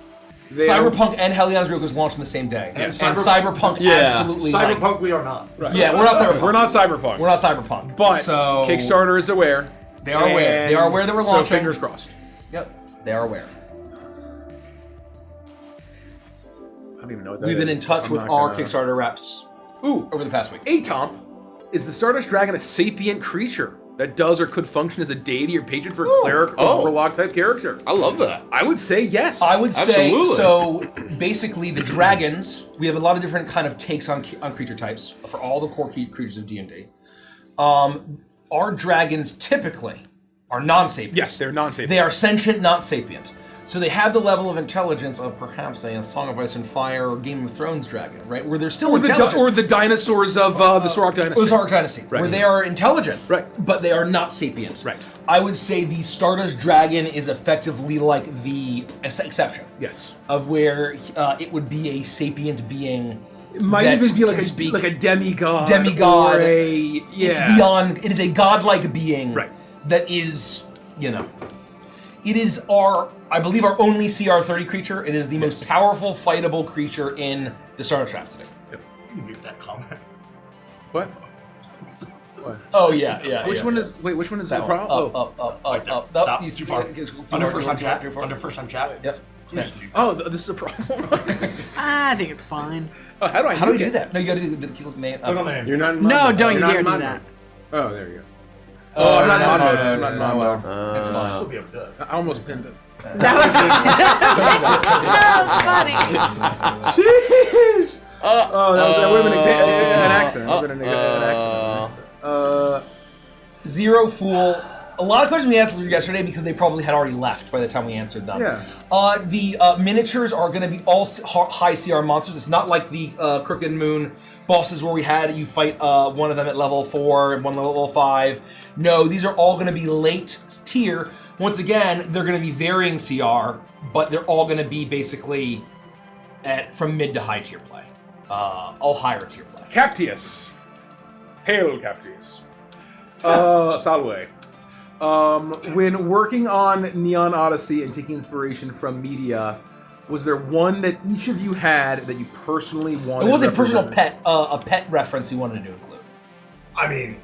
They are- Cyberpunk and Helion's Rogue was launched on the same day, and Cyberpunk Yeah. absolutely. like- Cyberpunk, we are not. yeah, we're not Cyberpunk. We're not Cyberpunk. We're not Cyberpunk. But so Kickstarter is aware. They are aware. They are aware that we're So launching. fingers crossed. Yep, they are aware. I don't even know what that We've been in is. touch I'm with not our gonna- Kickstarter reps Ooh, over the past week. Atomp, is the Stardust Dragon a sapient creature? that does or could function as a deity or patron for a cleric or Oh. warlock type character? I love that. I would say yes. I would say Absolutely. so. Basically, the dragons. We have a lot of different kind of takes on creature types for all the core creatures of D&D. Our dragons typically are non-sapient. Yes, they're non-sapient. They are sentient, not sapient. So they have the level of intelligence of perhaps a Song of Ice and Fire or Game of Thrones dragon, right? Where they're still intelligent. or the dinosaurs of the Sorok Dynasty. Or the Sorok Dynasty, Right. where they are intelligent, Right. but they are not sapients. Right. I would say the Stardust Dragon is effectively like the exception. Yes. Of where it would be a sapient being. It might that even be can speak. like a demigod. Demigod. Or a It's beyond. It is a godlike being. Right. That is, it is I believe our only CR30 creature. It is the most powerful fightable creature in the Stardust Draft today. You mute that comment. What? Oh yeah. Which one is that the one? problem? Up. Stop. You Too far. too Under far, first time too far, chat. too far. Under first time chat. Yep. Please mute. Oh, this is a problem. I think it's fine. How do I How do we mute do it? that? No, you gotta do the keep looking name. Click on the name. You're not in No, mod don't you mode. You're dare not do in that. mod mode. Oh, there you go. Oh, I'm not in mod mode. no, I'm not in mod mode. It's I'll fine. still be able to do it. I almost pinned it. That was so funny. Jeez! That would have been an accident. That would have been an accident. Zero Fool. A lot of questions we answered yesterday because they probably had already left by the time we answered them. Yeah. The miniatures are going to be all high CR monsters. It's not like the Crooked Moon bosses where we had you fight one of them at level 4 and one level 5. No, these are all going to be late tier. Once again, they're going to be varying CR, but they're all going to be basically from mid to high tier play. All higher tier play. Captius. Hail, Captius. Salve. When working on Neon Odyssey and taking inspiration from media, was there one that each of you had that you personally wanted? It was a personal represented? pet, a pet reference you wanted to include. I mean,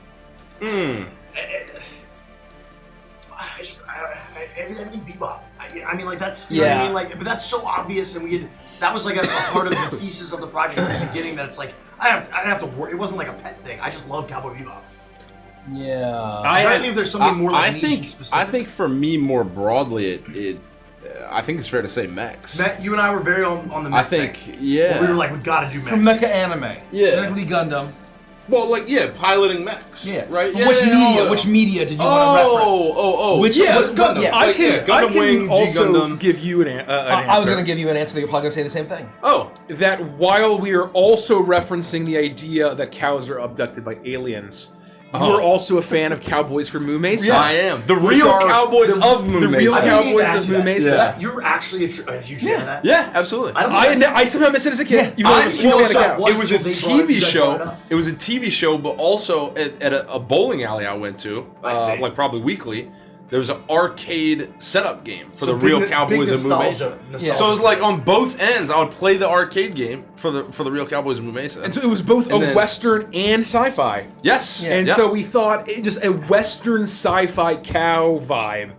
everything Bebop. I mean, like that's you know what I mean, like, but that's so obvious, and that was like a part of the thesis of the project at the beginning. That it's like I didn't have to worry. It wasn't like a pet thing. I just love Cowboy Bebop. Yeah. I think there's something more like niche and specific. I think for me more broadly, I think it's fair to say mechs. You and I were very on the mech I think, thing. yeah. We were like, we gotta do mechs. From Mecha Anime. Yeah. Specifically Gundam. Well, like, yeah, piloting mechs. Yeah. Right? But Yeah, which yeah, media? yeah. Which media did you want to reference? Which yeah, what's Gundam. Yeah. I Like, can, yeah, Gundam I can Wing, G also Gundam. give you an answer. I was going to give you an answer that you're probably going to say the same thing. Oh, that while we are also referencing the idea that cows are abducted by aliens, you are also a fan of Cowboys from Moo Mesa. I am. The Which real are Cowboys of Moo The real Mesa. Cowboys of Moo Is Mesa. that, you're actually a huge fan of that? Yeah, absolutely. I somehow missed it as a kid. Even though I was a huge fan of cows. It was a They brought it- TV you guys show. brought it up. It was a TV show, but also at a bowling alley I went to, I see. like probably weekly. There was an arcade setup game for So the real big Cowboys of Moo nostalgia- Mesa. nostalgia. So it was like on both ends. I would play the arcade game for the real Cowboys of Moo Mesa. And so it was both And a then- Western and sci-fi. yes, And yeah. so we thought just a Western sci-fi cow vibe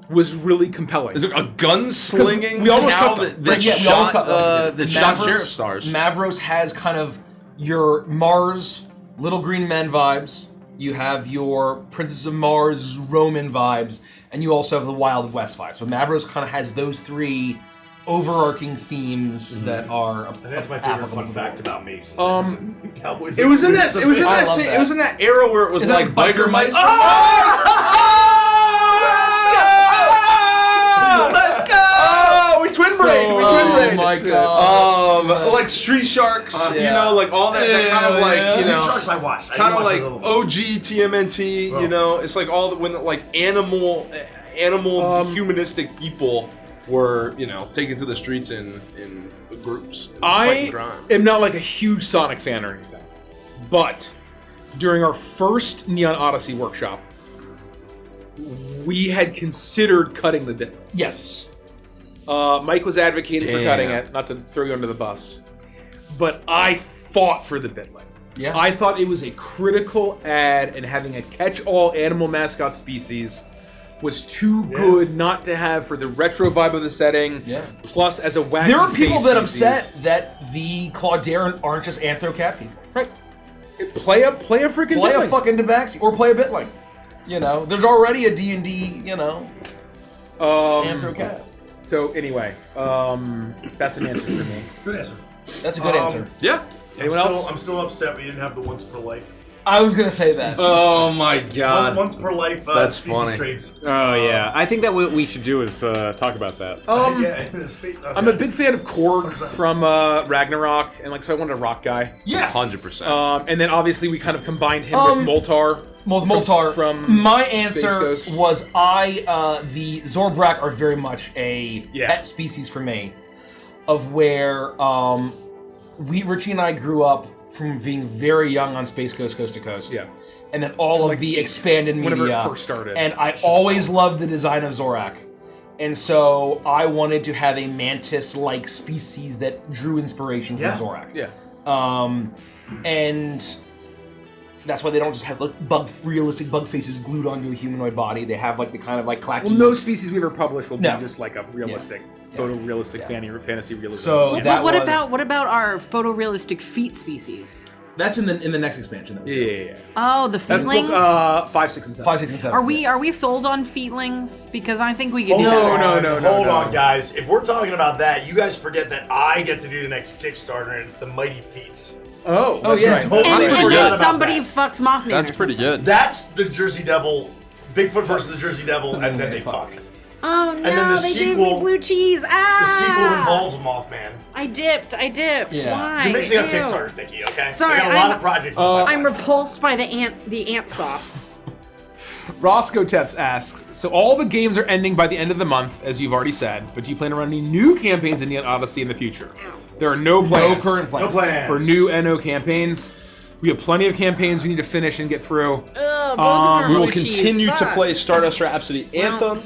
was really compelling. Is it a gun-slinging we almost cow cut them. that Yeah, we almost cut them. that shot Mavros- sheriff stars? Mavros has kind of your Mars, Little Green Men vibes. You have your Princess of Mars, Roman vibes, and you also have the Wild West vibes. So Mavros kind of has those three overarching themes that are. And that's my favorite fun fact about Mace. Cowboys. It was in that. It was in I that. love Scene, that. it was in that era where it was Is like that biker Biker mice. Mice? Let's go! Oh, we twin braid. We twin braid. Oh my god. Like Street Sharks. You yeah. know, like all that. That kind of like you Street know. Sharks I watched. I Kind didn't of watch like the little ones. OG TMNT, you know, it's like all the when like animal humanistic people were, you know, taken to the streets in groups. And fighting I crime. am not like a huge Sonic fan or anything, but during our first Neon Odyssey workshop, we had considered cutting the bit. Yes. Mike was advocating for Damn. cutting it, not to throw you under the bus, but I fought for the bitlet. Yeah. I thought it was a critical ad, and having a catch-all animal mascot species was too good not to have for the retro vibe of the setting. Yeah. Plus, as a wacky There are people face that species. upset that the Claudare aren't just Anthro Cat people. Right. Play a freaking Play a bitling. fucking Tabaxi or play a Bitling. You know, there's already a D&D, you know, Anthro Cat. So anyway, that's an answer for me. Good answer. That's a good answer. Yeah. Anyone else? I'm still upset we didn't have the once per life. I was gonna say that. Oh my god. Once per life. That's species funny. traits. Oh yeah, I think that what we should do is talk about that. I'm a big fan of Korg from Ragnarok, and so I wanted a rock guy. Yeah. 100%. And then obviously we kind of combined him with Moltar. Moltar. from my Space answer Ghost. was the Zorbrak are very much a pet species for me, of where Richie and I grew up from being very young on Space Ghost Coast to Coast. Yeah. And then all of the expanded media. Whenever it first started. And I always loved the design of Zorak. And so I wanted to have a mantis-like species that drew inspiration from Zorak. Yeah. And that's why they don't just have realistic bug faces glued onto a humanoid body. They have the kind of clacky. Well, no species we ever published will be No. just like a realistic, photorealistic fantasy realism. So But what about our photorealistic feet species? That's in the next expansion. That we do. Yeah. Oh, the That's feetlings. book 5, 6, and 7. 5, 6, and 7. Are we sold on feetlings? Because I think we could do No, that. no. Hold on, guys. If we're talking about that, you guys forget that I get to do the next Kickstarter, and it's the Mighty Feats. Oh, Oh, yeah. right. Totally And forgot then about somebody that. fucks Mothman. That's or pretty something. good. That's the Jersey Devil, Bigfoot versus the Jersey Devil, and then they fuck. Oh no, then the they gave sequel- me blue cheese. The Ah! sequel involves Mothman. I dipped. Yeah. Why? You're mixing up Ew. Kickstarters, Nikki, okay? Sorry, I got a lot I'm- of projects. I'm repulsed by the ant sauce. Roscoe Teps asks, so all the games are ending by the end of the month, as you've already said, but do you plan to run any new campaigns in Neon Odyssey in the future? There are no plans. No current plans. No plans. For new NO campaigns. We have plenty of campaigns we need to finish and get through. Ugh, both of them are We will blue cheese. continue to Fuck. play Stardust Rhapsody Anthem.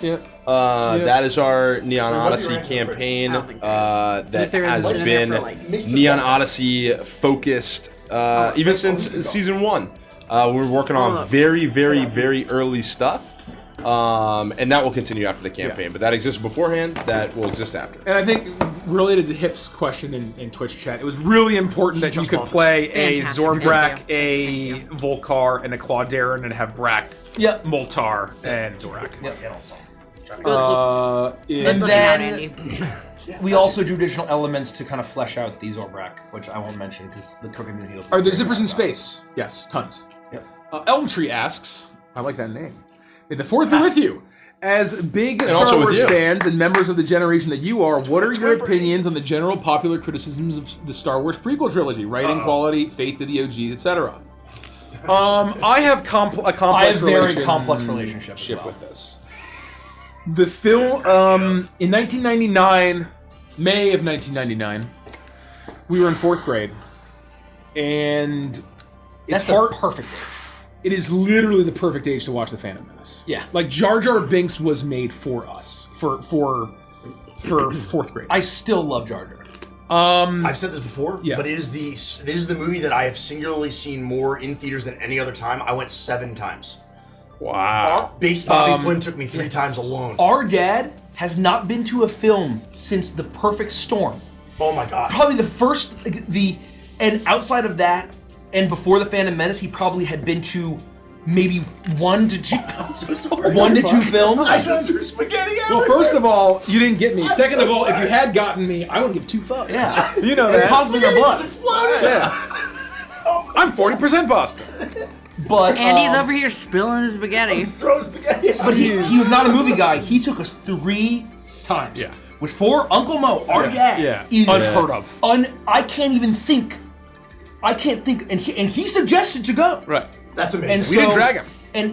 That is our Neon Odyssey campaign I don't think there is. that If there is, has it's in been there for, like, Neon Odyssey focused even since season 1. We're working on very, very, very early stuff. And that will continue after the campaign, but that exists beforehand, that will exist after. And I think, related to Hip's question in Twitch chat, it was really important that you could play a Fantastic, Zornbrak, thank a Volcar, and a Claudaren, and have Brak, Moltar, and Zorak. Good in- looking out, then- Andy. We also do additional elements to kind of flesh out the Zorbrak, which I won't mention because the cooking community doesn't. Are there zippers in space? Yes, tons. Yep. Elmtree asks, I like that name. May the fourth be with you. As big also Star with Wars you. fans and members of the generation that you are, what are your opinions on the general popular criticisms of the Star Wars prequel trilogy? Writing quality, faith to the OGs, etc. I have a complex I have very relationship complex relationship as well. with this. The film, in 1999, May of 1999, we were in 4th grade, and That's it's the hard. perfect age. It is literally the perfect age to watch The Phantom Menace. Yeah. Like Jar Jar Binks was made for us, for 4th grade. I still love Jar Jar. I've said this before, but it is the movie that I have singularly seen more in theaters than any other time. I went 7 times. Wow. Based Bobby Flynn took me 3 times alone. Our dad has not been to a film since The Perfect Storm. Oh my god. Probably and outside of that, and before The Phantom Menace, he probably had been to maybe 1 to 2 films. I just threw spaghetti at Well, first of all, you didn't get me. Second of all, if you had gotten me, I wouldn't give 2 fucks. Yeah. You know It's that. possibly their blood. exploded. Yeah. I'm 40% Boston. But Andy's over here spilling his spaghetti. Throw spaghetti. But he was not a movie guy. He took us 3 times. Yeah. Which for Uncle Mo, our dad, is Unheard of. I can't even think. I can't think. And he suggested to go. Right. That's amazing. And We didn't drag him.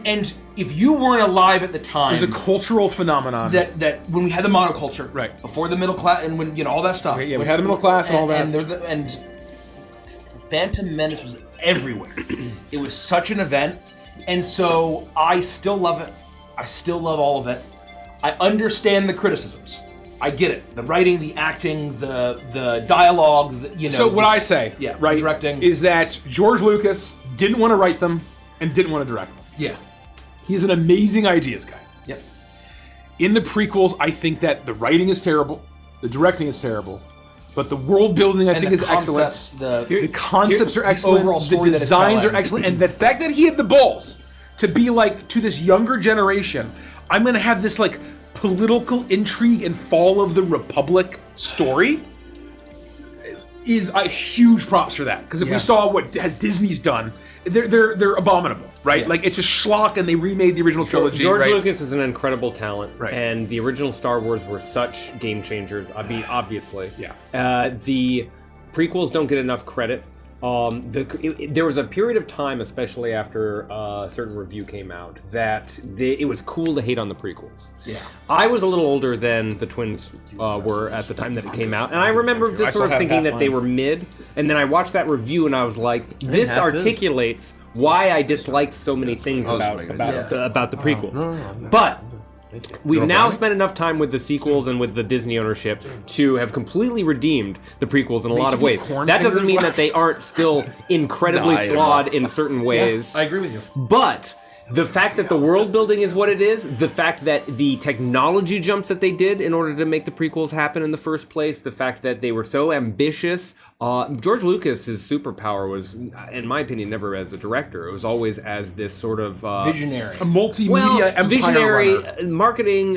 And if you weren't alive at the time, It was a cultural phenomenon. that when we had the monoculture, Right. before the middle class, and when all that stuff. Yeah, we had a middle class and all that. And Phantom Menace was everywhere. It was such an event, and so I still love it. I still love all of it. I understand the criticisms. I get it. The writing, the acting, the dialogue. So what I say, right, directing is that George Lucas didn't want to write them and didn't want to direct them. Yeah. He's an amazing ideas guy. Yep. In the prequels, I think that the writing is terrible, the directing is terrible, but the world building I And think the is excellent. concepts, The concepts are the excellent. overall story the that it's designs are telling. excellent, and the fact that he had the balls to be like, to this younger generation, I'm gonna have this like political intrigue and fall of the Republic story, is a huge props for that. Because if we saw what has Disney's done, they're abominable, right? Like it's a schlock, and they remade the original trilogy. George right? Lucas is an incredible talent, Right. and the original Star Wars were such game changers. I mean, obviously, the prequels don't get enough credit. There was a period of time, especially after a certain review came out, that it was cool to hate on the prequels. Yeah, I was a little older than the twins were at the time that it came out, and I remember just sort of thinking that they were mid. And then I watched that review, and I was like, "This articulates why I disliked so many things about the prequels." But we've now spent enough time with the sequels and with the Disney ownership to have completely redeemed the prequels in a lot of ways. That doesn't mean that they aren't still incredibly flawed in certain ways. I agree with you. But the fact that the world building is what it is, the fact that the technology jumps that they did in order to make the prequels happen in the first place, the fact that they were so ambitious. George Lucas's superpower was, in my opinion, never as a director. It was always as this sort of visionary, a multimedia empire visionary runner. Marketing,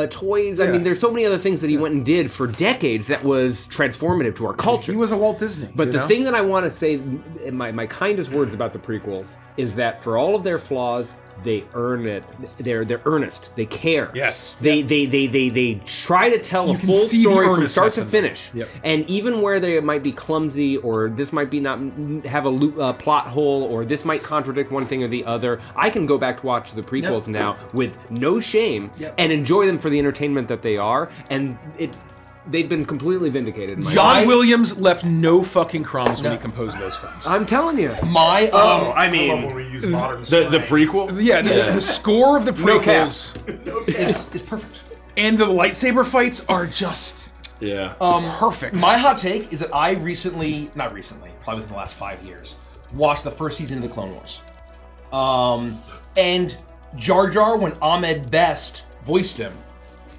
toys. I mean, there's so many other things that he went and did for decades that was transformative to our culture. He was a Walt Disney. But the thing that I want to say, in my kindest words about the prequels, is that for all of their flaws, they earn it. They're earnest. They care. Yes. They try to tell a can full see the story from start to earnestness in finish. Yep. And even where they might be clumsy, or this might be not have a plot hole, or this might contradict one thing or the other, I can go back to watch the prequels now with no shame and enjoy them for the entertainment that they are. And they've been completely vindicated. John Williams left no fucking crumbs when he composed those films. I'm telling you. My I love when we use modern The prequel? Yeah, the score of the No cap. prequels is perfect. and the lightsaber fights are just perfect. My hot take is that I recently, not recently, probably within the last 5 years, watched the first season of the Clone Wars. And Jar Jar, when Ahmed Best voiced him,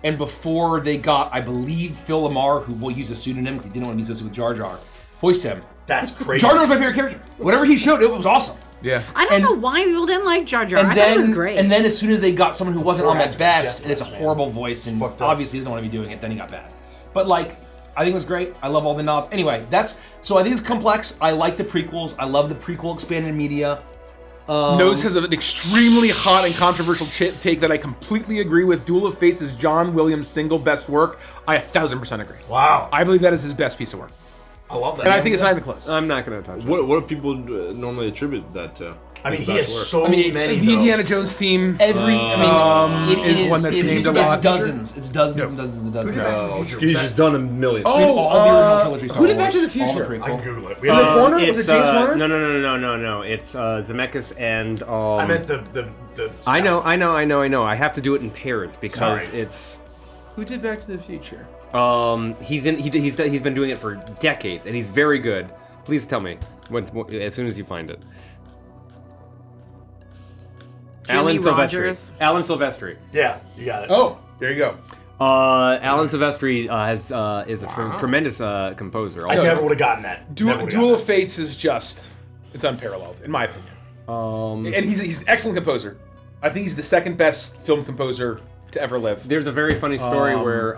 and before they got, I believe, Phil Lamar, who will use a pseudonym because he didn't want to be associated with Jar Jar, voiced him. That's crazy. Jar Jar was my favorite character. Whatever he showed, it was awesome. Yeah. I don't know why people didn't like Jar Jar. And I then, thought it was great. and then as soon as they got someone who wasn't Poor Ahmed actor, Best, Jeff and it's a Best, horrible voice, and Fucked up. obviously he doesn't want to be doing it, then he got bad. But like, I think it was great. I love all the nods. Anyway, so I think it's complex. I like the prequels. I love the prequel expanded media. Nose has an extremely hot and controversial take that I completely agree with. Duel of Fates is John Williams' single best work. I 1,000% agree. Wow. I believe that is his best piece of work. I love that. And I think it's not even close. I'm not going to touch it. What do people normally attribute that to? I mean, he Best has work. so It's many. the Indiana Jones theme. It is one that's it's, named a it's lot. dozens. It's dozens and dozens and dozens. He's just done a million. All the original trilogy Star who did Wars, Back to the all Future? prequel. I can Google it. Was it Horner? Was it James Horner? No. It's Zemeckis and. I meant the. I know. I have to do it in pairs because Sorry. it's. Who did Back to the Future? He's been doing it for decades, and he's very good. Please tell me as soon as you find it. Jimmy Alan Rogers. Silvestri. Alan Silvestri. Yeah, you got it. Oh, there you go. Alan Silvestri is a tremendous composer. I never would have gotten that. Never would've Duel gotten of Fates is just, it's unparalleled, in my opinion. And he's an excellent composer. I think he's the second best film composer to ever live. There's a very funny story where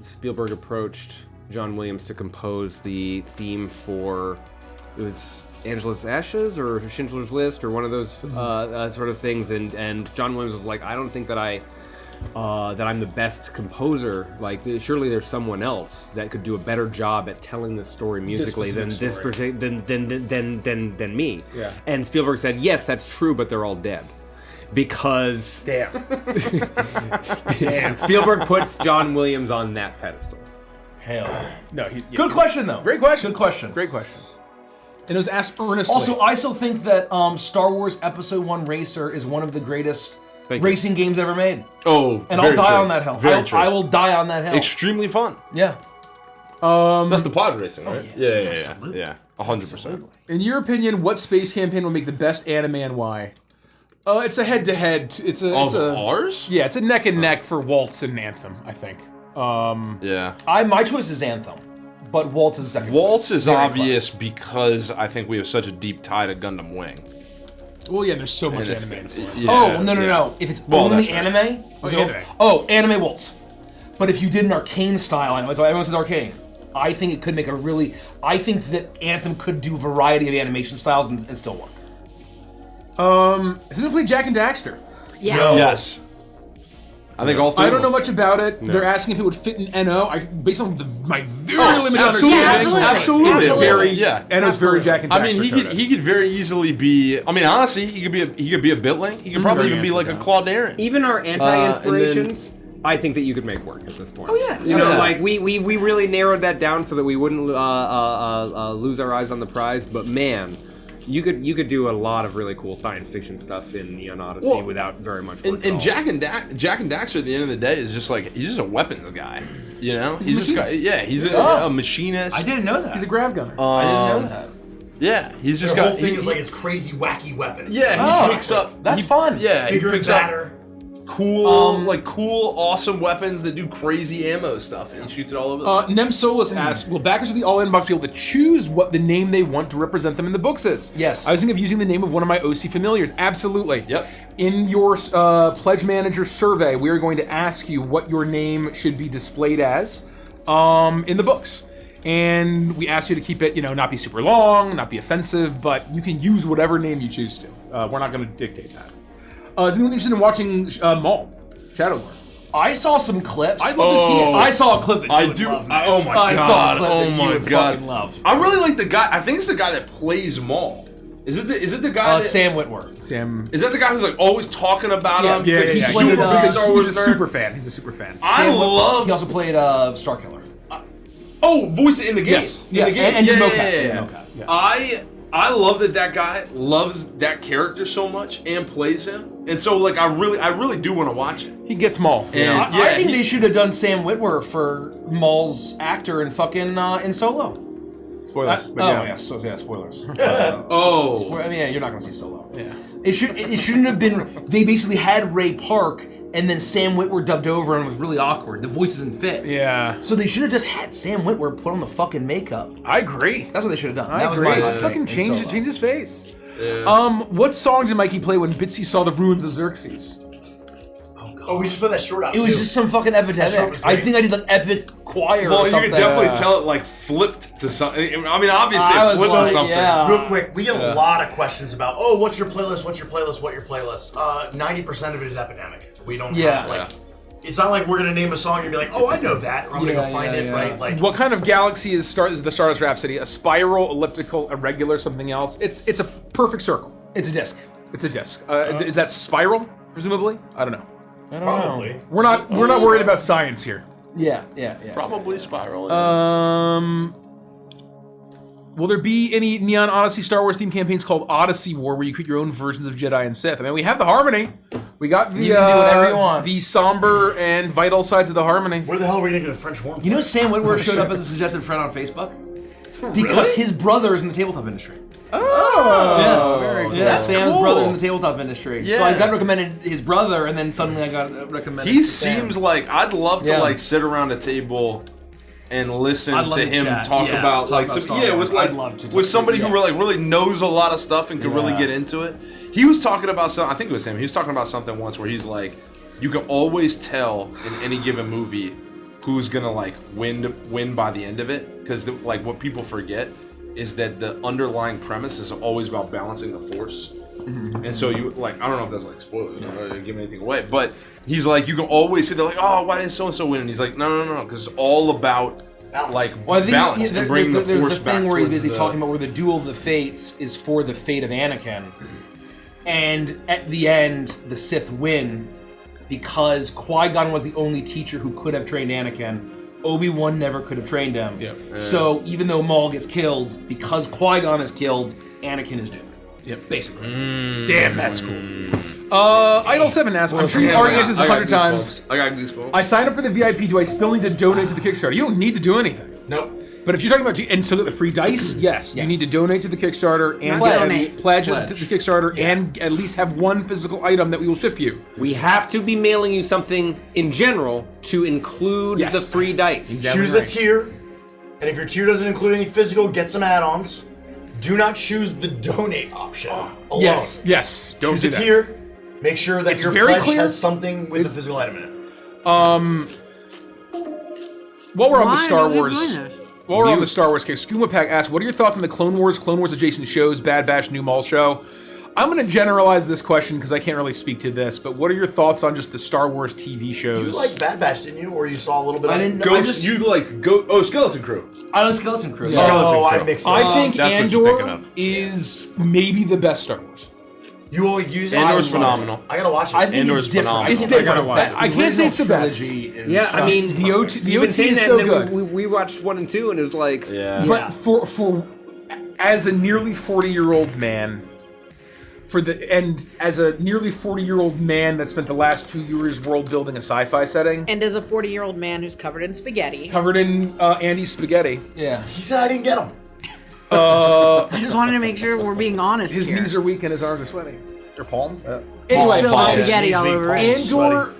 Spielberg approached John Williams to compose the theme for, it was Angela's Ashes or Schindler's List or one of those sort of things, and John Williams was like, I don't think that I'm the best composer. Like, surely there's someone else that could do a better job at telling the story musically than me. Yeah. And Spielberg said, yes, that's true, but they're all dead. Because Damn. Spielberg puts John Williams on that pedestal. Hell. No, Good question, though. Great question. Good question. Great question. And it was asked earnestly. Also, I still think that Star Wars Episode 1 Racer is one of the greatest Thank you. racing games ever made. Oh, And I'll die on that hill. Very true. I will die on that hill. Extremely fun. Yeah. That's the pod racing, right? Yeah. Absolutely. Yeah, 100%. in your opinion, what space campaign will make the best anime and why? It's a head-to-head. It's Ours? Yeah, it's a neck and neck for Waltz and Anthem, I think. Yeah. My choice is Anthem, but Waltz is second. Waltz is Very obvious because I think we have such a deep tie to Gundam Wing. Well, yeah, there's so much And it's- anime influence. yeah, Oh, no. yeah. If it's Well, only that's right. anime, anime wolves. But if you did an arcane style anime, so everyone says arcane. I think it could make a really. I think that Anthem could do a variety of animation styles and still work. Has anyone played Jack and Daxter? Yes. Yes. I think all three. I of don't know them. much about it. They're asking if it would fit in NO. Based on my very limited absolutely, understanding, absolutely. it's Absolutely. very Yeah. NO's very Jack and Daxter. I mean, he could very easily be. I mean, honestly, he could be a Bitling. He could probably Very even be like a handsome Claude Aaron. Even our anti-inspirations, and I think that you could make work at this point. Oh, yeah. You know, Yeah. like we really narrowed that down so that we wouldn't lose our eyes on the prize. But man, you could do a lot of really cool science fiction stuff in Neon Odyssey Well, without very much work. And at all. Jack and Daxter at the end of the day is just like he's just a weapons guy. You know, he's just got, he's a machinist. I didn't know that. He's a grav gunner. I didn't know that. Yeah, he's just Their got. whole thing is like it's crazy, wacky weapons. Yeah, he picks up. That's fun. Yeah, Bigger he and picks up badder. cool, awesome weapons that do crazy ammo stuff, and he shoots it all over the place. Nem Solus asks, will backers of the All Inbox be able to choose what the name they want to represent them in the books is? Yes. I was thinking of using the name of one of my OC familiars. Absolutely. Yep. In your Pledge Manager survey, we are going to ask you what your name should be displayed as in the books. And we ask you to keep it, not be super long, not be offensive, but you can use whatever name you choose to. We're not going to dictate that. Is anyone interested in watching Maul? Shadowlord. I saw some clips. I'd love to see it. I saw a clip that you I would do. love. Oh my I saw a god! clip Oh that you my would god! fucking love. I really like the guy. I think it's the guy that plays Maul. Is it the guy? Sam Witwer. Sam. Is that the guy who's like always talking about him? Yeah, He's yeah, like, yeah. super big Star Wars He's a nerd. super fan. He's a super fan. I Sam Witwer. love. He also played Starkiller. Oh, voice it in the game. Yes. In Yeah, the game. and yeah, mocap. yeah, And yeah. mocap, yeah. I love that guy loves that character so much and plays him, and so like I really do want to watch it. He gets Maul. And I think they should have done Sam Witwer for Maul's actor in fucking in Solo. Spoilers. Spoilers. Oh, I mean, yeah, you're not gonna see Solo. Yeah. It shouldn't have been. They basically had Ray Park, and then Sam Witwer dubbed over, and it was really awkward. The voice doesn't fit. Yeah. So they should have just had Sam Witwer put on the fucking makeup. I agree. That's what they should have done. I That was agree. my Just highlight fucking in change Solo. his face. What song did Mikey play when Bitsy saw the ruins of Xerxes? Oh, we just put that short out It was too. just some fucking That short epidemic. was I great. think I did like epic choir well, or you something. could definitely tell it like flipped to something. I mean, obviously I it was flipped like, to something. yeah. Real quick, we get a lot of questions about, oh, what's your playlist? What's your playlist? What your playlist? 90% of it is Epidemic. We don't have like. It's not like we're gonna name a song and be like, oh, I know that, or I'm gonna go find it, right? Like, What kind of galaxy is the Stardust Rhapsody? A spiral, elliptical, irregular, something else? It's a perfect circle. It's a disc. It's a disc. Is that spiral? Presumably, I don't know. probably. We're not worried about science here. Yeah. Probably Spiral. Will there be any Neon Odyssey Star Wars themed campaigns called Odyssey War where you create your own versions of Jedi and Sith? I mean, we have the Harmony. We got the You can do whatever you want. the somber and vital sides of the Harmony. Where the hell are we gonna get a French horn? You know, Sam Witwer showed up as a suggested friend on Facebook because his brother is in the tabletop industry. Oh, very cool. Yeah, Sam's Cool. brother's in the tabletop industry. So Yeah. I got recommended his brother, and then suddenly I got recommended. He to Sam. seems like I'd love to Yeah. like sit around a table and listen I'd love to to him chat. talk Yeah, about talk like about some, Star yeah Wars. with like I'd love to with talk- somebody yeah. who really knows a lot of stuff and can really Yeah. get into it. He was talking about something. I think it was him. He was talking about something once where he's like, you can always tell in any given movie who's gonna like win by the end of it, because like what people forget is that the underlying premise is always about balancing the force. And so you like, I don't know if that's like spoilers, I'm not gonna give anything away, but he's like, you can always say they're like, oh, why didn't so and so win? And he's like, no, because it's all about like Well, I think balance and bringing the there's force the back thing where he's towards basically the- talking about where the duel of the fates is for the fate of Anakin, and at the end the Sith win because Qui-Gon was the only teacher who could have trained Anakin. Obi-Wan never could have trained him. Yep. So even though Maul gets killed, because Qui-Gon is killed, Anakin is doomed. Yep. Basically. Damn, that's cool. Idol 7 asks, I'm sure you've already answered this 100 times. I got goosebumps. I signed up for the VIP. Do I still need to donate to the Kickstarter? You don't need to do anything. Nope. But if you're talking about and so the free dice, yes, you need to donate to the Kickstarter and pledge to the Kickstarter and at least have one physical item that we will ship you. We have to be mailing you something in general to include Yes. the free dice. Choose a tier, and if your tier doesn't include any physical, get some add-ons. Do not choose the donate option alone. Yes. Don't Choose do a that. tier. Make sure that It's your very pledge clear. has something with a physical item in it. While we're on the Why Star are we Wars, doing this? while we're on the Star Wars case, Skooma Pack asks, "What are your thoughts on the Clone Wars adjacent shows, Bad Batch, New Mall Show?" I'm going to generalize this question because I can't really speak to this, but what are your thoughts on just the Star Wars TV shows? You liked Bad Batch, didn't you? Or you saw a little bit I of didn't. You liked Skeleton Crew. I like Skeleton Crew. Oh, I mixed it up. I think That's what you're thinking Andor of. is maybe the best Star Wars. You only use it. Andor's phenomenal. I gotta watch it. I think Andor's it's different. phenomenal. It's I think different. best. I can't say it's the best. Yeah, I mean, The OT you've been saying is that, so and then good. we watched 1 and 2, and it was like, Yeah. But for as a nearly 40-year-old man, as a nearly 40-year-old man that spent the last 2 years world building a sci-fi setting, And as a 40-year-old man who's covered in spaghetti, covered in Andy's spaghetti, Yeah. He said I didn't get him. I just wanted to make sure we're being honest his here. knees are weak and his arms are sweaty. Or palms. Anyway, Anyway, spilled fine. spaghetti all over it. Andor,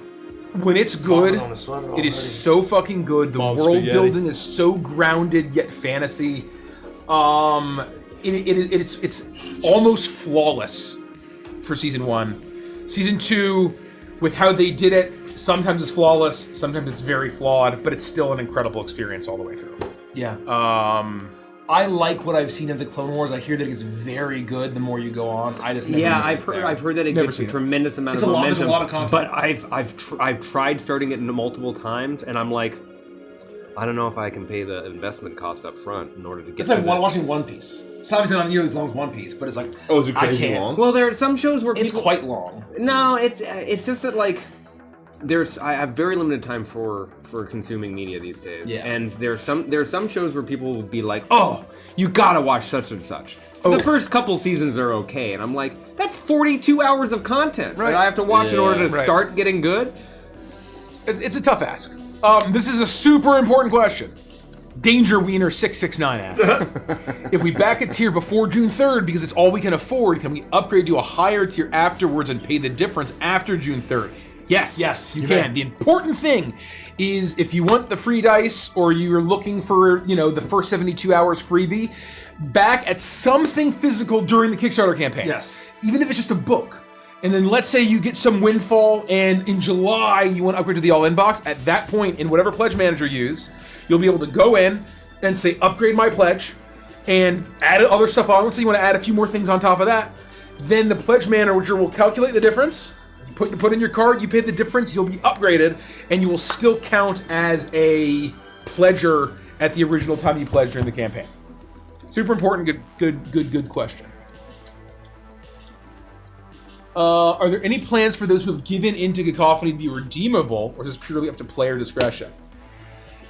when it's good, On a sweater it is already. so fucking good. The Mom's world spaghetti. building is so grounded yet fantasy. It's almost flawless for season 1. Season 2, with how they did it, sometimes it's flawless, sometimes it's very flawed, but it's still an incredible experience all the way through. Yeah. Um, I like what I've seen of the Clone Wars. I hear that it's very good the more you go on. I just never yeah, made it I've there. heard that it Never gets a seen it. tremendous amount It's of a lot- there's momentum. a lot of content. But I've tried starting it multiple times, and I'm like, I don't know if I can pay the investment cost up front in order to get. It's like to the- watching One Piece. It's obviously not nearly as long as One Piece, but it's like Oh, is it I crazy can't. long? Well, there are some shows where It's people, quite long. No, it's just that like I have very limited time for consuming media these days. Yeah. And there's some shows where people will be like, "Oh, you gotta watch such and such." The first couple seasons are okay, and I'm like, "That's 42 hours of content that I have to watch in order to Right. start getting good." it's a tough ask. This is a super important question. Danger Wiener 669 asks, if we back a tier before June 3rd because it's all we can afford, can we upgrade to a higher tier afterwards and pay the difference after June 3rd? Yes. Yes, you you can. can. The important thing is if you want the free dice or you're looking for, the first 72 hours freebie, back at something physical during the Kickstarter campaign. Yes. Even if it's just a book. And then let's say you get some windfall and in July you want to upgrade to the all-in box. At that point, in whatever pledge manager you use, you'll be able to go in and say, upgrade my pledge and add other stuff on. Let's say you want to add a few more things on top of that. Then the pledge manager will calculate the difference. Put in your card, you pay the difference, you'll be upgraded, and you will still count as a pledger at the original time you pledged during the campaign. Super important, good question. Are there any plans for those who have given into Cacophony to be redeemable, or is this purely up to player discretion?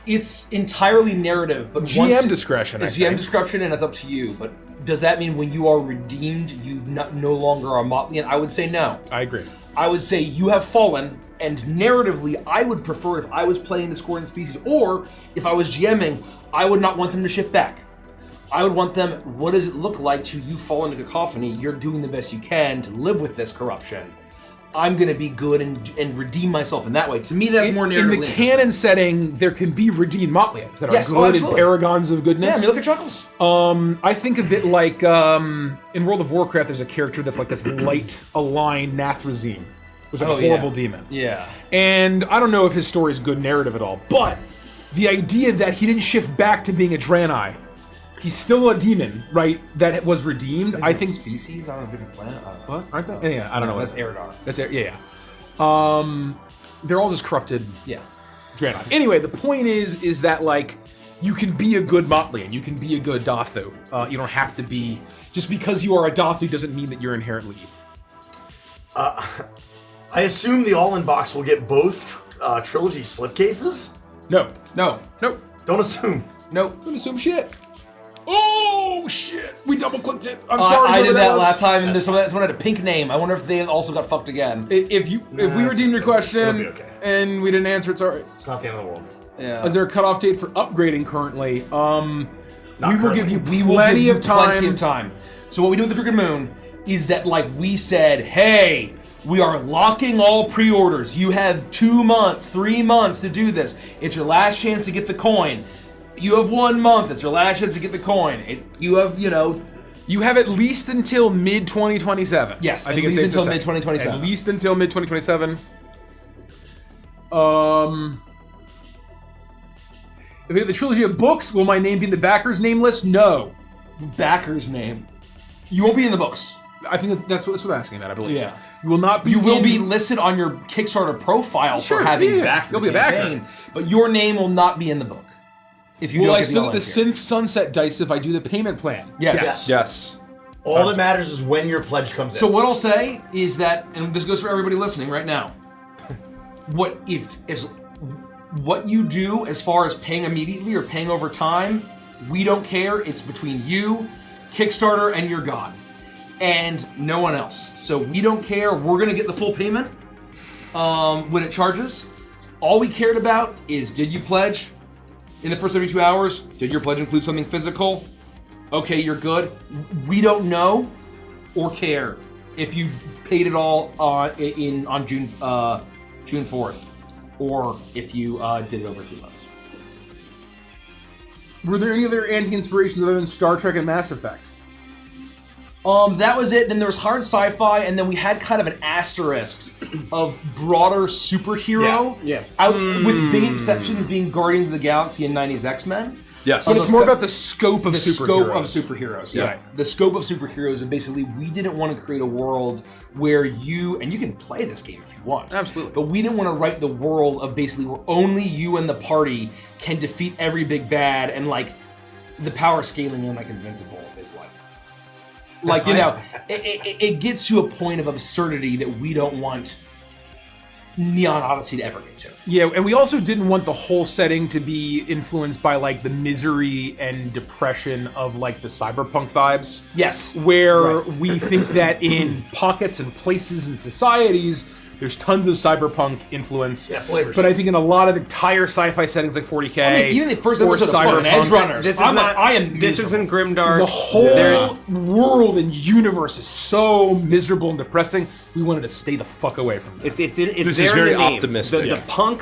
It's entirely narrative, but GM discretion, It's I GM think. discretion, and it's up to you. But does that mean when you are redeemed, you no longer are Motlian? I would say no. I agree. I would say you have fallen, and narratively, I would prefer if I was playing Discordant Species, or if I was GMing, I would not want them to shift back. I would want them, what does it look like to you fall into Cacophony? You're doing the best you can to live with this corruption. I'm going to be good and redeem myself in that way. To me, that's more In narratively the interesting. canon setting, there can be redeemed Motlians that are Yes, oh, good and absolutely. paragons of goodness. Yeah, I mean, look at Chuckles. I think of it like in World of Warcraft, there's a character that's like this light aligned Nathrazim. Was like a horrible demon. Yeah. And I don't know if his story is good narrative at all, but the idea that he didn't shift back to being a Draenei, he's still a demon, right? That was redeemed. I think. Species on a different planet? What? Aren't they? Yeah, I don't know. That's Eridar. That's yeah. They're all just corrupted. Yeah. Draenei. Anyway, the point is that like you can be a good Motlian, you can be a good Dathu. You don't have to be just because you are a Dathu doesn't mean that you're inherently evil. I assume the all-in box will get both trilogy slipcases. No, No. nope, Don't assume. Nope. don't assume shit. Oh shit! We double clicked it. I'm sorry. I whoever did that was. last time, and this one had a pink name. I wonder if they also got fucked again. If we redeemed your question It'll be okay. and we didn't answer, it's alright. It's not the end of the world. Yeah. Is there a cutoff date for upgrading currently? We will currently. give you We will plenty give you of time. Plenty of time. So what we do with the Crooked Moon is that, like we said, hey, we are locking all pre-orders. You have 2 months, 3 months to do this. It's your last chance to get the coin. You have 1 month. It's your last chance to get the coin. You have, You have at least until mid 2027. Yes, I think at it's least safe to until say. mid-2027. At least until mid 2027. If we have the trilogy of books, will my name be in the backer's name list? No. Backer's name. You won't be in the books. I think that's what I'm asking about, I believe. Yeah. You will not be You will in- be listed on your Kickstarter profile Sure, for having yeah. backed You'll the be a backer. campaign, but your name will not be in the book. If you Will don't I get the still get the online tier. Synth Sunset dice if I do the payment plan? Yes. Yes. All that matters is when your pledge comes in. So what I'll say is that, and this goes for everybody listening right now, what you do as far as paying immediately or paying over time, we don't care. It's between you, Kickstarter, and your god, and no one else. So we don't care. We're gonna get the full payment when it charges. All we cared about is, did you pledge in the first 72 hours? Did your pledge include something physical? Okay, you're good. We don't know or care if you paid it all on June 4th, or if you did it over 3 months. Were there any other anti-inspirations other than Star Trek and Mass Effect? That was it. Then there was hard sci-fi, and then we had kind of an asterisk of broader superhero. Yeah. Yes. With big exceptions being Guardians of the Galaxy and 90s X-Men. Yes. But it's more about the scope of The superheroes. scope of superheroes. Yeah. Right. The scope of superheroes, and basically we didn't want to create a world where you can play this game if you want. Absolutely. But we didn't want to write the world of basically where only you and the party can defeat every big bad, and like the power scaling in like Invincible is like you know, it gets to a point of absurdity that we don't want Neon Odyssey to ever get to. Yeah, and we also didn't want the whole setting to be influenced by like the misery and depression of like the cyberpunk vibes. Yes. Where we think that in pockets and places and societies, there's tons of cyberpunk influence. Yeah, flavors. But I think in a lot of entire sci-fi settings like 40K, I mean, even the first or episode of fucking Edge Runners, This is I not. am This miserable. isn't grimdark. the whole world and universe is so miserable and depressing. We wanted to stay the fuck away from that. It's This is there in very the name. optimistic. The Yeah. punk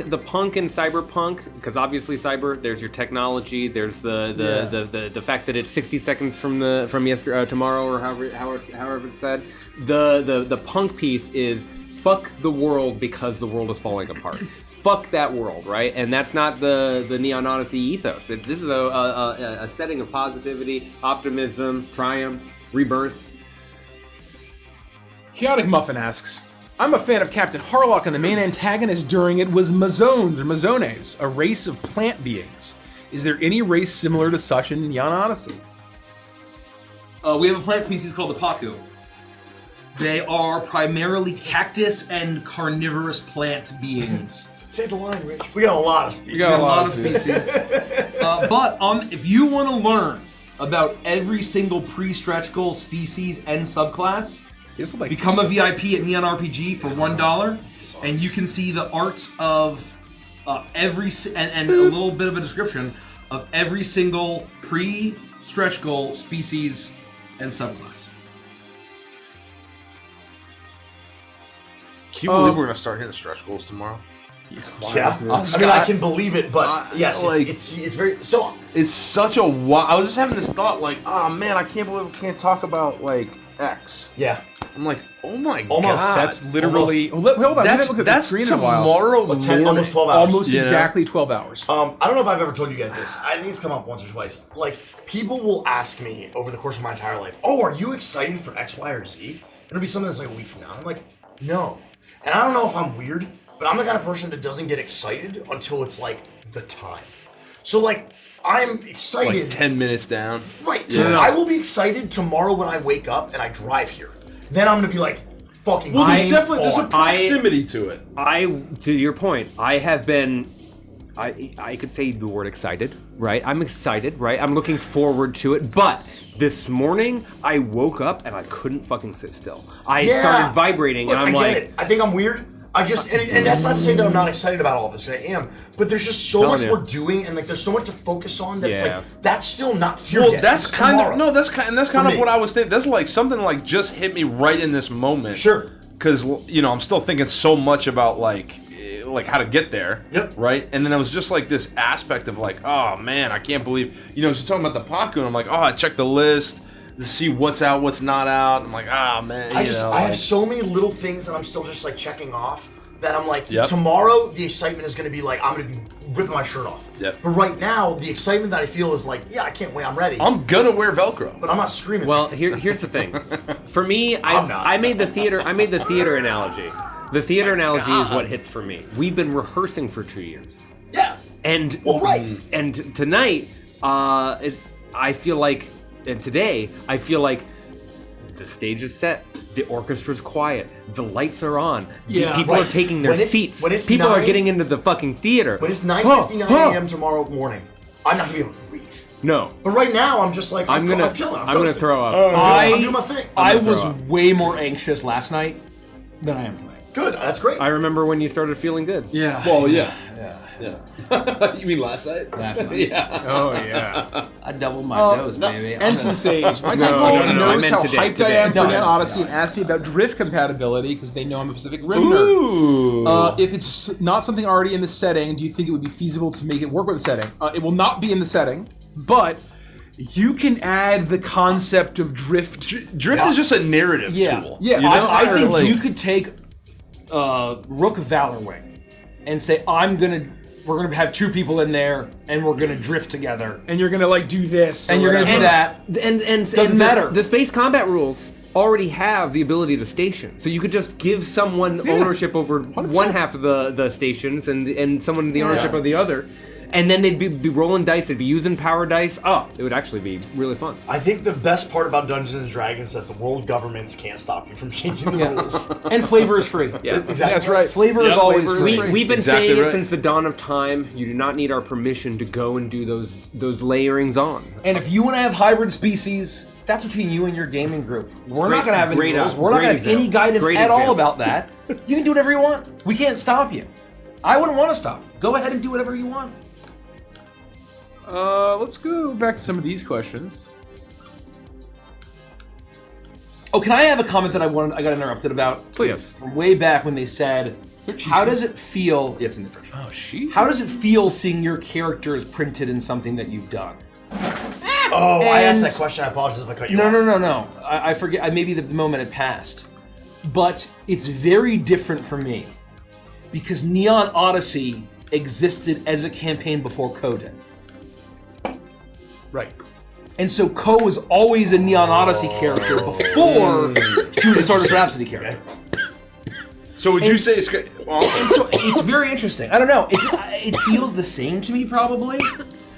in cyberpunk, because obviously cyber. There's your technology. There's the fact that it's 60 seconds from yesterday, tomorrow, or however it's said. The punk piece is fuck the world because the world is falling apart. Fuck that world, right? And that's not the Neon Odyssey ethos. This is a setting of positivity, optimism, triumph, rebirth. Chaotic Muffin asks, I'm a fan of Captain Harlock, and the main antagonist during it was Mazones or Mazones, a race of plant beings. Is there any race similar to such in Neon Odyssey? We have a plant species called the Paku. They are primarily cactus and carnivorous plant beings. Say the line, Rich. We got a lot of species. A lot of species. But if you want to learn about every single pre-stretch goal species and subclass, become a VIP at Neon RPG for $1, and you can see the art of every and a little bit of a description of every single pre-stretch goal species and subclass. Can you believe we're gonna start hitting stretch goals tomorrow? Yeah, I mean, I can believe it, but yes, like- it's very so. It's such a wild. I was just having this thought, like, oh man, I can't believe we can't talk about like X. Yeah, I'm like, oh my Almost. god, That's literally. Hold on, we haven't that's looked at the screen in a while. tomorrow Well, 10, morning. almost 12 hours. Almost Yeah. exactly 12 hours. I don't know if I've ever told you guys this. I think it's come up once or twice. Like, people will ask me over the course of my entire life, "Oh, are you excited for X, Y, or Z?" It'll be something that's like a week from now. I'm like, no. And I don't know if I'm weird, but I'm the kind of person that doesn't get excited until it's like the time. So like, I'm excited. Like 10 minutes down. Right. Yeah. I will be excited tomorrow when I wake up and I drive here. Then I'm gonna be like, fucking. Well, there's I'm definitely a on. proximity to it. To your point, I have been. I could say the word excited, right? I'm excited, right? I'm looking forward to it, but this morning I woke up and I couldn't fucking sit still. I started vibrating, Look, and I'm I like, get it. I think I'm weird. I just, and that's not to say that I'm not excited about all this. I am, but there's just so much you. we're doing, and like there's so much to focus on. That's Yeah. like that's still not here Well, yet. that's It's kind tomorrow. of that's kind of For me. what I was thinking. That's like something like just hit me right in this moment. Sure. Because I'm still thinking so much about like how to get there. Yep. Right. And then it was just like this aspect of like, oh man, I can't believe she's talking about the Paku, and I'm like, oh, I checked the list. to see what's out, what's not out. I'm like, man. I have so many little things that I'm still just like checking off that I'm like, Yep. tomorrow the excitement is going to be like, I'm going to be ripping my shirt off. Yep. But right now, the excitement that I feel is like, yeah, I can't wait, I'm ready. I'm gonna wear Velcro. But I'm not screaming. Well, here's the thing. For me, I made the theater analogy. The theater analogy is what hits for me. We've been rehearsing for 2 years. Yeah. And right. And tonight, I feel like, and today, I feel like the stage is set. The orchestra's quiet. The lights are on. Yeah. People are taking their seats. People are getting into the fucking theater. When it's 9:59 a.m. tomorrow morning, I'm not gonna be able to breathe. No. But right now, I'm just like, I'm gonna chilling. I'm gonna coasting. throw up. I'm doing my thing. I was way more anxious last night than I am tonight. Good. That's great. I remember when you started feeling good. Yeah. Well, yeah. You mean last night? Last night. Yeah. Oh yeah. I doubled my dose, baby. Ensign Sage. My No, people no, I knows meant how today, hyped I today. am for No, Neon no, Odyssey no. and asked me about drift compatibility because they know I'm a Pacific Rim nerd. If it's not something already in the setting, do you think it would be feasible to make it work with the setting? It will not be in the setting, but you can add the concept of drift. Drift is just a narrative tool. Yeah. You know? I think Like- you could take Rook of Valorwing and say, we're gonna have 2 people in there, and we're gonna drift together, And you're gonna like do this, and or you're gonna do whatever. that. And Doesn't matter. The space combat rules already have the ability to station, so you could just give someone ownership over 100%. one half of the stations, and someone the ownership of the other, and then they'd be rolling dice. They'd be using power dice. Oh, it would actually be really fun. I think the best part about Dungeons and Dragons is that the world governments can't stop you from changing the rules. And flavor is free. Yeah. Exactly. That's right. Flavor is Yeah, always flavor is free. free. We've been Exactly saying right. it since the dawn of time. You do not need our permission to go and do those layerings on. And if you want to have hybrid species, that's between you and your gaming group. We're not Great- going to have any great rules. out- We're not great going to have any example. guidance Great at all example. about that. You can do whatever you want. We can't stop you. I wouldn't want to stop. Go ahead and do whatever you want. Let's go back to some of these questions. Oh, can I have a comment that I got interrupted about? Please. From way back when they said, how does it feel? Yeah, it's in the fridge. Oh, she. How does it feel seeing your characters printed in something that you've done? Oh, I asked And- that question. I apologize if I cut you No, off. no. I forget. Maybe the moment had passed. But it's very different for me. Because Neon Odyssey existed as a campaign before Ko did. Right. And so Ko was always a Neon Odyssey character before she was a Stardust Rhapsody character. So would you say it's And so it's very interesting. I don't know. It feels the same to me, probably.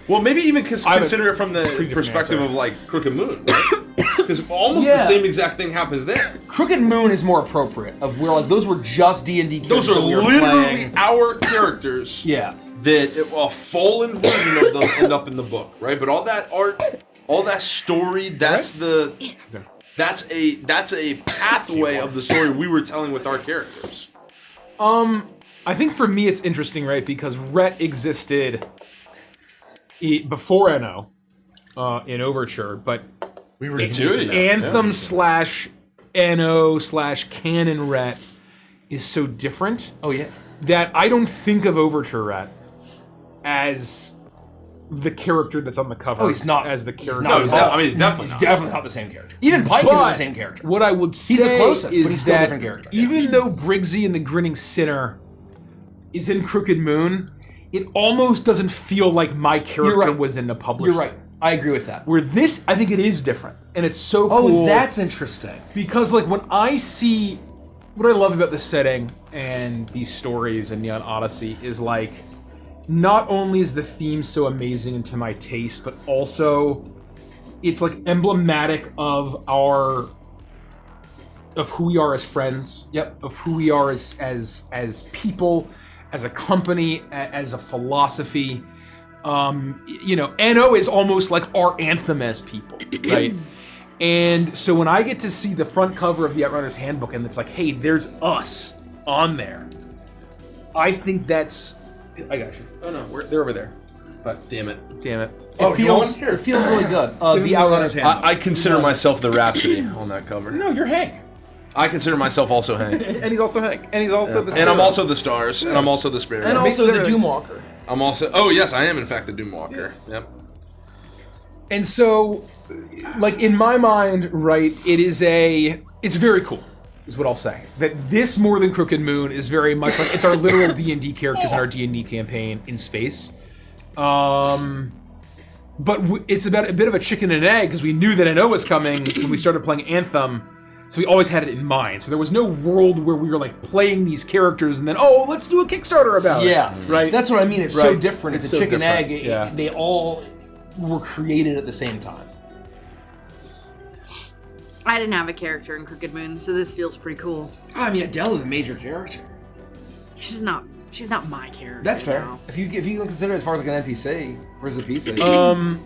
well, maybe even have a consider it from the different perspective answer. of like Crooked Moon, right? Because almost the Yeah. same exact thing happens there. Crooked Moon is more appropriate. Of where like those were just D&D characters. Those are that we were literally playing. our characters. Yeah. That a fallen version of them end up in the book, right? But all that art, all that story, that's a pathway of the story we were telling with our characters. I think for me it's interesting, right? Because Rhett existed before NO in Overture, but We were Anthem / NO / Canon Rhett is so different. Oh yeah. That I don't think of Overture Rhett as the character that's on the cover. Oh, he's not. As the character. No, he's definitely not the same character. Even Pike isn't the same character. What I would say He's the closest, is but he's still a that different character. even though Briggsy and the Grinning Sinner is in Crooked Moon, it almost doesn't feel like my character right. was in the published. You're right. I agree with that. Where this, I think it is different, and it's so Oh, cool. that's interesting. Because like when I see, what I love about the setting and these stories in Neon Odyssey is like, not only is the theme so amazing and to my taste, but also it's like emblematic of who we are as friends. Yep. Of who we are as people, as a company, as a philosophy. You know, NO is almost like our anthem as people, right? And so when I get to see the front cover of the Outrunners Handbook and it's like, hey, there's us on there, I think that's. I got you. Oh no, they're over there. But Damn it. It feels really good. The Outrunners Handbook. I consider myself the Rhapsody on that cover. no, you're Hank, I consider myself also Hank. and he's also Hank, and he's also the. And I'm Sparrow. also the Stars, and I'm also the Spirit. and also the Doomwalker. I'm also. Oh yes, I am in fact the Doomwalker. Yep. And so, like in my mind, right, it's very cool, is what I'll say. That this more than Crooked Moon is very much like it's our literal D&D characters in our D&D campaign in space. But it's about a bit of a chicken and egg because we knew that NO was coming when we started playing Anthem, so we always had it in mind. So there was no world where we were like playing these characters and then let's do a Kickstarter about it. Yeah, right. That's what I mean. It's so different. It's a so chicken different. egg. They all were created at the same time. I didn't have a character in Crooked Moon, so this feels pretty cool. I mean, Adele is a major character. She's not my character. That's fair. No. If you consider it as far as like an NPC versus a PC.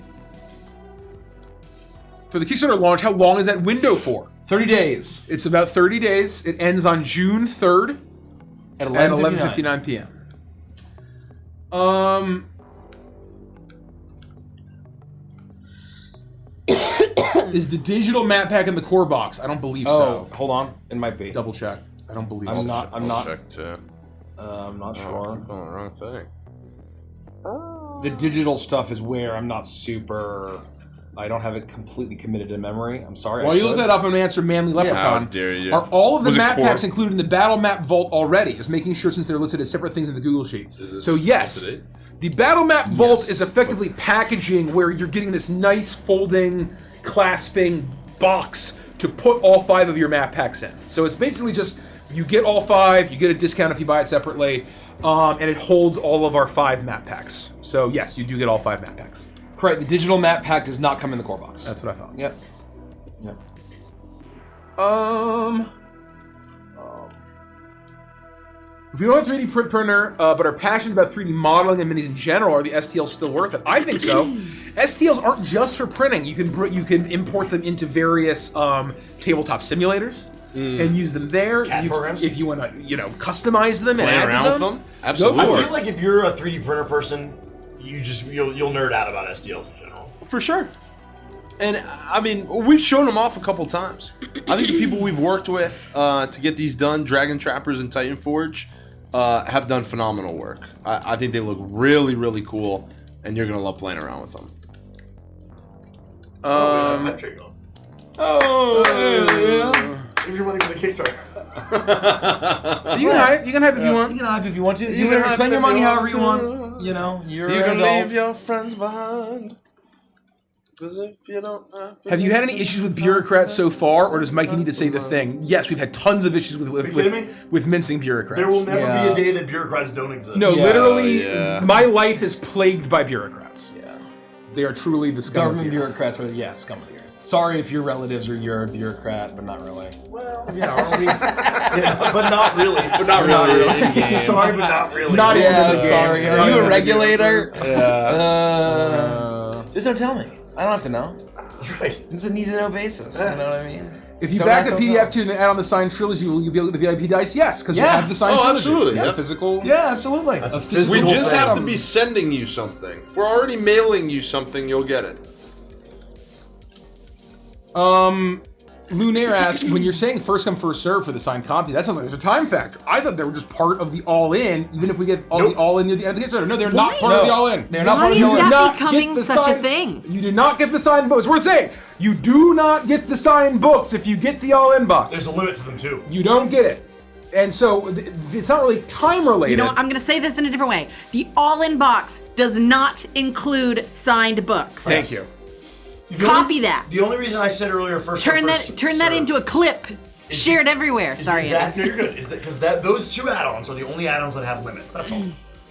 For the Kickstarter launch, how long is that window for? 30 days. It's about 30 days. It ends on June 3rd At 11:59 p.m. Is the digital map pack in the core box? I don't believe so. Hold on. It might be. Double check. I don't believe I'm so. not. I'm not. Check too. I'm not sure. I'm on the wrong thing. The digital stuff is where I'm not super. I don't have it completely committed to memory. I'm sorry. While you look that up, I'm going to answer Manly Leprechaun. How dare you. Are all of the Was it map core? packs included in the Battle Map Vault already? Just making sure since they're listed as separate things in the Google Sheet. So yes, the Battle Map Vault is effectively packaging where you're getting this nice folding, clasping box to put all 5 of your map packs in. So it's basically just you get all 5, you get a discount if you buy it separately, and it holds all of our 5 map packs. So yes, you do get all 5 map packs. Correct. The digital map pack does not come in the core box. That's what I thought. Yep. If you don't have a 3D print printer, but are passionate about 3D modeling and minis in general, are the STLs still worth it? I think so. STLs aren't just for printing. You can import them into various tabletop simulators and use them there. CAD programs? If you want to, customize them and Play add around to with them. them? Absolutely. Go for I it. feel like if you're a 3D printer person, you'll nerd out about STLs in general. For sure. And I mean, we've shown them off a couple times. I think the people we've worked with to get these done, Dragon Trappers and Titan Forge, have done phenomenal work. I think they look really, really cool, and you're gonna love playing around with them. If you're money for the Kickstarter. You can hype if you want. You can hype if you want to. You You can can hype spend your if money you however want you to. want. You know, you're You an can adult. leave your friends behind. 'Cause if you don't Have you had any issues with bureaucrats so far, or does Mikey need to say the thing? Yes, we've had tons of issues kidding me? with mincing bureaucrats. There will never Yeah. be a day that bureaucrats don't exist. No, Yeah, literally, yeah. my life is plagued by bureaucrats. Yeah. They are truly the scum Government of the earth. bureaucrats are scum of the earth. Sorry if your relatives or you're a bureaucrat, but not really. Well, yeah, are we? Yeah, but not really. But not really. Sorry, but not really. Not even Yeah, in the game. sorry. Not Are you even a in the regulator? game. Just don't tell me. I don't have to know. That's right. It's a need to know basis. You know what I mean? If you Don't back ask, the don't PDF tell. to and add on the signed trilogy, will you be able to get the VIP dice? Yes, because you Yeah. have the signed Oh, trilogy. absolutely. It's Yeah. a physical. Yeah, absolutely. That's a We physical just thing. have to be sending you something. If we're already mailing you something, you'll get it. Lunaire asks, when you're saying first come first serve for the signed copy, that sounds like there's a time factor. I thought they were just part of the all in, even if we get all the all in near the end of the Kickstarter. No, they're not part of the all in. They're not Why part of is the all in. that not becoming get the such a signed- thing? You do not get the signed books. We're saying you do not get the signed books if you get the all in box. There's a limit to them too. You don't get it. And so it's not really time related. You know what? I'm going to say this in a different way. The all-in box does not include signed books. Thank you. Copy that. The only reason I said earlier first Turn come, that first into a clip. Share it everywhere. Sorry, Is that, Andy. no, you're good. Is that because those two add-ons are the only add-ons that have limits? That's all.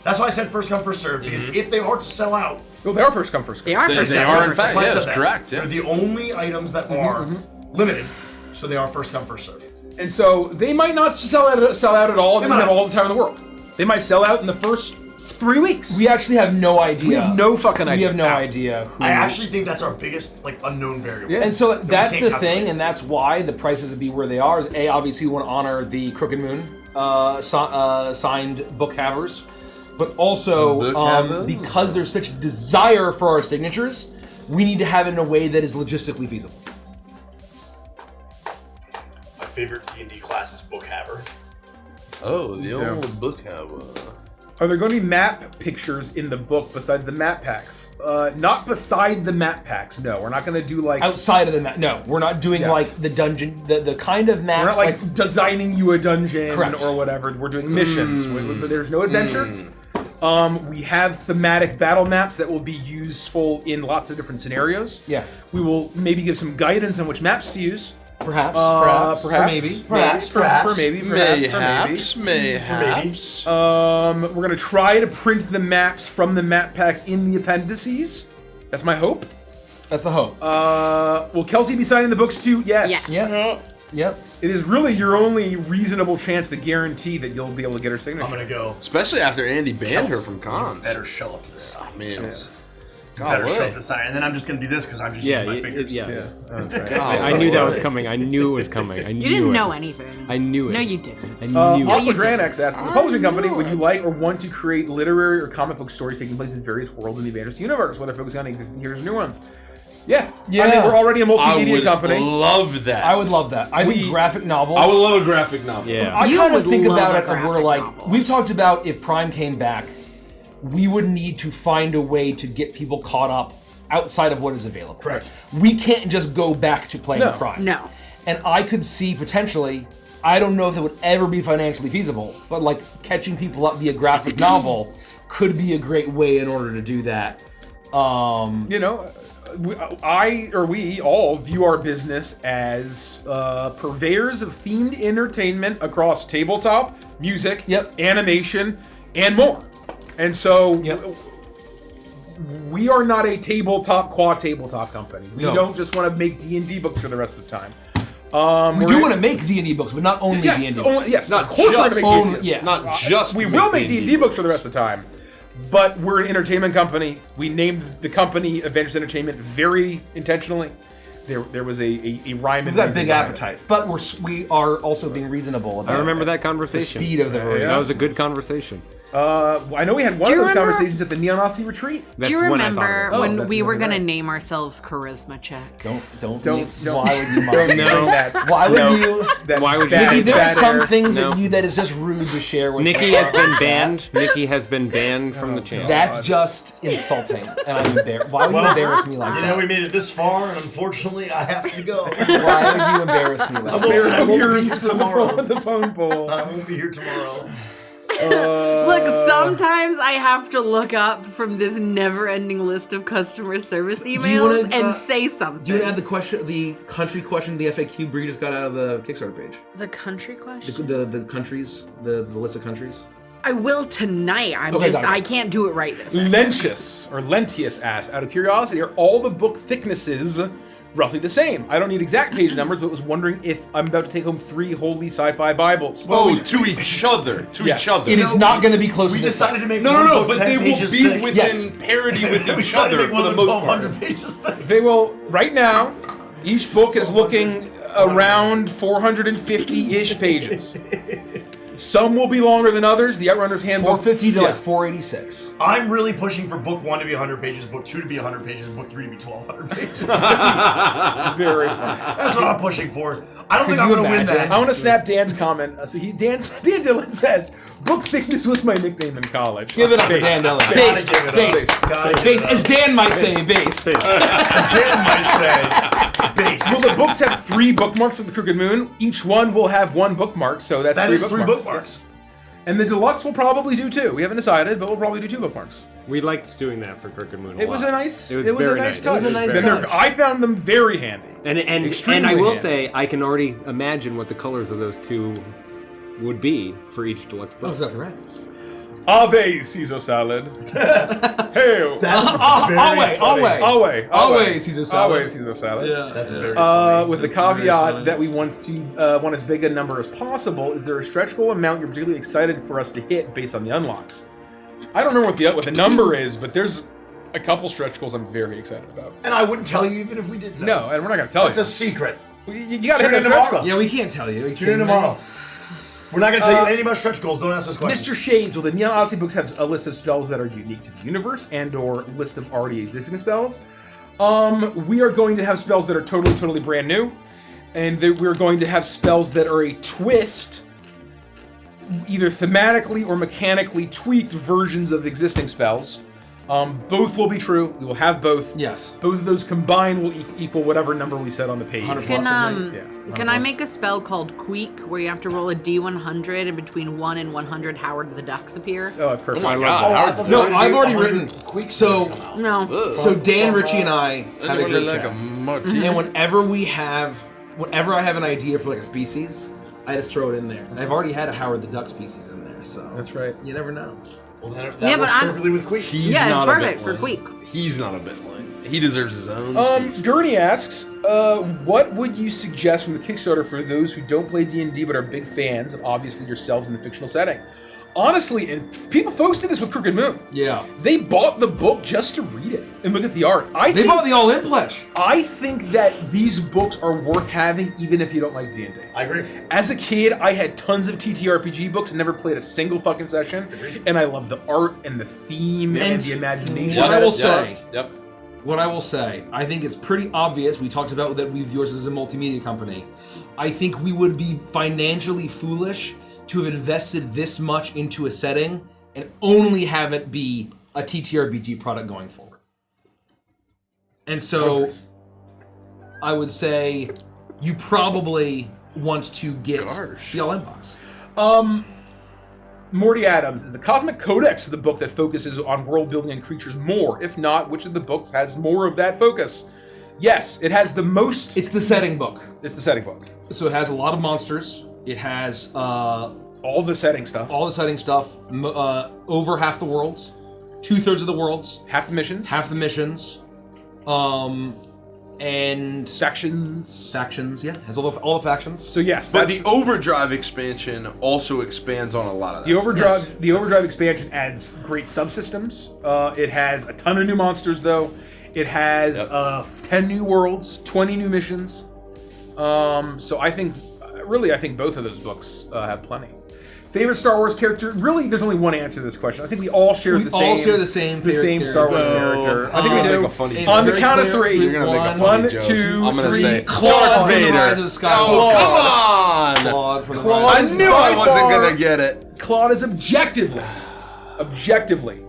That's why I said first come first serve because if they are to sell out, Well, they are first come first serve. They are first They come are, in first fact, serve. why I yeah, said that's that. correct. Yeah. They're the only items that are limited, so they are first come first serve. And so they might not sell out at all. They might might. have all the time in the world. They might sell out in the first 3 weeks. We actually have no idea. We have no fucking idea. We have no How? idea. Who I actually think that's our biggest unknown variable. Yeah. And so we that's can't the calculate. thing, and that's why the prices would be where they are. Is A, obviously we want to honor the Crooked Moon signed book havers, but also Book havers? because there's such a desire for our signatures, we need to have it in a way that is logistically feasible. My favorite D&D class is book haver. Oh, the old book cover. Are there going to be map pictures in the book besides the map packs? Not beside the map packs. No, we're not going to do like outside of the map. No, we're not doing like the dungeon, the kind of maps. We're not like designing you a dungeon or whatever. We're doing missions. There's no adventure. We have thematic battle maps that will be useful in lots of different scenarios. Yeah. We will maybe give some guidance on which maps to use. Perhaps. Perhaps. We're gonna try to print the maps from the map pack in the appendices. That's my hope. That's the hope. Will Kelsey be signing the books too? Yes. Yep. It is really your only reasonable chance to guarantee that you'll be able to get her signature. I'm gonna go. Especially after Andy banned her from cons. Better show up to the side. Man. Better show up to the side. And then I'm just gonna do this because I'm just using my fingers. That's right. I knew that was coming. I knew it was coming. I knew You didn't it. know anything. I knew it. No, you didn't. I knew it. Aqua Dranex asks, as a publishing company, would you like or want to create literary or comic book stories taking place in various worlds in the Avengers universe, whether focusing on existing characters or new ones? Yeah. I mean, we're already a multimedia company. Love that. I would love that. I think graphic novels. I would love a graphic novel. Yeah. I You kind of would think love about a it, and we're graphic like, novel. we've talked about if Prime came back, we would need to find a way to get people caught up outside of what is available. Correct. We can't just go back to playing Prime. No. And I could see potentially, I don't know if it would ever be financially feasible, but like catching people up via graphic novel could be a great way in order to do that. You know, we all view our business as purveyors of themed entertainment across tabletop, music, animation, and more. And so we are not a quad tabletop company. We don't just want to make D&D books for the rest of the time. We do want to make D&D books, but not only D&D books. Yes, Not of course we're just going to make D&D. Not just We to will make D&D D&D books for the rest of the time. But we're an entertainment company. We named the company Avengers Entertainment very intentionally. There was a rhyme and that reason big behind appetite, but we are also being reasonable about I remember that the conversation. speed of the version. That was a good conversation. I know we had one Do of you those remember- conversations at the Neo-Nazi retreat. That's Do you when I thought remember of it. when that's we were exactly going to right. name ourselves Charisma Check? Don't. Why would you mind? Don't No. that. Why would you? That Why would you bad- do Nikki, there are bad some air. things No. that is just rude to share with. Nikki has been banned. Nikki has been banned from the channel. That's just insulting, and I'm embarrassed. Why would you embarrass me like You that? know, we made it this far, and unfortunately, I have to go. Why would you embarrass me like Spare that? I won't be ears here for the tomorrow. phone, the phone pole. I won't be here tomorrow. Look, sometimes I have to look up from this never-ending list of customer service you emails wanna, and say something. Do you want to add the country question, the FAQ Bree just got out of the Kickstarter page? The country question? The countries, the list of countries. I will tonight. Okay, got it. I can't do it right this second. Lentius asks, out of curiosity, are all the book thicknesses roughly the same? I don't need exact page numbers, but was wondering if I'm about to take home 3 holy sci-fi Bibles. Oh, to each other. Yes. Each other. It is not going to be close We to this. decided to make No, one no, no, book but 10 they will pages be thick. within Yes. parity with We each decided to other make for one the of most 1,200 part. pages thick. They will, right now, each book is looking around 450-ish pages. Some will be longer than others. The Outrunners Handbook. 450 to Yeah. like 486. I'm really pushing for book 1 to be 100 pages, book 2 to be 100 pages, and book 3 to be 1,200 pages. Very fun. That's what I'm pushing for. I don't think I'm you going to win imagine? that. I want to snap Dan's comment. Dan Dillon says, "Book thickness was my nickname in college." Give it up for Base. Dan Dillon. Gotta Base, give it up. base, Gotta give base. it up. As Dan might say, base. Dan might say, base. Well, the books have 3 bookmarks with the Crooked Moon. Each one will have 1 bookmark, so that's That 3 is 3 bookmarks. bookmarks. And the deluxe will probably do 2. We haven't decided, but we'll probably do 2 bookmarks. We liked doing that for Crooked Moon. It was a nice. It was a very nice nice. touch. It was a nice And they're- touch. I found them very handy. And Extremely I will handy. say I can already imagine what the colors of those 2 would be for each deluxe book. Oh, exactly right. Ave Caesar salad. Hail. That's Always, funny. always. Always Caesar salad. Always Caesar salad. Yeah. That's very funny. With the caveat that we want as big a number as possible, is there a stretch goal amount you're particularly excited for us to hit based on the unlocks? I don't remember what the number is, but there's a couple stretch goals I'm very excited about. And I wouldn't tell you even if we didn't know. No, and we're not going to tell It's you. a secret. You got to Tune hit in that stretch tomorrow. goal. Yeah, we can't tell you. Tune in tomorrow. We're not going to tell you anything about stretch goals. Don't ask us questions. Mr. Shades, will the Neon Odyssey books have a list of spells that are unique to the universe and/or list of already existing spells? We are going to have spells that are totally brand new, and we're going to have spells that are a twist either thematically or mechanically tweaked versions of existing spells. Both will be true. We will have both. Yes. Both of those combined will equal whatever number we said on the page. 100 Can plus, can I make a spell called Queek where you have to roll a D100 and between 1 and 100 Howard the Ducks appear? Oh, that's perfect. my God. No, I've already written. So No. so Dan, Richie, and I have a group like chat. a martini. And whenever I have an idea for like a species, I just throw it in there. And I've already had a Howard the Duck species in there, so That's right. you never know. Well, that Yeah, but works I'm- perfectly with Queek. He's Yeah, it's not perfect a for bitline. Queek. He's not a bitline. He deserves his own species. Gurney asks, what would you suggest from the Kickstarter for those who don't play D&D but are big fans of obviously yourselves in the fictional setting? Honestly, and folks did this with Crooked Moon. Yeah. They bought the book just to read it and look at the art. They bought the all-in pledge. I think that these books are worth having even if you don't like D&D. I agree. As a kid, I had tons of TTRPG books and never played a single fucking session. And I love the art and the theme and the imagination. What I will say, Yep. what I will say, I think it's pretty obvious. We talked about that we view yours as a multimedia company. I think we would be financially foolish to have invested this much into a setting and only have it be a TTRPG product going forward. And so I would say you probably want to get the all-in box. Morty Adams, is the Cosmic Codex the book that focuses on world building and creatures more? If not, which of the books has more of that focus? Yes, it has the most. It's the setting book. It's the setting book. So it has a lot of monsters. It has all the setting stuff. All the setting stuff. Over half the worlds. 2/3 of the worlds. Half the missions. Half the missions. And factions. Factions, yeah. Has all the factions. So yes, But the Overdrive expansion also expands on a lot of that. The Overdrive, stuff. the Overdrive expansion adds great subsystems. It has a ton of new monsters, though. It has 10 new worlds, 20 new missions. So I think both of those books have plenty. Favorite Star Wars character? Really, there's only one answer to this question. I think we all share the same. favorite Star Wars character. I think we do. Make a funny On the joke. count of three. You're gonna make a One, funny joke. 2, I'm gonna 3. say Claude Darth from the Vader. Rise of Skywalker. Oh, come on! Claude from the Claude I is knew by I wasn't far- gonna get it. Claude is objectively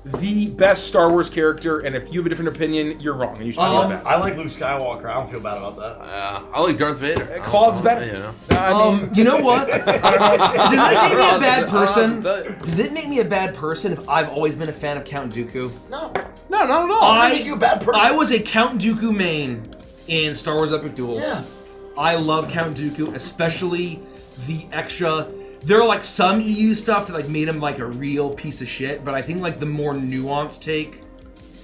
the best Star Wars character, and if you have a different opinion, you're wrong, and you should feel bad. I like Luke Skywalker. I don't feel bad about that. I like Darth Vader. Claude's better. You know. I mean, You know what? Does it make me a bad I'll person? tell you. Does it make me a bad person if I've always been a fan of Count Dooku? No, not at all. I make you a bad person. I was a Count Dooku main in Star Wars Epic Duels. Yeah. I love Count Dooku, especially the extra. There are like some EU stuff that like made him like a real piece of shit, but I think like the more nuanced take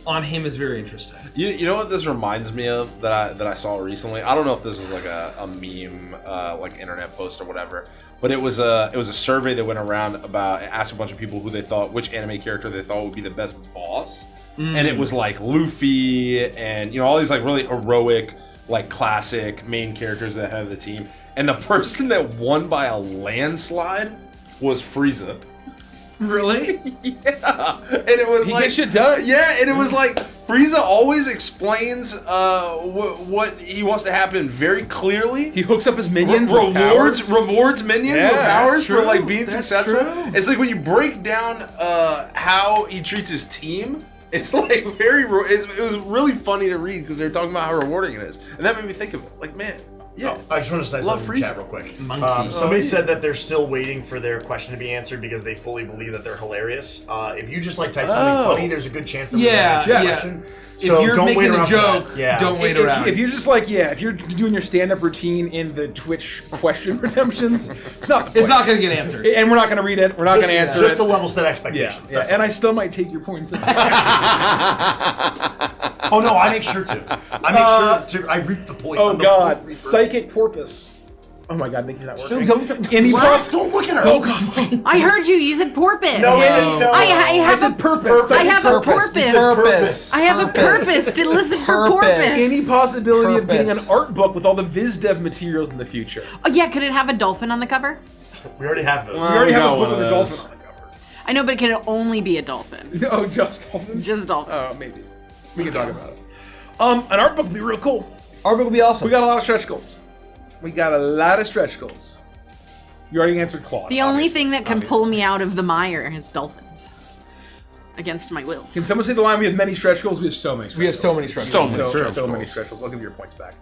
on him is very interesting. You know what this reminds me of that I saw recently? I don't know if this is like a meme, like internet post or whatever, but it was a survey that went around about asked a bunch of people who they thought which anime character they thought would be the best boss, and it was like Luffy and all these like really heroic, like classic main characters that have the team, and the person that won by a landslide was Frieza. Really? Yeah, and it was He like gets shit done. Yeah, and it was like Frieza always explains what he wants to happen very clearly. He hooks up his minions with powers. rewards minions Yeah, with powers that's for true. like being That's successful. true. It's like when you break down how he treats his team. It's like it was really funny to read because they're talking about how rewarding it is, and that made me think of it. Like, man, yeah. I just want to say Love something in Frieza. chat real quick. Monkey. Somebody said that they're still waiting for their question to be answered because they fully believe that they're hilarious. If you just like type something funny, there's a good chance that we Yeah, answer your yeah. question. If So you're don't making wait a around for joke, that. Yeah. don't wait around. If you're just like, if you're doing your stand-up routine in the Twitch question redemptions, it's not It's not going to get answered. and we're not going to read it. We're not going to answer just it. to level set Yeah, expectations. yeah. That's And all. I still might take your points. Oh no, I make sure to. I make sure to. I reap the points. Oh I'm the God, point reaper. Psychic Porpoise. Oh my God, Nikki's not working. Any don't look at her. I heard you. You said porpoise. No, no. I have said a purpose. I have a Purpose. porpoise. Purpose. I have a purpose to listen for Purpose. porpoise. Any possibility of getting Purpose. an art book with all the viz dev materials in the future? Oh yeah, could it have a dolphin on the cover? We already have those. We already have a got book one with a of dolphin those. on the cover. I know, but can it only be a dolphin? Oh, just dolphins? Just dolphins. Oh, maybe. We can talk about it. An art book would be real cool. Art book will be awesome. We got a lot of stretch goals. You already answered Claude. The only thing that can pull me out of the mire is dolphins. Against my will. Can someone say the line? We have many stretch goals. We have so many. Stretch We have so goals. many stretch So goals. many stretch goals. I'll give you your points back.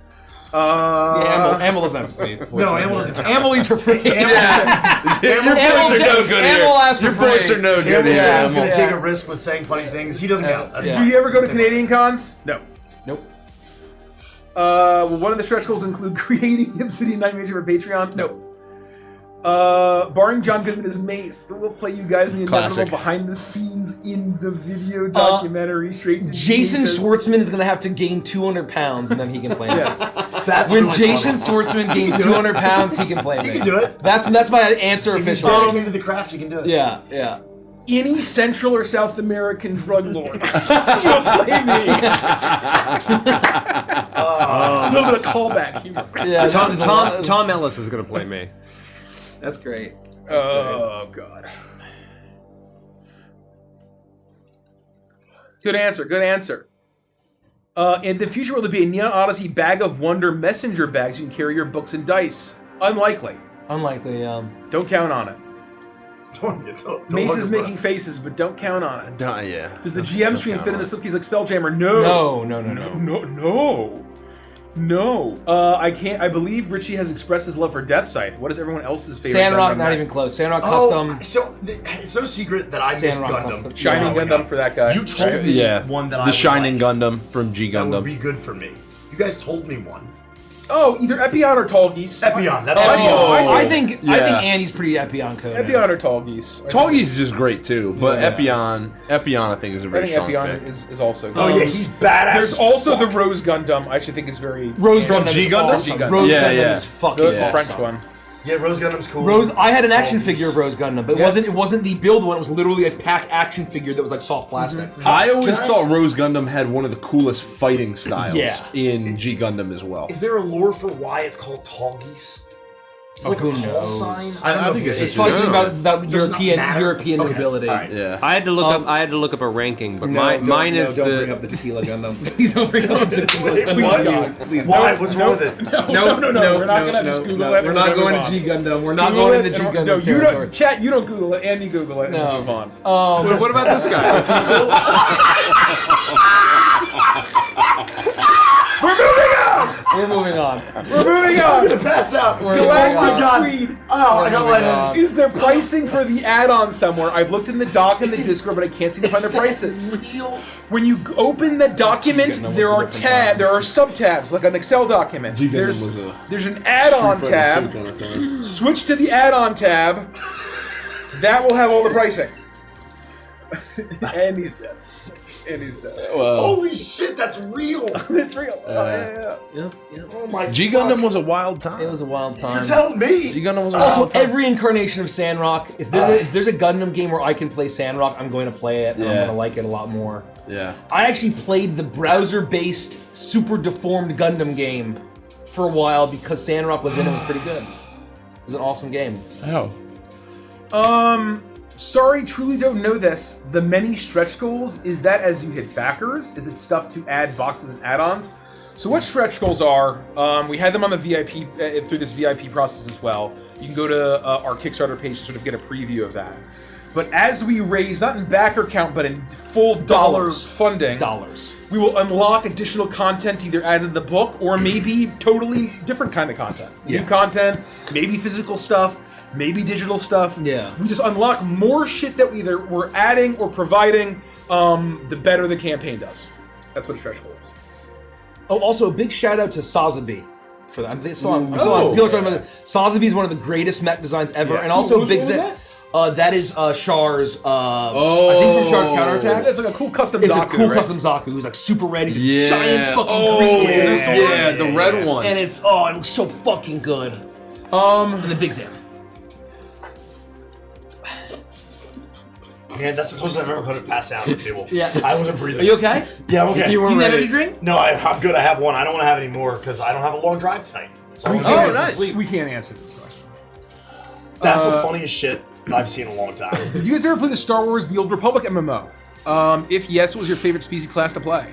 Amble doesn't have to pay. No, Amble doesn't count. Amble eats for free. Your points are no good here. Amble asks for Your points free. are no good Amble said he was here. going to take a risk with saying funny things. He doesn't count. That's Do you ever go to Canadian cons? No. Nope. Well, one of the stretch goals include creating Obsidian Night Manager for Patreon. No. Barring John Goodman as Mace, we'll play you guys in the inevitable Classic. behind the scenes in the video documentary straight to Jason VHS. Schwartzman is going to have to gain 200 pounds and then he can play me. Yes. That's When really Jason funny. Schwartzman gains 200 pounds, he can play me. You can do it. That's my answer If he's officially. dedicated to the craft, you can do it. Yeah. Any Central or South American drug lord. You'll play me. A little bit of callback humor. Yeah. Tom Ellis is gonna play me. That's great. Oh, God. Good answer. In the future, will there be a Neon Odyssey Bag of Wonder messenger bags you can carry your books and dice? Unlikely. Unlikely. Don't count on it. Don't Mace hold is your making faces, but don't count on it. Yeah. Does the GM screen fit in the slipkeys like Spelljammer? No. No. I can't. I believe Richie has expressed his love for Death Scythe. What is everyone else's favorite? Sandrock, Gundam not mech? even close. Sandrock Oh, Custom. so it's no secret that I missed Sandrock Gundam. Custom. Shining growing Gundam up. for that guy. You told me Yeah. one that I The would Shining like. Gundam from G That would Gundam. be good for me. You guys told me one. Oh, either Epion or Tall Geese. Epion. That's I think Yeah. Andy's pretty Epion code. Epion or Tall Geese. Tallgeese is just great too, but Yeah. Epion I think is a I very think strong Epion pick. is also good. Oh yeah, he's badass. There's as also fuck. the Rose Gundam. I actually think is very Rose From Gundam G is Gundam? awesome. G Gundam. Rose Yeah, Gundam yeah. is fucking the awesome. French one. Yeah, Rose Gundam's cool. Rose, I had an action Tall figure Geese. of Rose Gundam, but it wasn't the build one. It was literally a pack action figure that was like soft plastic. I always thought Rose Gundam had one of the coolest fighting styles Yeah. in G Gundam as well. Is there a lore for why it's called Tall Geese? It's like who a call knows? sign. I don't know think if it's it just is. Probably Yeah. something about Does it not matter? European Okay, nobility. all right. Yeah. I had to look up a ranking, but mine is don't the bring up the tequila Gundam. Please don't bring up the tequila Gundam. What? God. Please Why? don't. What's wrong with it? No. We're not gonna just Google it. We're not going to G Gundam. We're not Google going it to G and- Gundam. No, you territory. don't. Chat. You don't Google it. Andy Google it. And No. we'll move on. what about this guy? We're moving on. We're moving on. Pass out. Galactic God. Swede. Oh, I got moving let on. in. Is there pricing for the add-on somewhere? I've looked in the doc and the Discord, but I can't seem to find the prices. When you open the document, Gundam was there a are different there are sub-tabs, like an Excel document. G Gundam There's was a there's an add-on tab. Switch to the add-on tab. That will have all the pricing. And he's dead. And he's dead. Holy shit, that's real. It's real. Yeah. Yep. Oh my G fuck. Gundam was a wild time. It was a wild time. You're telling me. G Gundam was a Also, wild time. every incarnation of Sandrock, if there's a Gundam game where I can play Sandrock, I'm going to play it, and I'm Yeah. going to like it a lot more. Yeah. I actually played the browser-based, super deformed Gundam game for a while because Sandrock was in it. It was pretty good. It was an awesome game. Oh. Sorry, truly don't know this. The many stretch goals, is that as you hit backers? Is it stuff to add boxes and add-ons? So what stretch goals are, we had them on the VIP, through this VIP process as well. You can go to our Kickstarter page to sort of get a preview of that. But as we raise, not in backer count, but in full dollars funding, we will unlock additional content to either add to the book or maybe totally different kind of content. Yeah. New content, maybe physical stuff, maybe digital stuff. Yeah. We just unlock more shit that we're adding or providing, the better the campaign does. That's what a stretch goal is. Oh, also a big shout out to Sazabi for that. People are talking about it. Sazabi is one of the greatest mech designs ever, and also Who's big. one was that? That is Char's. I think from Char's counterattack. It's like a cool custom It's Zaku, a cool right? custom Zaku who's like super red. He's Yeah. a giant fucking Oh, green laser sword. yeah, the red one. And it looks so fucking good. And the Big Zam. Man, that's the closest I've ever heard it pass out on the table. Yeah. I wasn't breathing. Are you okay? Yeah, I'm okay. Do you need an energy drink? No, I'm good. I have one. I don't want to have any more because I don't have a long drive tonight. So We I'm can't, okay. answer, we can't answer this question. That's the funniest shit I've seen in a long time. Did you guys ever play the Star Wars The Old Republic MMO? If yes, what was your favorite species class to play?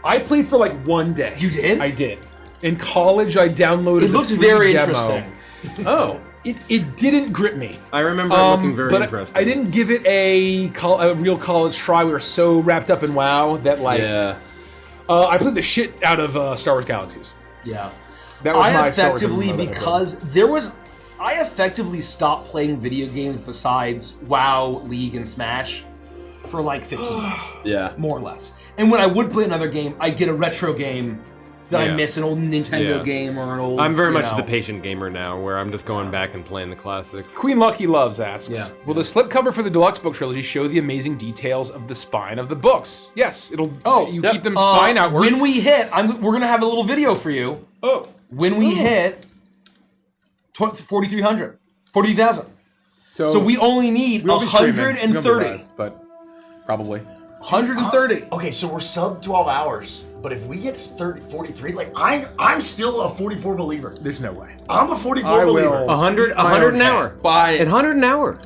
I played for like one day. You did? I did. In college, I downloaded It looked the free very demo. interesting. Oh. It didn't grip me. I remember it looking very but interesting. I didn't give it a real college try. We were so wrapped up in WoW that like I played the shit out of Star Wars Galaxies. Yeah. That was I my Star Wars effectively, MMO that I because I effectively stopped playing video games besides WoW, League, and Smash for like 15 years. Yeah. More or less. And when I would play another game, I'd get a retro game that I miss, an old Nintendo game or an old... I'm very much the patient gamer now, where I'm just going back and playing the classics. Queen Lucky Loves asks, Yeah. will the slipcover for the deluxe book trilogy show the amazing details of the spine of the books? Yes, it'll. You keep them spine outward. When we hit, we're gonna have a little video for you. Oh. When we hit 4,300, 40,000. So we only need we'll be streaming. 130. We'll be live, but probably. 130. Okay, so we're sub 12 hours, but if we get to 43, like I'm still a 44 believer. There's no way. I'm a 44 believer. 100 an hour. By 100 an hour.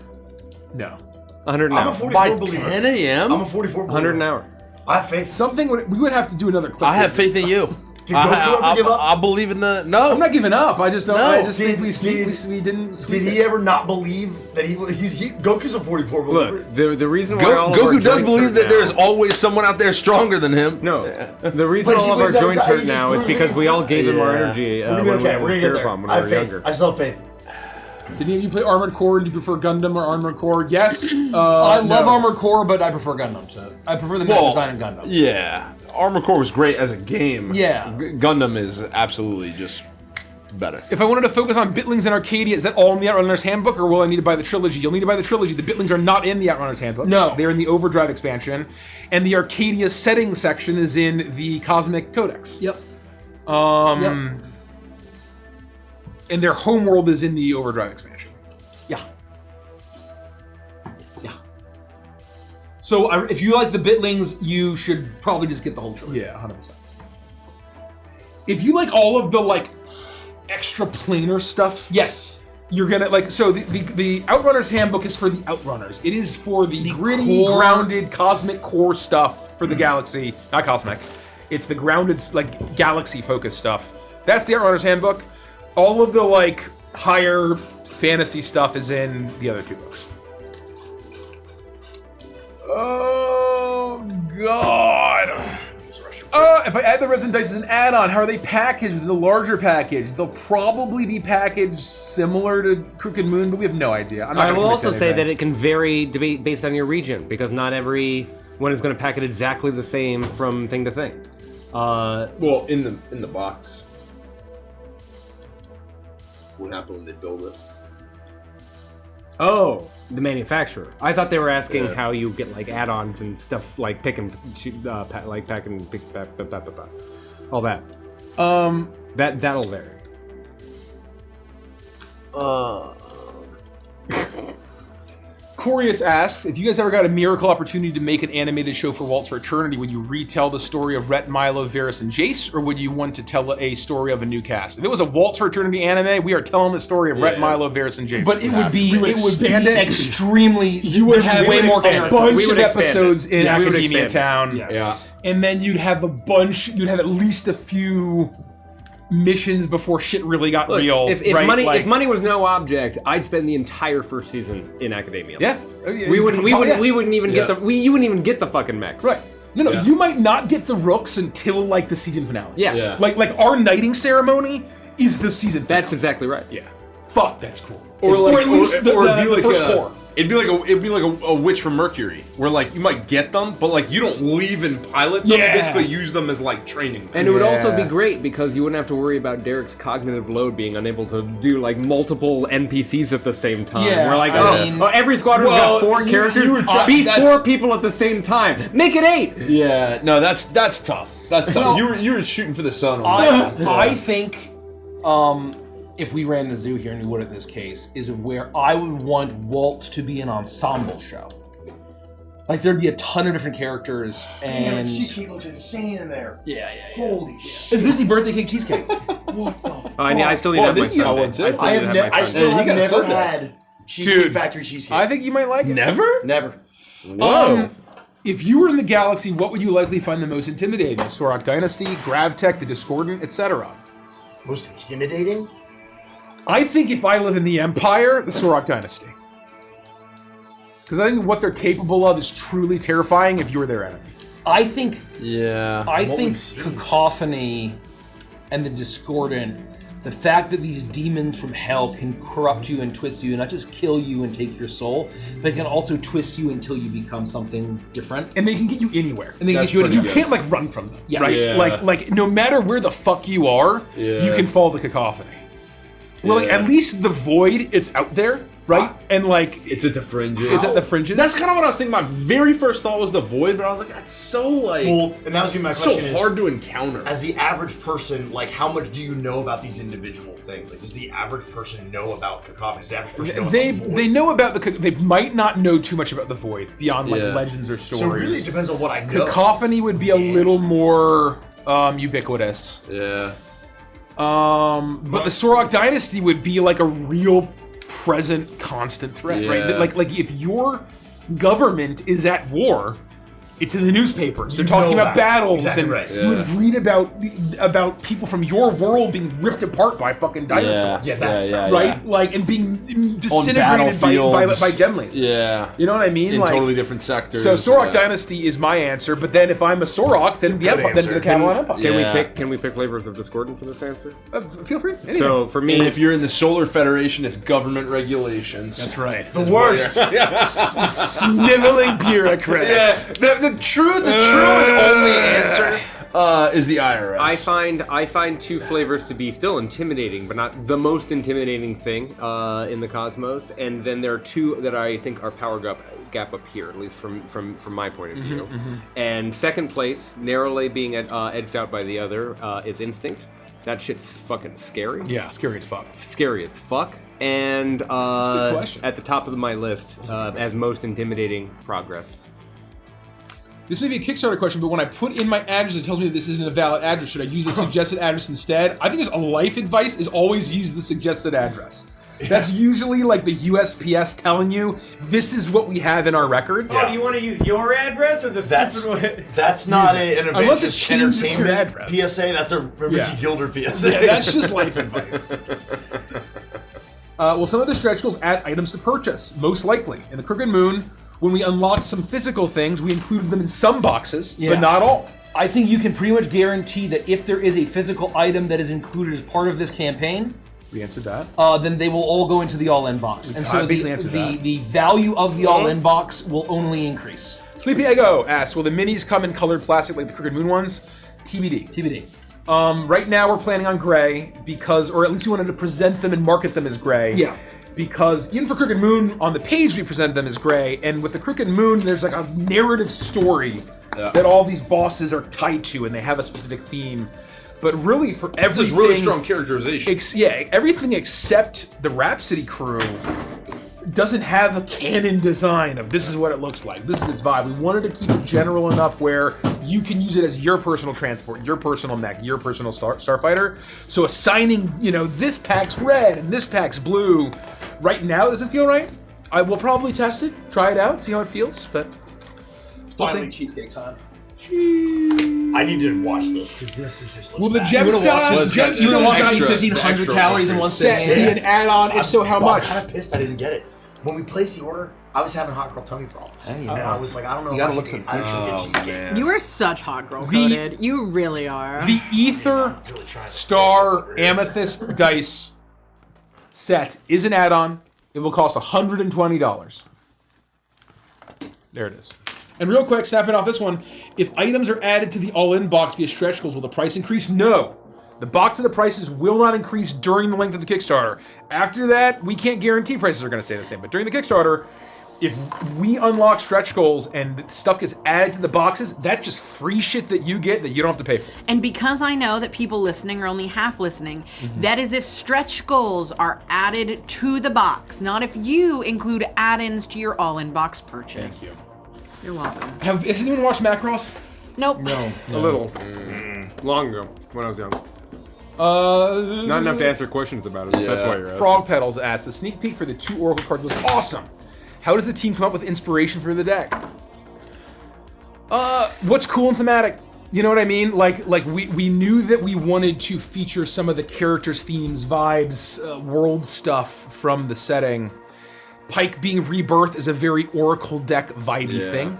No. 100 an I'm a hour. 44 by believer. 10 a.m. I'm a 44 believer. 100 an hour. I have faith. We would have to do another clip. I have faith in you. Did Goku ever give up? I believe in the no. I'm not giving up. I just don't. No. I just think we Did didn't. Sweep he it. ever not believe that Goku's a 44 believer? Look, the reason why all of our Goku does joints believe hurt that now- there's always someone out there stronger than him. No, the reason But all he of our was outside, joints he hurt just now is proves because we all gave him our Yeah. energy We're gonna when be we okay. were We're gonna get there. Bomb when I we have were faith. younger. I still have faith. Did any of you play Armored Core? Did you prefer Gundam or Armored Core? Yes. I love no. Armored Core, but I prefer Gundam. So I prefer the mech design in Gundam. Yeah, Armored Core was great as a game. Yeah. Gundam is absolutely just better. If I wanted to focus on Bitlings and Arcadia, is that all in the Outrunners Handbook, or will I need to buy the trilogy? You'll need to buy the trilogy. The Bitlings are not in the Outrunners Handbook. No. They're in the Overdrive expansion. And the Arcadia settings section is in the Cosmic Codex. Yep. And their homeworld is in the Overdrive expansion. Yeah. Yeah. So if you like the Bitlings, you should probably just get the whole trilogy. Yeah, 100%. If you like all of the, like, extra planar stuff, Yes. you're gonna like. So the Outrunners Handbook is for the Outrunners. It is for the gritty, core- grounded, cosmic core stuff for the galaxy. Not cosmic. It's the grounded, like, galaxy-focused stuff. That's the Outrunners Handbook. All of the, like, higher fantasy stuff is in the other two books. Oh God. If I add the resin dice as an add-on, how are they packaged with the larger package? They'll probably be packaged similar to Crooked Moon, but we have no idea. I'm not I gonna will commit to also say anything. that it can vary based on your region, because not every one is going to pack it exactly the same from thing to thing. Well, in the box. What happened when they build it? Oh, the manufacturer. I thought they were asking Yeah. how you get like add-ons and stuff like pick and like pack and pick all that. That'll vary. Corius asks, if you guys ever got a miracle opportunity to make an animated show for Waltz for Eternity, would you retell the story of Rhett, Milo, Varys, and Jace, or would you want to tell a story of a new cast? If it was a Waltz for Eternity anime, we are telling the story of Rhett, Milo, Varys, and Jace. But it would be expand it. extremely. You would have way more a characters. bunch We of would expand episodes it. in Yeah, we would Academia expand Town. it. Yeah. And then you'd have you'd have at least a few missions before shit really got Look, real. if right? money Like- if money was no object, I'd spend the entire first season in academia. Yeah. We wouldn't even Yeah. get you wouldn't even get the fucking mechs. Right. No, Yeah. you might not get the Rooks until like the season finale. Yeah. Yeah. Like our knighting ceremony is the season finale. That's exactly right. Yeah. Fuck, that's cool. Or at least it'd be first like core. it'd be like a witch from Mercury, where like you might get them, but like you don't leave and pilot them. Yeah. You basically use them as like training. And it would also be Yeah. great because you wouldn't have to worry about Derek's cognitive load being unable to do like multiple NPCs at the same time. Yeah, We're like, I mean- every squadron's Well, got 4 you characters. were try- Be that's- 4 people at the same time. Make it 8. Yeah, no, that's tough. That's tough. No. You were shooting for the sun. On that. I think if we ran the zoo here, and we would in this case, is of where I would want Waltz to be an ensemble show. Like there'd be a ton of different characters, and Cheesecake looks insane in there. yeah. Holy shit. It's busy birthday cake cheesecake. I still need to have my didn't you have Sunday. one too? I still I need to have have my I Sunday. still Yeah, have you got never Sunday. had Cheesecake Dude, Factory cheesecake. I think you might like it. Never? Never. Whoa. If you were in the galaxy, what would you likely find the most intimidating? Sorok Dynasty, Gravtech, the Discordant, etc. Most intimidating? I think if I live in the Empire, the Sorok Dynasty. Because I think what they're capable of is truly terrifying if you're their enemy. I think Yeah. I think Cacophony and the Discordant, the fact that these demons from hell can corrupt you and twist you, and not just kill you and take your soul, but can also twist you until you become something different. And they can get you anywhere. And they can That's get you pretty You good. can't like run from them, Yes. right? Yeah. Like no matter where the fuck you are, you can fall the Cacophony. Well, like Yeah. at least the Void, it's out there, right? And like It's at the fringes. it's at the fringes. That's kind of what I was thinking. My very first thought was the Void, but I was like, that's so like Well, and that was my so question hard is, to encounter. as the average person, like, how much do you know about these individual things? Like, does the average person know about Cacophony? Does the average person know they about the Void? they know about they might not know too much about the Void beyond like Yeah. legends or stories. So really, it depends on what I know. Cacophony would be a little more ubiquitous. Yeah. But the Sorok Dynasty would be like a real present, constant threat, right? Yeah. Like if your government is at war, it's in the newspapers. They're You talking know about that. battles, Exactly and right. you would read about people from your world being ripped apart by fucking dinosaurs, Yeah, that's right? Like and being disintegrated by battlefields. gemlings. Yeah. You know what I mean? In like, totally different sectors. So Sorok yeah. Dynasty is my answer, but then if I'm a Sorok, then the Empire, then the Catalan Empire. Yeah. Can we pick flavors of discordant for this answer? Feel free. Anything. So for me, And if you're in the Solar Federation, it's government regulations. That's right. The worst. Sniveling bureaucrats. Yeah. The true and only answer is the IRS. I find two flavors to be still intimidating, but not the most intimidating thing in the cosmos. And then there are two that I think are power gap up here, at least from my point of view. And second place, narrowly being edged out by the other, is Instinct. That shit's fucking scary. Yeah, scary as fuck. Scary as fuck. And good question. at the top of my list, as most intimidating, Progress. This may be a Kickstarter question, but when I put in my address, it tells me that this isn't a valid address. Should I use the suggested address instead? I think just a life advice is always use the suggested address. That's usually like the USPS telling you, this is what we have in our records. Oh, you want to use your address or the That's not an Unless it advanced changes your entertainment address. PSA. That's a Richie Yeah. Gilder PSA. Yeah, that's just life advice. Well, some of the stretch goals add items to purchase, most likely. In the Crooked Moon, when we unlocked some physical things, we included them in some boxes, but not all. I think you can pretty much guarantee that if there is a physical item that is included as part of this campaign, We answered that. then they will all go into the all-in box. And so basically answered that. the value of the all-in box will only increase. Sleepy Ego asks, will the minis come in colored plastic like the Crooked Moon ones? TBD. TBD. Right now we're planning on gray because, or at least we wanted to present them and market them as gray. Yeah. Because even for Crooked Moon, on the page we presented them as gray, and with the Crooked Moon, there's like a narrative story that all these bosses are tied to, and they have a specific theme. But really, for everything, There's really strong characterization. Everything except the Rhapsody crew doesn't have a canon design of this is what it looks like. This is its vibe. We wanted to keep it general enough where you can use it as your personal transport, your personal mech, your personal starfighter. So assigning, this pack's red and this pack's blue, right now it doesn't feel right. I will probably test it, try it out, see how it feels, but It's We'll finally see. cheesecake time. I need to watch this because this is just. will the bad. Gemstone You're gonna watch extra- 1,500 extra calories in one set sitting. be an add-on? If so, how I'm much? kind of pissed I didn't get it. When we placed the order, I was having hot girl tummy problems, and I was like, I don't know. gotta if look I for should, the I should get cheesecake. You are such hot girl coded. You really are. The Ether Really trying to Star Amethyst Dice set is an add-on. It will cost $120. There it is. And real quick, snapping off this one, if items are added to the all-in box via stretch goals, will the price increase? No. The box of the prices will not increase during the length of the Kickstarter. After that, we can't guarantee prices are going to stay the same. But during the Kickstarter, if we unlock stretch goals and stuff gets added to the boxes, that's just free shit that you get that you don't have to pay for. And because I know that people listening are only half listening, that is if stretch goals are added to the box, not if you include add-ins to your all-in box purchase. Thank you. You're welcome. Has anyone watched Macross? Nope. A little. Long ago, when I was young. Not enough to answer questions about it. That's why you're asking. Frog Pedals asked, the sneak peek for the 2 Oracle cards was awesome. How does the team come up with inspiration for the deck? What's cool and thematic? You know what I mean? Like we knew that we wanted to feature some of the characters, themes, vibes, world stuff from the setting. Pike being Rebirth is a very Oracle deck vibey thing.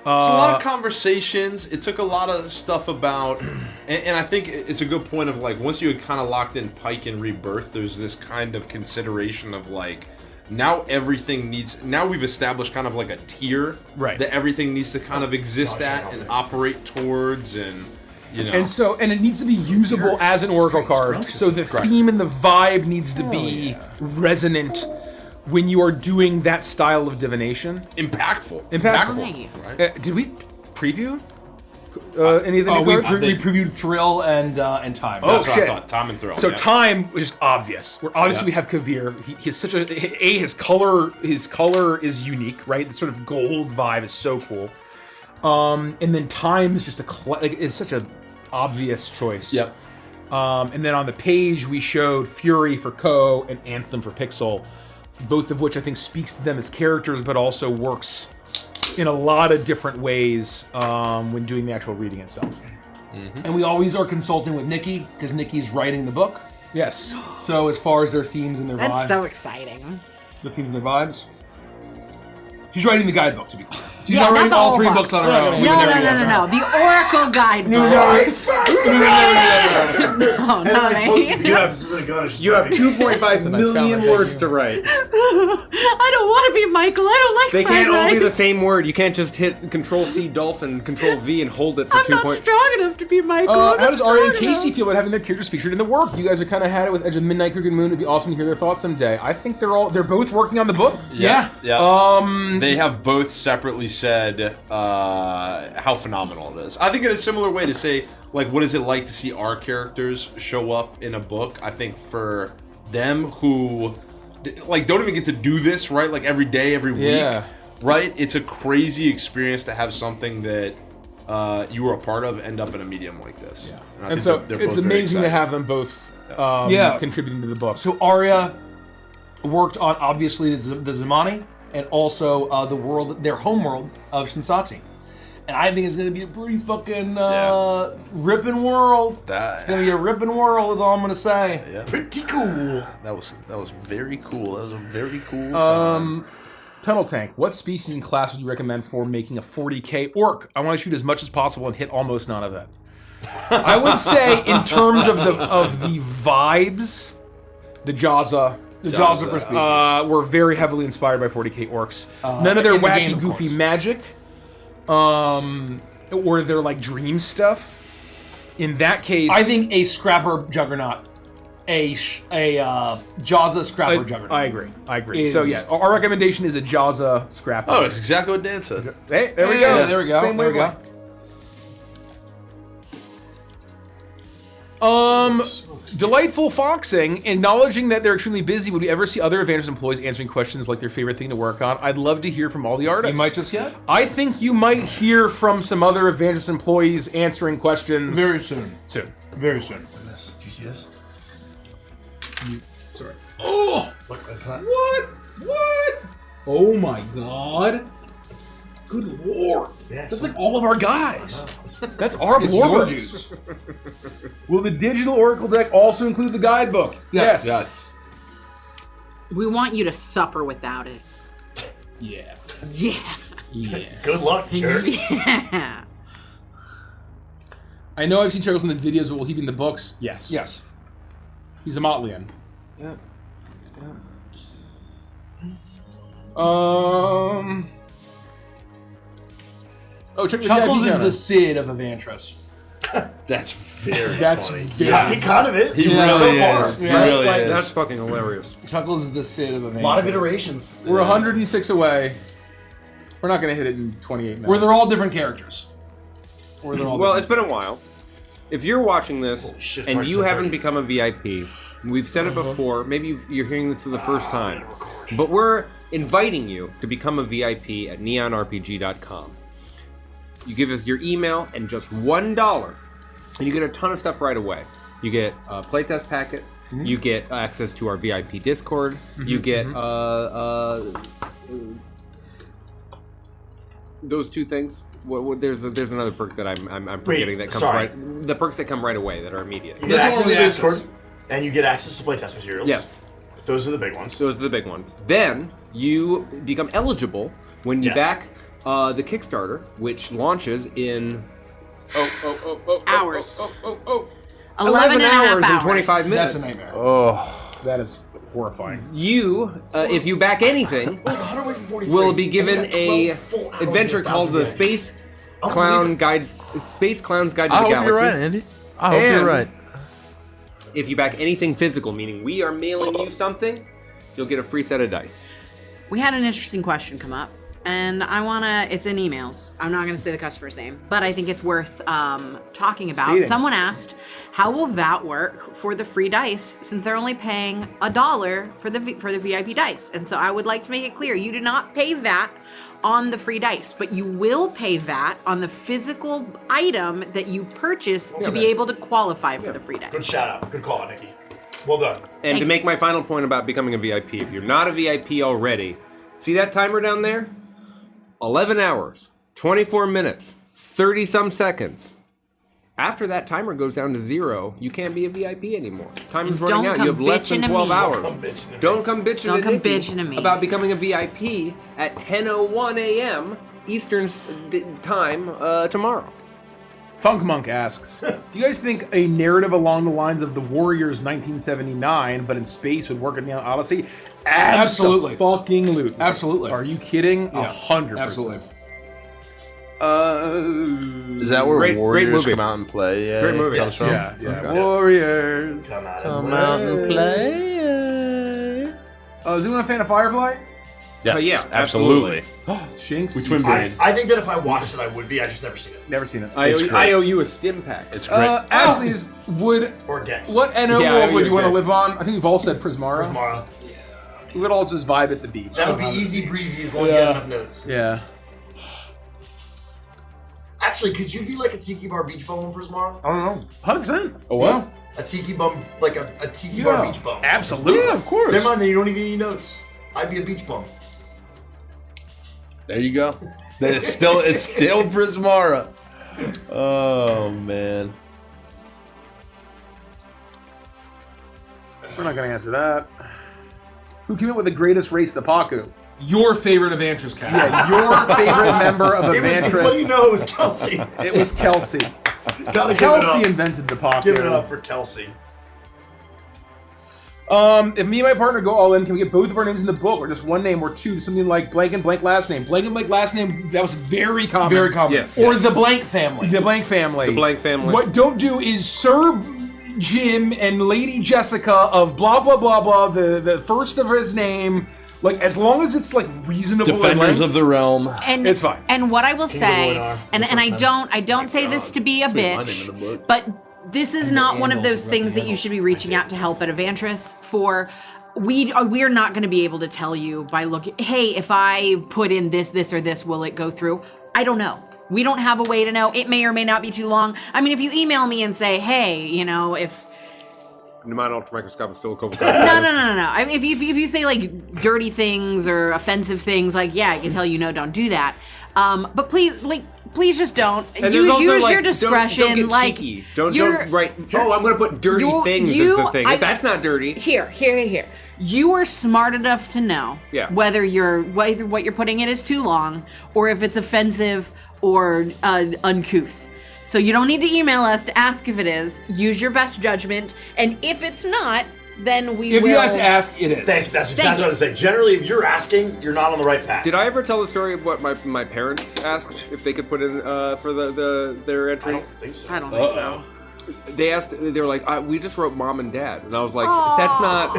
It's a lot of conversations. It took a lot of stuff about, and I think it's a good point of like once you had kind of locked in Pike and Rebirth, there's this kind of consideration of like now everything needs. Now we've established kind of like a tier that everything needs to kind of exist at and operate towards, and you know. And it needs to be usable as an Oracle card. So the theme and the vibe needs to be resonant when you are doing that style of divination. Impactful. Right? Did we preview any of the new cards? We previewed Thrill and Time. Oh, That's what shit. I thought. Time and Thrill. So Time was just obvious. Obviously we have Kavir. He's such a his color is unique, right? The sort of gold vibe is so cool. And then Time is just it's such a obvious choice. Yep. And then on the page we showed Fury for Ko and Anthem for Pixel, both of which I think speaks to them as characters, but also works in a lot of different ways when doing the actual reading itself. And we always are consulting with Nikki, because Nikki's writing the book. Yes. So as far as their themes and their vibes. That's so exciting. The themes and their vibes. She's writing the guidebook, to be clear. She's Yeah, not not writing the all whole 3 book. books on her own. No. The Oracle Guidebook. No, You have 2.5 million words to write. I don't want to be Michael. I don't like They fried can't all be the rice. same word. You can't just hit Control-C Dolphin, Control-V, and hold it for I'm 2 not points. strong enough to be Michael. I'm How not does Arya and strong Casey enough. feel about having their characters featured in the work? You guys have kind of had it with Edge of Midnight, Crooked Moon. It'd be awesome to hear their thoughts someday. I think they're both working on the book. Yeah. They have both separately said how phenomenal it is. I think in a similar way to say, like, what is it like to see our characters show up in a book? I think for them who, like, don't even get to do this, right? Like, every day, every week, right? It's a crazy experience to have something that you were a part of end up in a medium like this. Yeah. And, I And think so they're it's both very amazing to excited. have them both contributing to the book. So Arya worked on, obviously, the Zamani, and also their homeworld of Sensati. And I think it's going to be a pretty fucking ripping world. It's going to be a ripping world, is all I'm going to say. Yeah. Pretty cool. That was very cool. That was a very cool time. Tunnel Tank. What species and class would you recommend for making a 40k orc? I want to shoot as much as possible and hit almost none of it. I would say, in terms of the vibes, the Jaza. The Jaws for species. Were very heavily inspired by 40k orcs. None of their in the wacky, game, of goofy course. magic, or their like dream stuff. In that case, I think a Scrapper Juggernaut. A Jaza Scrapper Juggernaut. I agree. So yeah, our recommendation is a Jaza Scrapper. Oh, that's exactly what Dan said. Hey, there we go. Yeah, there we go. Same There we wavelength. go. Delightful foxing, acknowledging that they're extremely busy. Would we ever see other Advantage employees answering questions like their favorite thing to work on? I'd love to hear from all the artists. You might just yet? I think you might hear from some other Advantage employees answering questions Very soon. soon. Very soon. Do you see this? Sorry. Oh, Look, that's not. what? Oh my God! Good lord! Yes. That's like all of our guys. That's our It's Blorba your dudes. Will the digital Oracle deck also include the guidebook? Yes. Yes. We want you to suffer without it. Yeah. Yeah. Yeah. Good luck, jerk. Yeah. I know I've seen Chuckles in the videos, but will he be in the books? Yes. Yes. He's a Motlian. Yeah. Oh, check the Chuckles VIP is counter. the Sid of Evantris. That's very That's funny. very. Yeah, he kind of is. He Yeah. really so is. far. He Right? really Like, is. That's fucking hilarious. Chuckles is the Sid of Evantris. A lot of iterations. We're 106 away. We're not gonna hit it in 28 minutes. Where they're all different characters. Or they're all Well, different. it's been a while. If you're watching this Holy shit, it's and already you haven't 10:30. become a VIP, we've said it before, maybe you're hearing this for the first time, but we're inviting you to become a VIP at neonrpg.com. You give us your email and just $1, and you get a ton of stuff right away. You get a playtest packet, you get access to our VIP Discord, you get those two things. There's another perk that I'm forgetting that comes sorry. right. The perks that come right away that are immediate. You get access to the access. Discord, and you get access to playtest materials. Yes. Those are the big ones. Those are the big ones. Then you become eligible when you Yes. back the Kickstarter, which launches in Hours. 11 and a half hours and 25 minutes. That's a nightmare. Oh, that is horrifying. You, if you back anything, will be given a adventure called the Space Clown's Guide to the Galaxy. I hope you're right, Andy. I hope And you're right. if you back anything physical, meaning we are mailing you something, you'll get a free set of dice. We had an interesting question come up, and it's in emails. I'm not going to say the customer's name, but I think it's worth talking about. Stating. Someone asked, how will VAT work for the free dice since they're only paying $1 for the VIP dice? And so I would like to make it clear, you do not pay VAT on the free dice, but you will pay VAT on the physical item that you purchase to be able to qualify for the free dice. Good shout out. Good call, Nikki. Well done. And to make my final point about becoming a VIP, if you're not a VIP already, see that timer down there? 11 hours, 24 minutes, 30-some seconds. After that timer goes down to 0, you can't be a VIP anymore. Timer's running out. You have less than 12 hours. Don't come bitching to me about becoming a VIP at 10:01 a.m. Eastern time tomorrow. Funk Monk asks, do you guys think a narrative along the lines of the Warriors 1979, but in space would work in the Odyssey? Absolutely. Fucking loot. Absolutely. Are you kidding? 100%. Absolutely. Is that where great Warriors movie. come out and play? Yeah, Great movie. comes from? Yeah. Okay. Warriors. Come out and play. Is anyone a fan of Firefly? Yes, yeah, absolutely. Shinx? We twin brain. I think that if I watched it, I would be. I just never seen it. Never seen it. I owe you a stim pack. It's great. Ashley's would. Or Gex. What NO Yeah, world would you're you want to good. live on? I think we've all said Prismara. Tomorrow. We would all just vibe at the beach. That would be easy breezy as long as you got enough notes. Yeah. Actually, could you be like a tiki bar beach bum on Prismara? I don't know. 100%. Oh, what? A tiki bum, like a tiki bar beach bum. Absolutely. Yeah, of course. Never mind, then you don't even need notes. I'd be a beach bum. There you go. It's still Prismara. Oh man. We're not going to answer that. Who came up with the greatest race to Paku? Your favorite Evantris cast. Yeah, your favorite member of What do you Evantris. know? It was Kelsey. It was Kelsey. Gotta give it Kelsey up. invented the Paku. Give it up for Kelsey. If me and my partner go all in, can we get both of our names in the book, or just one name, or two? Something like blank and blank last name. Blank and blank last name. That was very common. Very common. Yes. Or the Blank family. The blank family. The blank family. What don't do is Sir Jim and Lady Jessica of blah blah blah blah. The first of his name. Like, as long as it's like reasonable. Defenders of the Realm. And It's fine. And what I will say, Loinar, and the I first don't say this to be a my name in the bitch, book. but this is not one of those things that you should be reaching out to help at Evantris for. We are not going to be able to tell you by looking. Hey, if I put in this, or this, will it go through? I don't know. We don't have a way to know. It may or may not be too long. I mean, if you email me and say, hey, if. Pneumatic ultramicroscopic silicone. No. I mean, if you say like dirty things or offensive things, like I can tell you no, don't do that. But please just don't. And Use there's also, your like, discretion. Don't get like cheeky. Don't you're- write. Oh, I'm gonna put dirty things as the thing. If that's not dirty. Here. You are smart enough to know whether what you're putting in is too long or if it's offensive or uncouth. So you don't need to email us to ask if it is. Use your best judgment, and if it's not, then we will. If you have to ask, it is. That's exactly what I was saying. Generally, if you're asking, you're not on the right path. Did I ever tell the story of what my parents asked if they could put in for their I entry? don't think so. I don't think so. They asked. They were like, "We just wrote mom and dad," and I was like, "That's not."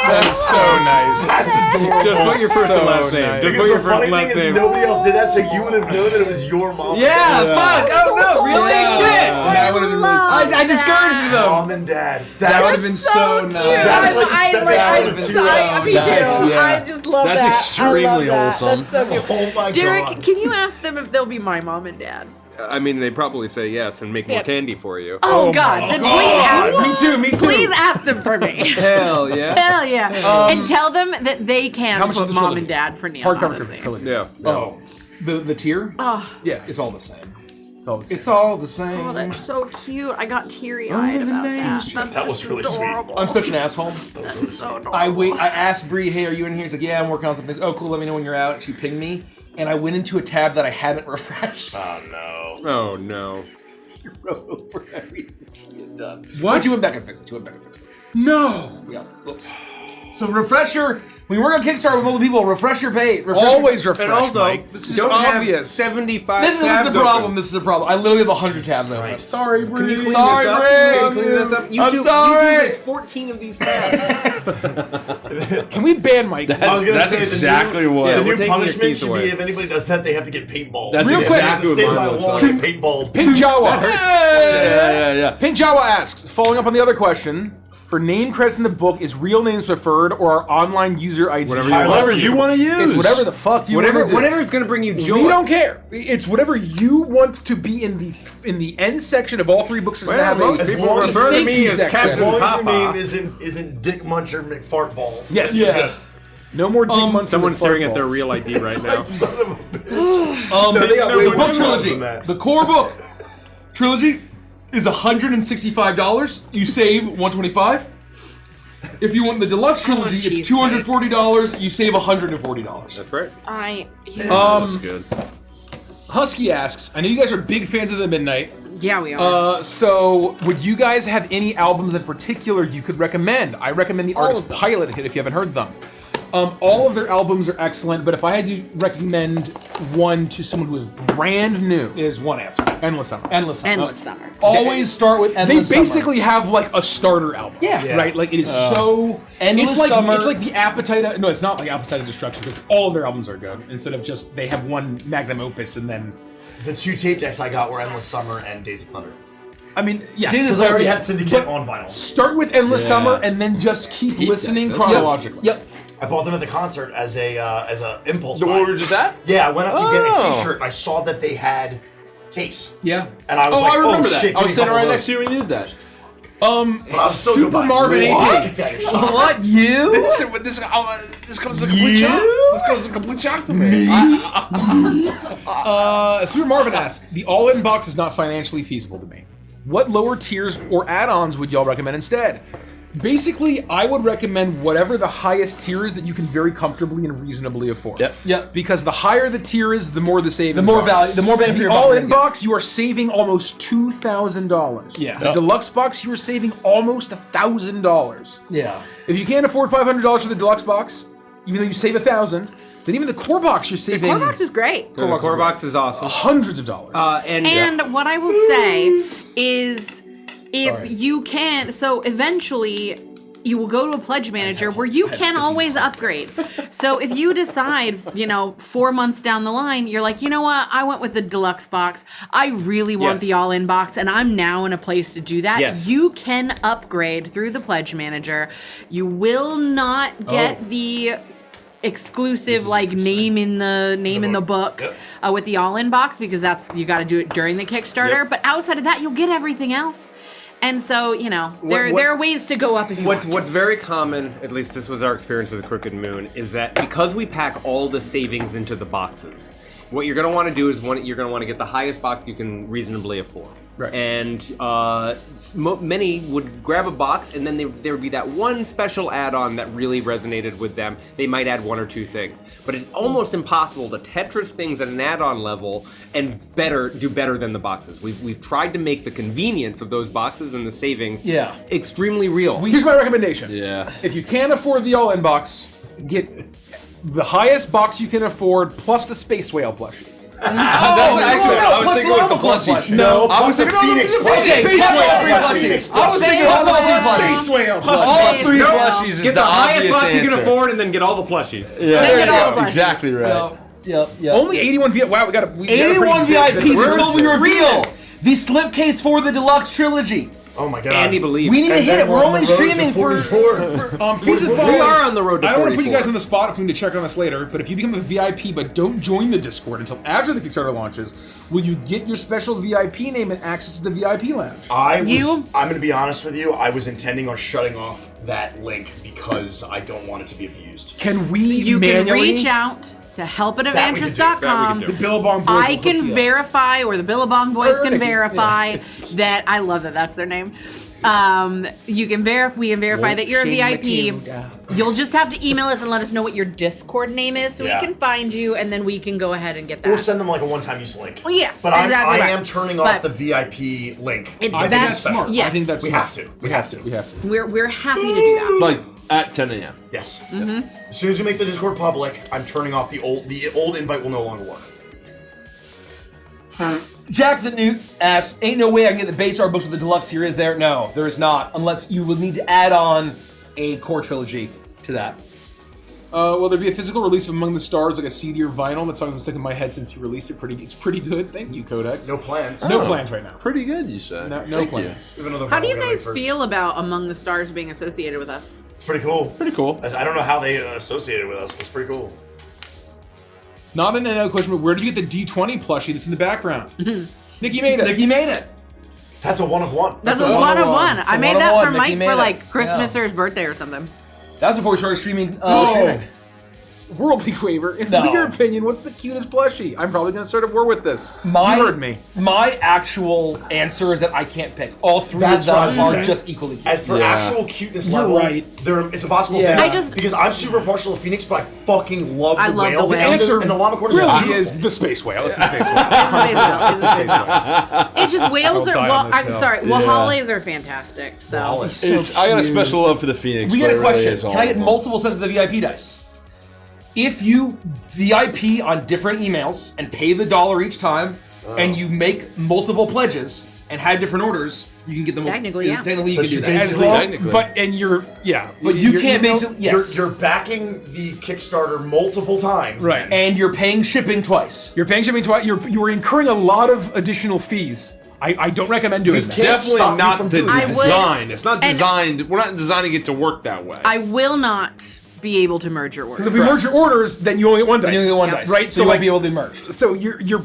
That's so nice. That's adorable. Just put your first and last name. nice. Just Because put your the first funny and last thing is name. nobody else did that, so you would have known that it was your mom. Yeah, fuck! Oh no, really? Shit! That would have been really I discouraged them. Mom and dad. That would have been so nice. That's like- I that's so me too. yeah. I just love That's that. extremely I love that. wholesome. That's so good. Oh my Derek, god. can you ask them if they'll be my mom and dad? I mean, they probably say yes and make more candy for you. Oh, God, then please ask them. Me too. Please ask them for me. Hell yeah. Hell yeah. And tell them that they How can much is put the mom trilogy? and dad for Neon Hardcover Odyssey. trilogy. Yeah. Oh. The tier? Oh, Yeah, It's all the same. it's all the same. It's all the same. oh, that's so cute. I got teary-eyed about that. That's That was just really sweet. adorable. I'm such an asshole. That's so adorable. I asked Bree, hey, are you in here? He's like, yeah, I'm working on something. Oh, cool, let me know when you're out. She pinged me, and I went into a tab that I haven't refreshed. Oh no. Oh no. Wrote over everything she had done. What? But you went back and fixed it. No. Yeah. Oops. So refresher, when you work on Kickstarter with multiple people, refresher page. Always refresh, And also, Mike. This is don't obvious. have 75 This is tabs a open. problem. This is a problem. I literally have 100 tabs open. Sorry, Can you Bree. clean Sorry, this up? Bree. Can you clean this up? I'm YouTube sorry. has 14 of these tabs. Can we ban Mike? I was gonna That's say exactly the new, what- Yeah, the we're new taking your punishment keys should away. be if anybody does that, they have to get paintballed. That's Real quick. They have to exactly stay what by mine the wall looks and like. get paintballed. Pink Jawa. Yeah. Pink Jawa asks, following up on the other question, for name credits in the book, is real names preferred or are online user IDs? Whatever you want to use. It's whatever the fuck you want to do. Whatever is going to bring you joy. We don't care. It's whatever you want to be in the end section of all three books. Is Well, gonna have most a people refer to thank me you as section. As Captain long as your Papa. name isn't Dick Muncher McFart Balls. Yes. Yeah. No more Dick Munson Someone's with staring fart at their balls. real ID right now. Son of a bitch. The they got way the more book fun trilogy, than that. the core book trilogy is $165. You save $125. If you want the deluxe trilogy, it's cheesecake. $240. You save $140. That's right. That's good. Husky asks, I know you guys are big fans of the Midnight. Yeah, we are. So would you guys have any albums in particular you could recommend? I recommend the Artist Pilot hit if you haven't heard them. All of their albums are excellent, but if I had to recommend one to someone who is brand new, Is one answer. Endless Summer. Endless Summer. Endless Summer. Always start with They Endless Summer. basically have like a starter album. Yeah. Right? Like it is so Endless it's like Summer. it's like the Appetite of, no, it's not like Appetite of Destruction because all of their albums are good instead of just they have one magnum opus and then The two tape decks I got were Endless Summer and Days of Thunder. I mean, yes. Because I already had Syndicate but on vinyl. Start with Endless Summer and then just keep listening decks. chronologically. Yep. I bought them at the concert as a impulse The buy. one we were just at? Yeah, I went up to get a Oh. T-shirt and I saw that they had tapes, Yeah. and I was Oh, like, I remember "Oh that. shit!" I was standing right next to to you when you did that. But I'm still Super gonna buy Marvin it. AP. Yeah, you're so- What? You? This comes as a complete shock. This comes as a complete shock to me. Super Marvin asks, the all-in box is not financially feasible to me. What lower tiers or add-ons would y'all recommend instead? Basically, I would recommend whatever the highest tier is that you can very comfortably and reasonably afford. Yep. Yep. Because the higher the tier is, the more the savings. The more are. value, the more bang for The your buck. all-in you're gonna box, you are saving almost $2,000. Yeah. The deluxe box, you are saving almost $1,000. get. Yeah. If you can't afford $500 for the deluxe box, even though you save $1,000, then even the core box you're saving Core box is great. The core box is awesome. hundreds of dollars. And what I will say is if you can, so eventually you will go to a pledge manager where you can always upgrade. So if you decide, 4 months down the line, you're like, you know what, I went with the deluxe box. I really want Yes. the all-in box, and I'm now in a place to do that. Yes. You can upgrade through the pledge manager. You will not get the exclusive name in the book with the all-in box because you got to do it during the Kickstarter. Yep. But outside of that, you'll get everything else. And so, there are ways to go up if you want. What's very common, at least this was our experience with Crooked Moon, is that because we pack all the savings into the boxes, what you're going to want to do is you're going to want to get the highest box you can reasonably afford. Right. And many would grab a box, and then there would be that one special add-on that really resonated with them. They might add one or two things, but it's almost impossible to Tetris things at an add-on level and do better than the boxes. We've tried to make the convenience of those boxes and the savings extremely real. Here's my recommendation. Yeah. If you can't afford the all-in box, get the highest box you can afford plus the Space Whale plushie. I was thinking with the plushies. No, I was the thinking Phoenix of the plushie. Space Whale Phoenix I was thinking Space also Whale. Space Whale. all three plushies is Get the the highest obvious box you can answer. afford, and then get all the plushies. Yeah, Then get all the plushies. exactly right. Yep. Only 81 VIP. Wow, we got 81 VIPs We're until we reveal the slipcase for the deluxe trilogy. Oh my god. Andy believes. We need to hit it. We're only streaming for. Season We 5. are on the road to I don't want to put you 44. guys on the spot if we need to check on this later, but if you become a VIP but don't join the Discord until after the Kickstarter launches, will you get your special VIP name and access to the VIP lounge? I'm going to be honest with you. I was intending on shutting off that link because I don't want it to be abused. Can we You can manually reach out to help at That we could do. Advantress.com. That we The Billabong boys I will hook can you up. verify, or the Billabong boys can Right. verify that. I love that that's their name. You can verify. We can verify that you're a VIP. You'll just have to email us and let us know what your Discord name is, so Yeah. we can find you, and then we can go ahead and get that. Or send them like a one-time use link. Well, yeah, But exactly I right. am turning off But the VIP link. It's I think best. that's smart. Yes, I think that's We smart. have to. We have to. We have to. we're happy to do that. Like at 10 a.m. Yes. Mm-hmm. As soon as we make the Discord public, I'm turning off the old invite will no longer work. Jack the Newt asks, ain't no way I can get the base art books with the deluxe tier, is there? No, there is not, unless you will need to add on a core trilogy to that. Will there be a physical release of Among the Stars, like a CD or vinyl? That song's been stuck in my head since you released it. It's pretty good. Thank you, Codex. No plans. No plans right now. Pretty good, you said. No Thank plans. We have another How do vinyl you we gotta guys make first. feel about Among the Stars being associated with us? It's pretty cool. Pretty cool. I don't know how they associated with us, but it's pretty cool. Not an NL question, but where do you get the D20 plushie that's in the background? Nikki made it. Nikki made it. That's a one of one. That's a a one of one. It's I a made one of that one. for Nikki Mike made for it. like Christmas Yeah. or his birthday or something. That was before we started streaming. Oh. Streaming. Worldly Quaver, in No. your opinion, what's the cutest plushie? I'm probably going to start a war with this. My, You heard me. My actual answer is that I can't pick. All three That's of what I them was are saying. just equally cute. As for Yeah. actual cuteness You're level, right. it's impossible Yeah. to pick. I just- because I'm super partial to Phoenix, but I fucking love I the love the whale. whale. And Answer and the llama corn is really beautiful. is the space whale. It's the space whale. It's a space whale. It's a space whale. It's just whales I'll are. die Well, on this I'm hill. sorry. Yeah. Wahales are fantastic. So I got a special love for the Phoenix. We but got a it really question. is all Can I get of them. multiple sets of the VIP dice? If you VIP on different emails and pay the $1 each time, and you make multiple pledges and had different orders, you can get them. Technically, yeah. Technically, you But can do you that. basically- As long- Technically. but you can't email- basically. Yes. You're backing the Kickstarter multiple times. Right. then. and you're paying shipping twice. You're paying shipping twice. You're incurring a lot of additional fees. I don't recommend doing that. can't Definitely stop you not from the doing it. design. It's not and- designed. We're not designing it to work that way. I will not be able to merge your Because words. if we merge your orders, then you only get one dice. You only get one Yep. dice, Right, So, so you like- won't be able to be merged. So you're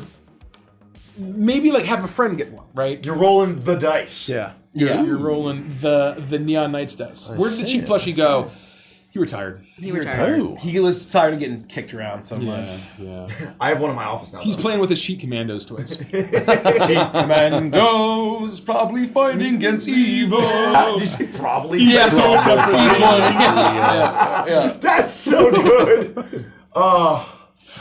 maybe like have a friend get one, right? You're rolling the dice. Yeah. Yeah. You're rolling the Neon Knights dice. Where did the see, cheap I plushie go? He retired. He retired. Oh. He was tired of getting kicked around so much. Yeah. I have one in my office now. He's though. playing with his cheat commandos toys. Commandos probably fighting against evil. Did you say probably? Yeah, so He's one. yeah. That's so good.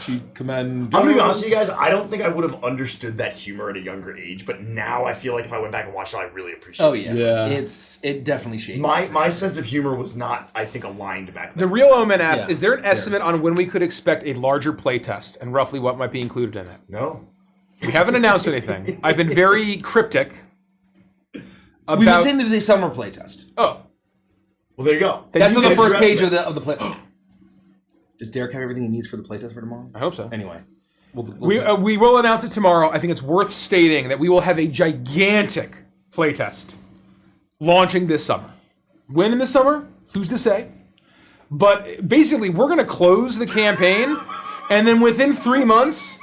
Cheat commandos. I'm gonna be honest with you guys. I don't think I would have understood that humor at a younger age, but now I feel like if I went back and watched it, I really appreciate Oh it. yeah. It definitely shaped. My sense of humor was not, I think, aligned back The then. real Omen asks, Yeah. is there an estimate on when we could expect a larger playtest and roughly what might be included in it? No. We haven't announced anything. I've been very cryptic about... We've been saying there's a summer playtest. Oh, Well, there you go. That's you on the get first your page estimate. of the play. Does Derek have everything he needs for the playtest for tomorrow? I hope so. Anyway, We will announce it tomorrow. I think it's worth stating that we will have a gigantic playtest launching this summer. When in the summer? Who's to say? But basically, we're going to close the campaign, and then within 3 months...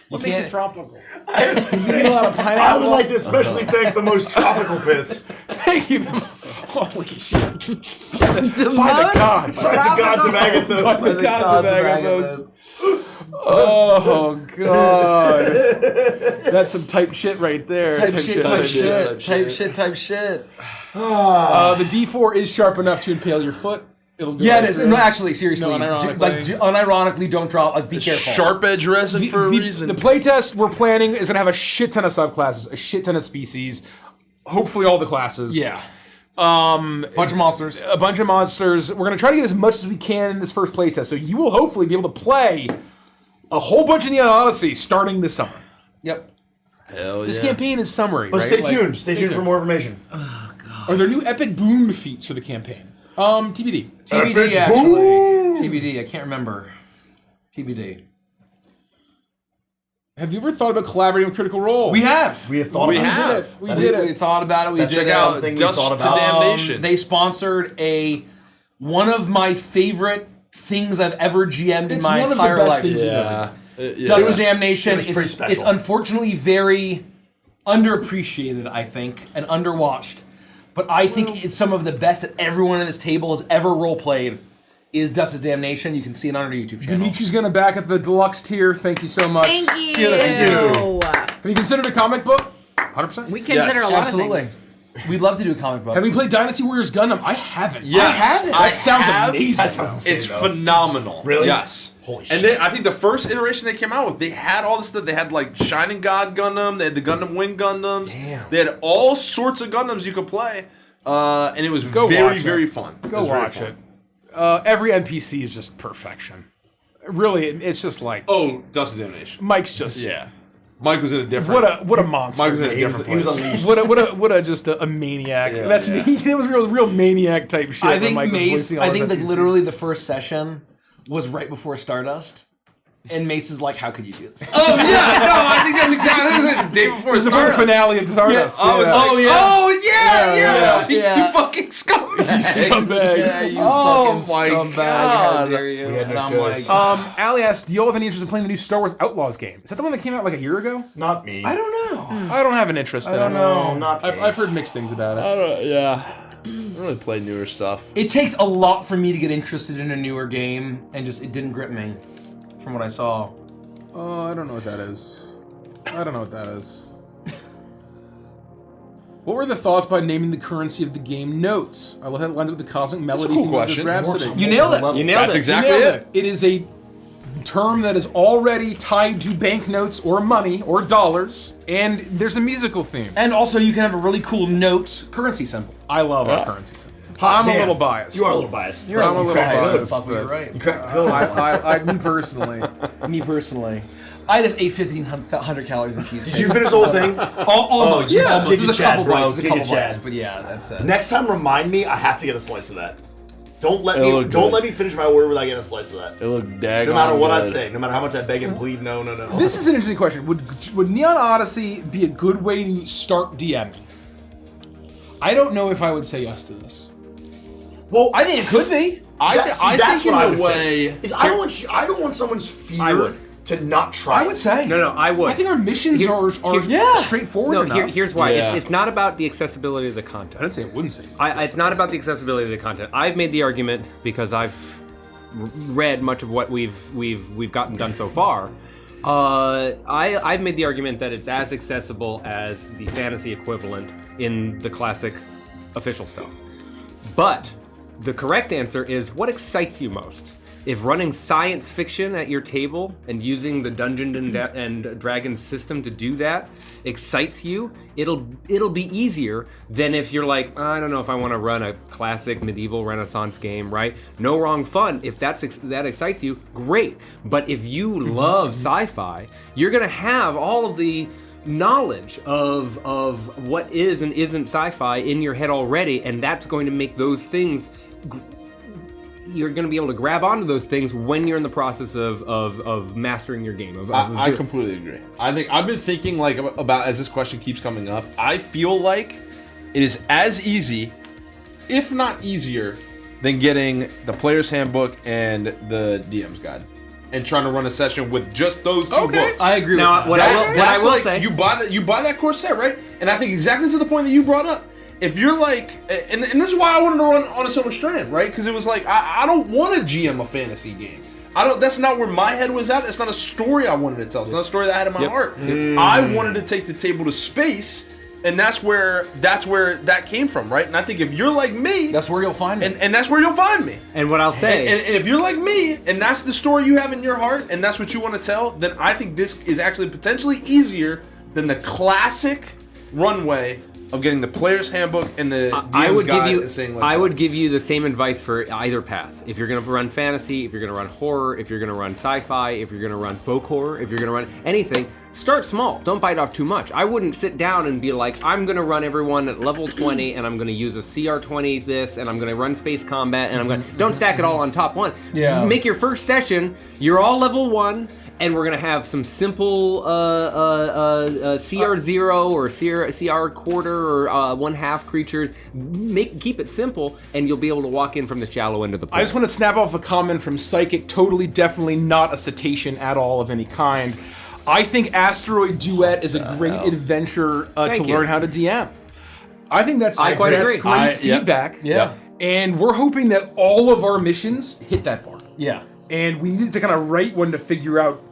what makes it tropical? I would like to especially thank the most tropical piss. Thank you. Holy shit. The By the most God. By the gods of Agathos. By the gods of Agathos. Oh, God. That's some type shit right there. Type shit. The D4 is sharp enough to impale your foot. It'll go Yeah, right it is. through. No, actually, seriously. No, unironically. Unironically, don't drop. Like, be careful. Sharp edge resin for a reason. The playtest we're planning is going to have a shit ton of subclasses, a shit ton of species, hopefully all the classes. Yeah. Bunch of monsters. A bunch of monsters. We're going to try to get as much as we can in this first playtest. So you will hopefully be able to play a whole bunch of Neon Odyssey starting this summer. Yep. Hell This yeah. campaign is summary, But right? stay Like, tuned. Stay tuned for more information. Are there new epic boom feats for the campaign? TBD. TBD, actually. TBD. I can't remember. TBD. Have you ever thought about collaborating with Critical Role? We have thought We about have. it. We That did is- it. We thought about it. We That's did Check it. out something we Dust thought to about. Damnation. They sponsored one of my favorite things I've ever GM'd in It's my one of the entire best life. things we've Yeah. Dust was- to Damnation. it was pretty special. It's unfortunately very underappreciated, I think, and underwatched. but I think it's some of the best that everyone in this table has ever role-played is Dust's Damnation. You can see it on our YouTube channel. Dimitri's gonna back at the deluxe tier. Thank you so much. Thank you. Have you considered a comic book? 100%. We consider a lot Absolutely. of things. We'd love to do a comic book. Have you played Dynasty Warriors Gundam? I haven't. Yes, I haven't. That sounds amazing. That sounds insane, It's though. phenomenal. Really? Yes. Holy shit. And then I think the first iteration they came out with, they had all this stuff. They had like Shining God Gundam. They had the Gundam Wing Gundams. Damn. They had all sorts of Gundams you could play, and it was Go very, watch it. very fun. Go watch it. Every NPC is just perfection. Really, it's just like Oh, Dust of Damnation. Mike's just Yeah. Mike was in a different. what a monster. Mike was in a He was different place. unleashed. what a just a maniac. Yeah, That's yeah. me. It was real maniac type shit. I when think Mike was Mace. voicing all I his think like NPCs. literally the first session was right before Stardust, and Mace was like, "How could you do this?" Oh yeah, no, I think that's exactly the day before It was the finale of Stardust. I was Yeah. like, oh yeah, yeah. You fucking scumbag. Scumbag. Yeah, you Oh fucking my scumbag! God. How dare you? We had no And I'm choice. like, Ali asked, do you all have any interest in playing the new Star Wars Outlaws game? Is that the one that came out like a year ago? Not me. I don't know. I don't have an interest in it. No, not me. I've heard mixed things about it. Yeah. I don't really play newer stuff. It takes a lot for me to get interested in a newer game, and just it didn't grip me, from what I saw. I don't know what that is. I don't know what that is. What were the thoughts by naming the currency of the game notes? I love how it lines up with the cosmic melody cool from Lotus question. Rhapsody. You nailed it. You nailed That's it. exactly You nailed it. It is a term that is already tied to banknotes or money or dollars, and there's a musical theme. And also, you can have a really cool note currency symbol. I love our currency symbol. Hot I'm a damn. little biased. You are a little biased. I'm a little biased. Fuck, you're right. You cracked the code. Me personally. Me personally, I just ate 1,500 calories of cheese. Did you finish the whole thing? Almost. yeah. Almost. Giga There's a Chad, couple bro. bites. There's a Giga couple Chad. bites. But yeah, that's it. Next time, remind me. I have to get a slice of that. Don't let It'll me. look Don't good. let me finish my order without getting a slice of that. It looked daggone No matter what I good. say, no matter how much I beg and plead, no. This is an interesting question. Would Neon Odyssey be a good way to start DMing? I don't know if I would say yes to this. Well, I think it could be. that's think what in I a would say. way. Is I don't want someone's fear I would. to not try. I would say. No, I would. I think our missions are straightforward No, enough. here's why. Yeah. It's not about the accessibility of the I content. didn't say it wouldn't say. It's not about the accessibility of the content. I've made the argument because I've read much of what we've gotten done so far. I've made the argument that it's as accessible as the fantasy equivalent in the classic official stuff. But the correct answer is what excites you most. If running science fiction at your table and using the Dungeons and Dragons system to do that excites you, it'll be easier than if you're like, I don't know if I want to run a classic medieval Renaissance game, right? No wrong fun. If that excites you, great. But if you love sci-fi, you're gonna have all of the knowledge of what is and isn't sci-fi in your head already, and that's going to make those things. You're going to be able to grab onto those things when you're in the process of mastering your game. I completely agree. I think I've been thinking like about as this question keeps coming up. I feel like it is as easy, if not easier, than getting the player's handbook and the DM's guide, and trying to run a session with just those two books. I agree Now, with that. what I will like, say, you buy that course set, right? And I think exactly to the point that you brought up. If you're like, and this is why I wanted to run on a Silver Strand, right? Because it was like, I don't want to GM a fantasy game. That's not where my head was at. It's not a story I wanted to tell. It's not a story that I had in my heart. I wanted to take the table to space, and that's where that came from, right? And I think if you're like me, That's where you'll find me. and that's where you'll find me. and what I'll say, And if you're like me, and that's the story you have in your heart, and that's what you want to tell, then I think this is actually potentially easier than the classic runway of getting the player's handbook and the DM's guide and saying, let's I go. would give you the same advice for either path. If you're going to run fantasy, if you're going to run horror, if you're going to run sci-fi, if you're going to run folk horror, if you're going to run anything, start small. Don't bite off too much. I wouldn't sit down and be like, I'm going to run everyone at level 20, and I'm going to use a CR20 this, and I'm going to run space combat, and I'm going to... Don't stack it all on top one. Yeah. Make your first session, you're all level 1, and we're gonna have some simple CR0 or CR quarter or 1/2 creatures. Keep it simple, and you'll be able to walk in from the shallow end of the pool. I just want to snap off a comment from Psychic, totally, definitely not a cetacean at all of any kind. I think Asteroid Duet is a great adventure to Thank you. learn how to DM. I think that's quite that's agree. great feedback. Yeah. And we're hoping that all of our missions hit that bar. Yeah. And we needed to kind of write one to figure out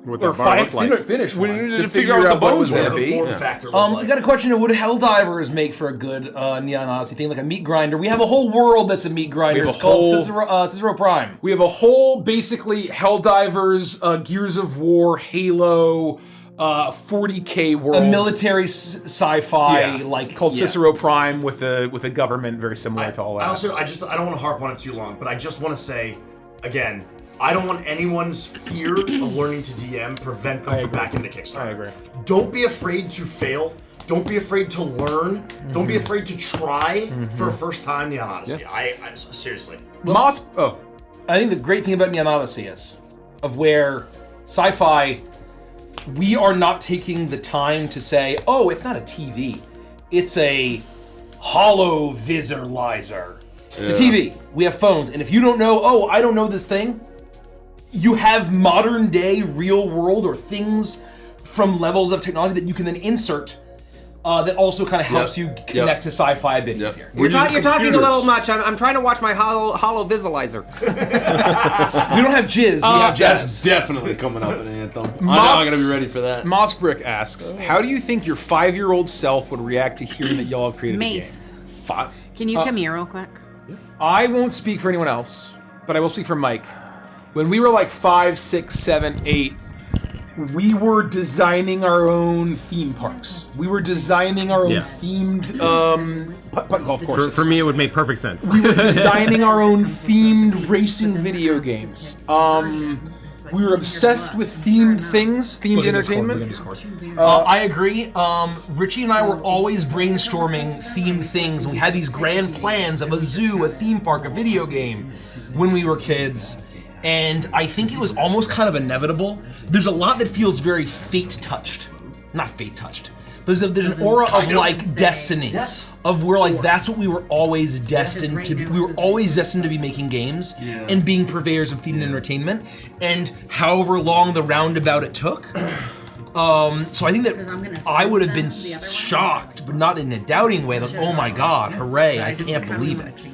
What or that bar looked like. finish We one needed to figure out what the what it bones was were. gonna The be. form factor look We like? got a question: would Helldivers make for a good Neon Odyssey thing, like a meat grinder? We have a whole world that's a meat grinder. We have It's a whole- called Cicero Prime. We have a whole, basically, Helldivers, Gears of War, Halo, 40K world. A military sci-fi like called yeah. Cicero Prime with a government very similar to all that. I don't want to harp on it too long, but I just want to say, again, I don't want anyone's fear of learning to DM prevent them from backing the Kickstarter. I agree. Don't be afraid to fail. Don't be afraid to learn. Don't be afraid to try for a first time Neon Odyssey. I seriously. Moss. Oh, I think the great thing about Neon Odyssey is, of where sci-fi, we are not taking the time to say, oh, it's not a TV, it's a hollow visualizer. It's a TV. We have phones, and if you don't know, oh, I don't know this thing, you have modern day real world or things from levels of technology that you can then insert that also kind of helps you connect to sci-fi a bit easier. You're talking a little much. I'm trying to watch my hollow visualizer. We don't have jizz, we have jazz. That's definitely coming up in Anthem. I know I'm gonna be ready for that. Mossbrick asks, how do you think your 5-year-old self would react to hearing that y'all created Mace. a game? Can you come here real quick? I won't speak for anyone else, but I will speak for Mike. When we were like 5, 6, 7, 8, we were designing our own theme parks. We were designing our own themed putt golf courses. For me, it would make perfect sense. We were designing our own themed racing video games. We were obsessed with themed things, themed entertainment. I agree. Richie and I were always brainstorming themed things. We had these grand plans of a zoo, a theme park, a video game when we were kids. And I think it was almost kind of inevitable. There's a lot that feels very fate-touched. Not fate-touched. But there's an aura of like destiny. Yes. Of where like that's what we were always destined to be. We were always destined to be making games and being purveyors of themed entertainment. And however long the roundabout it took. So I think that I would have been shocked, but not in a doubting way. Like, oh my god, hooray, I can't believe it.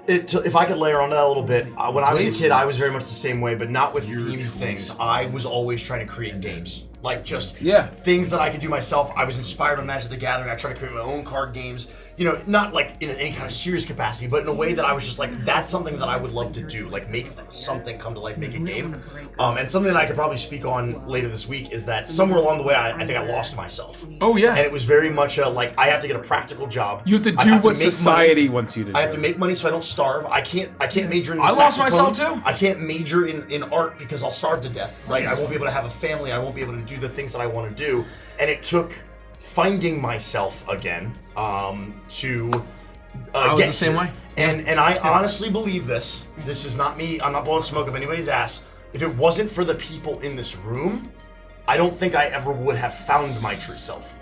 If I could layer onto that a little bit, when I was a kid, I was very much the same way, but not with themed things. I was always trying to create games. Like just things that I could do myself. I was inspired on Magic the Gathering. I tried to create my own card games. You know, not like in any kind of serious capacity, but in a way that I was just like, that's something that I would love to do. Like make something come to life, make a game. And something that I could probably speak on later this week is that somewhere along the way, I think I lost myself. Oh yeah. And it was very much like, I have to get a practical job. You have to I do have to what make society money. wants you to do. I have to make money so I don't starve. I can't major in I lost saxophone. myself too. I can't major in art because I'll starve to death, right? I won't be able to have a family. I won't be able to do the things that I want to do. And it took finding myself again to I was get the same here. way. And I honestly believe this. This is not me. I'm not blowing smoke up anybody's ass. If it wasn't for the people in this room, I don't think I ever would have found my true self.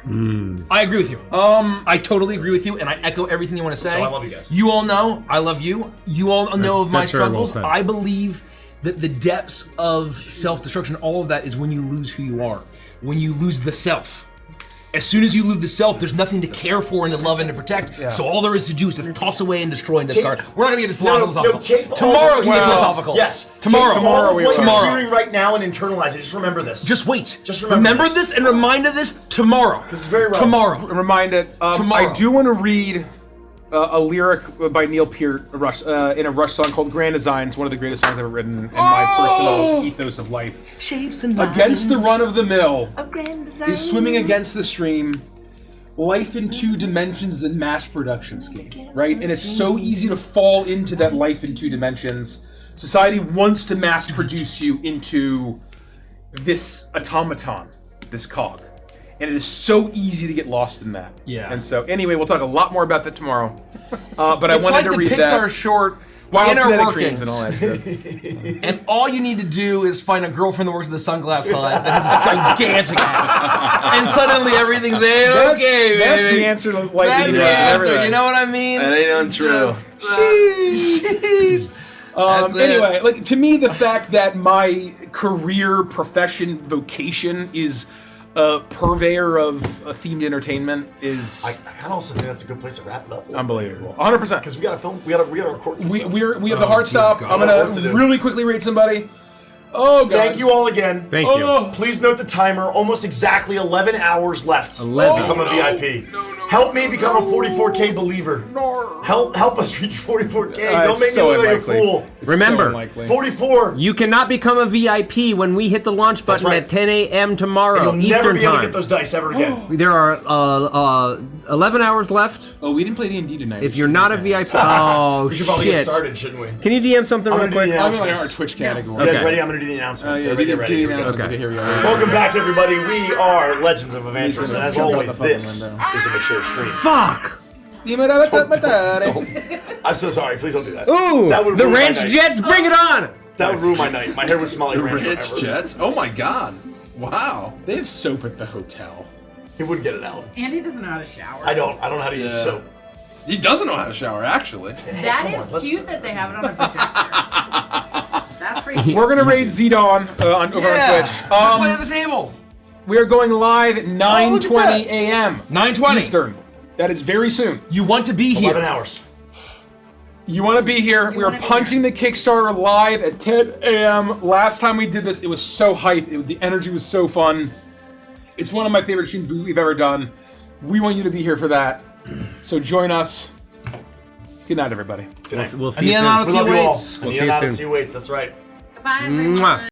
I agree with you. I totally agree with you, and I echo everything you want to say. So I love you guys. You all know I love you. You all know of my that's very well struggles. said. I believe that the depths of self-destruction, all of that, is when you lose who you are, when you lose the self. As soon as you lose the self, there's nothing to care for and to love and to protect. So all there is to do is to toss away and destroy and discard. We're not gonna get philosophical. Tomorrow we get philosophical. Yes. Tomorrow. Take all of what Tomorrow. you're hearing right now and internalize it. Just remember this. Just wait. Just remember this and remind of this tomorrow. This is very relevant. Tomorrow. Remind it. Tomorrow. I do want to read a lyric by Neil Peart Rush in a Rush song called Grand Designs, one of the greatest songs I've ever written in my personal ethos of life. Shapes and lines Against the run of the mill of grand design. is swimming against the stream. Life in 2 dimensions is a mass production scheme, right? And it's so easy to fall into that life in 2 dimensions. Society wants to mass produce you into this automaton, this cog. And it is so easy to get lost in that. Yeah. And so, anyway, we'll talk a lot more about that tomorrow. But I It's wanted like to the read Pixar that. short Wild Inner Kinetic Workings. Dreams and all that shit. And all you need to do is find a girlfriend that works at the Sunglass Hut that has a gigantic ass. And suddenly everything's okay, That's baby. the answer to life That's in the 2 dimensions. answer, Everything. you know what I mean? That ain't untrue. Sheesh. That's it. Anyway, like to me, the fact that my career, profession, vocation is purveyor of themed entertainment is I kind of also think that's a good place to wrap it up. unbelievable. 100%. Because we got to film. We got to record. Some stuff. We have the hard stop. I'm What to gonna do. really quickly rate somebody. Oh God. Thank you all again. Thank you. Please note the timer. Almost exactly 11 hours left 11. to become a VIP. Help me become a 44K believer. Help us reach 44K. Don't make so me look unlikely. like a fool. Remember, So unlikely. 44. You cannot become a VIP when we hit the launch button right. at 10 a.m. tomorrow You'll never Eastern be able to time. get those dice ever again. There are 11 hours left. Oh, we didn't play D&D tonight. If you're not a VIP, oh We should probably get shit! started, shouldn't we? Can you DM something I'm real gonna do quick? the I'm in our announcements. Twitch category. You guys Okay. ready? I'm going to do the announcements. Yeah, Everybody get ready. Here we go. Okay. Here we go. Welcome back, everybody. We are Legends of Evantris, and as Jump out always, the fucking this window. is a mature stream. Fuck! I'm so sorry. Please don't do that. Ooh! That would The ruin my Ranch night. Jets, bring it on! That would ruin my night. My hair would smell like ranch Rich forever. Jets. Oh my God. Wow. They have soap at the hotel. He wouldn't get it out. Andy doesn't know how to shower. I don't know how to use Yeah. soap. He doesn't know how to shower, actually. That Come is on, let's- cute that they have it on a projector. That's pretty cute. We're gonna raid Zedon over on Twitch. Play at the table. We are going live at 9:20 that. a.m. 9:20 Eastern. That is very soon. You want to be 11 here. hours. You want to be here. We are wanna be punching the Kickstarter live at 10 a.m. Last time we did this, it was so hype. The energy was so fun. It's one of my favorite streams we've ever done. We want you to be here for that. So join us. Good night, everybody. Good night. We'll see And the you soon. Anonymous We love you all. awaits. And We'll the see you Anonymous soon. waits. That's right. Goodbye, everyone. Mwah.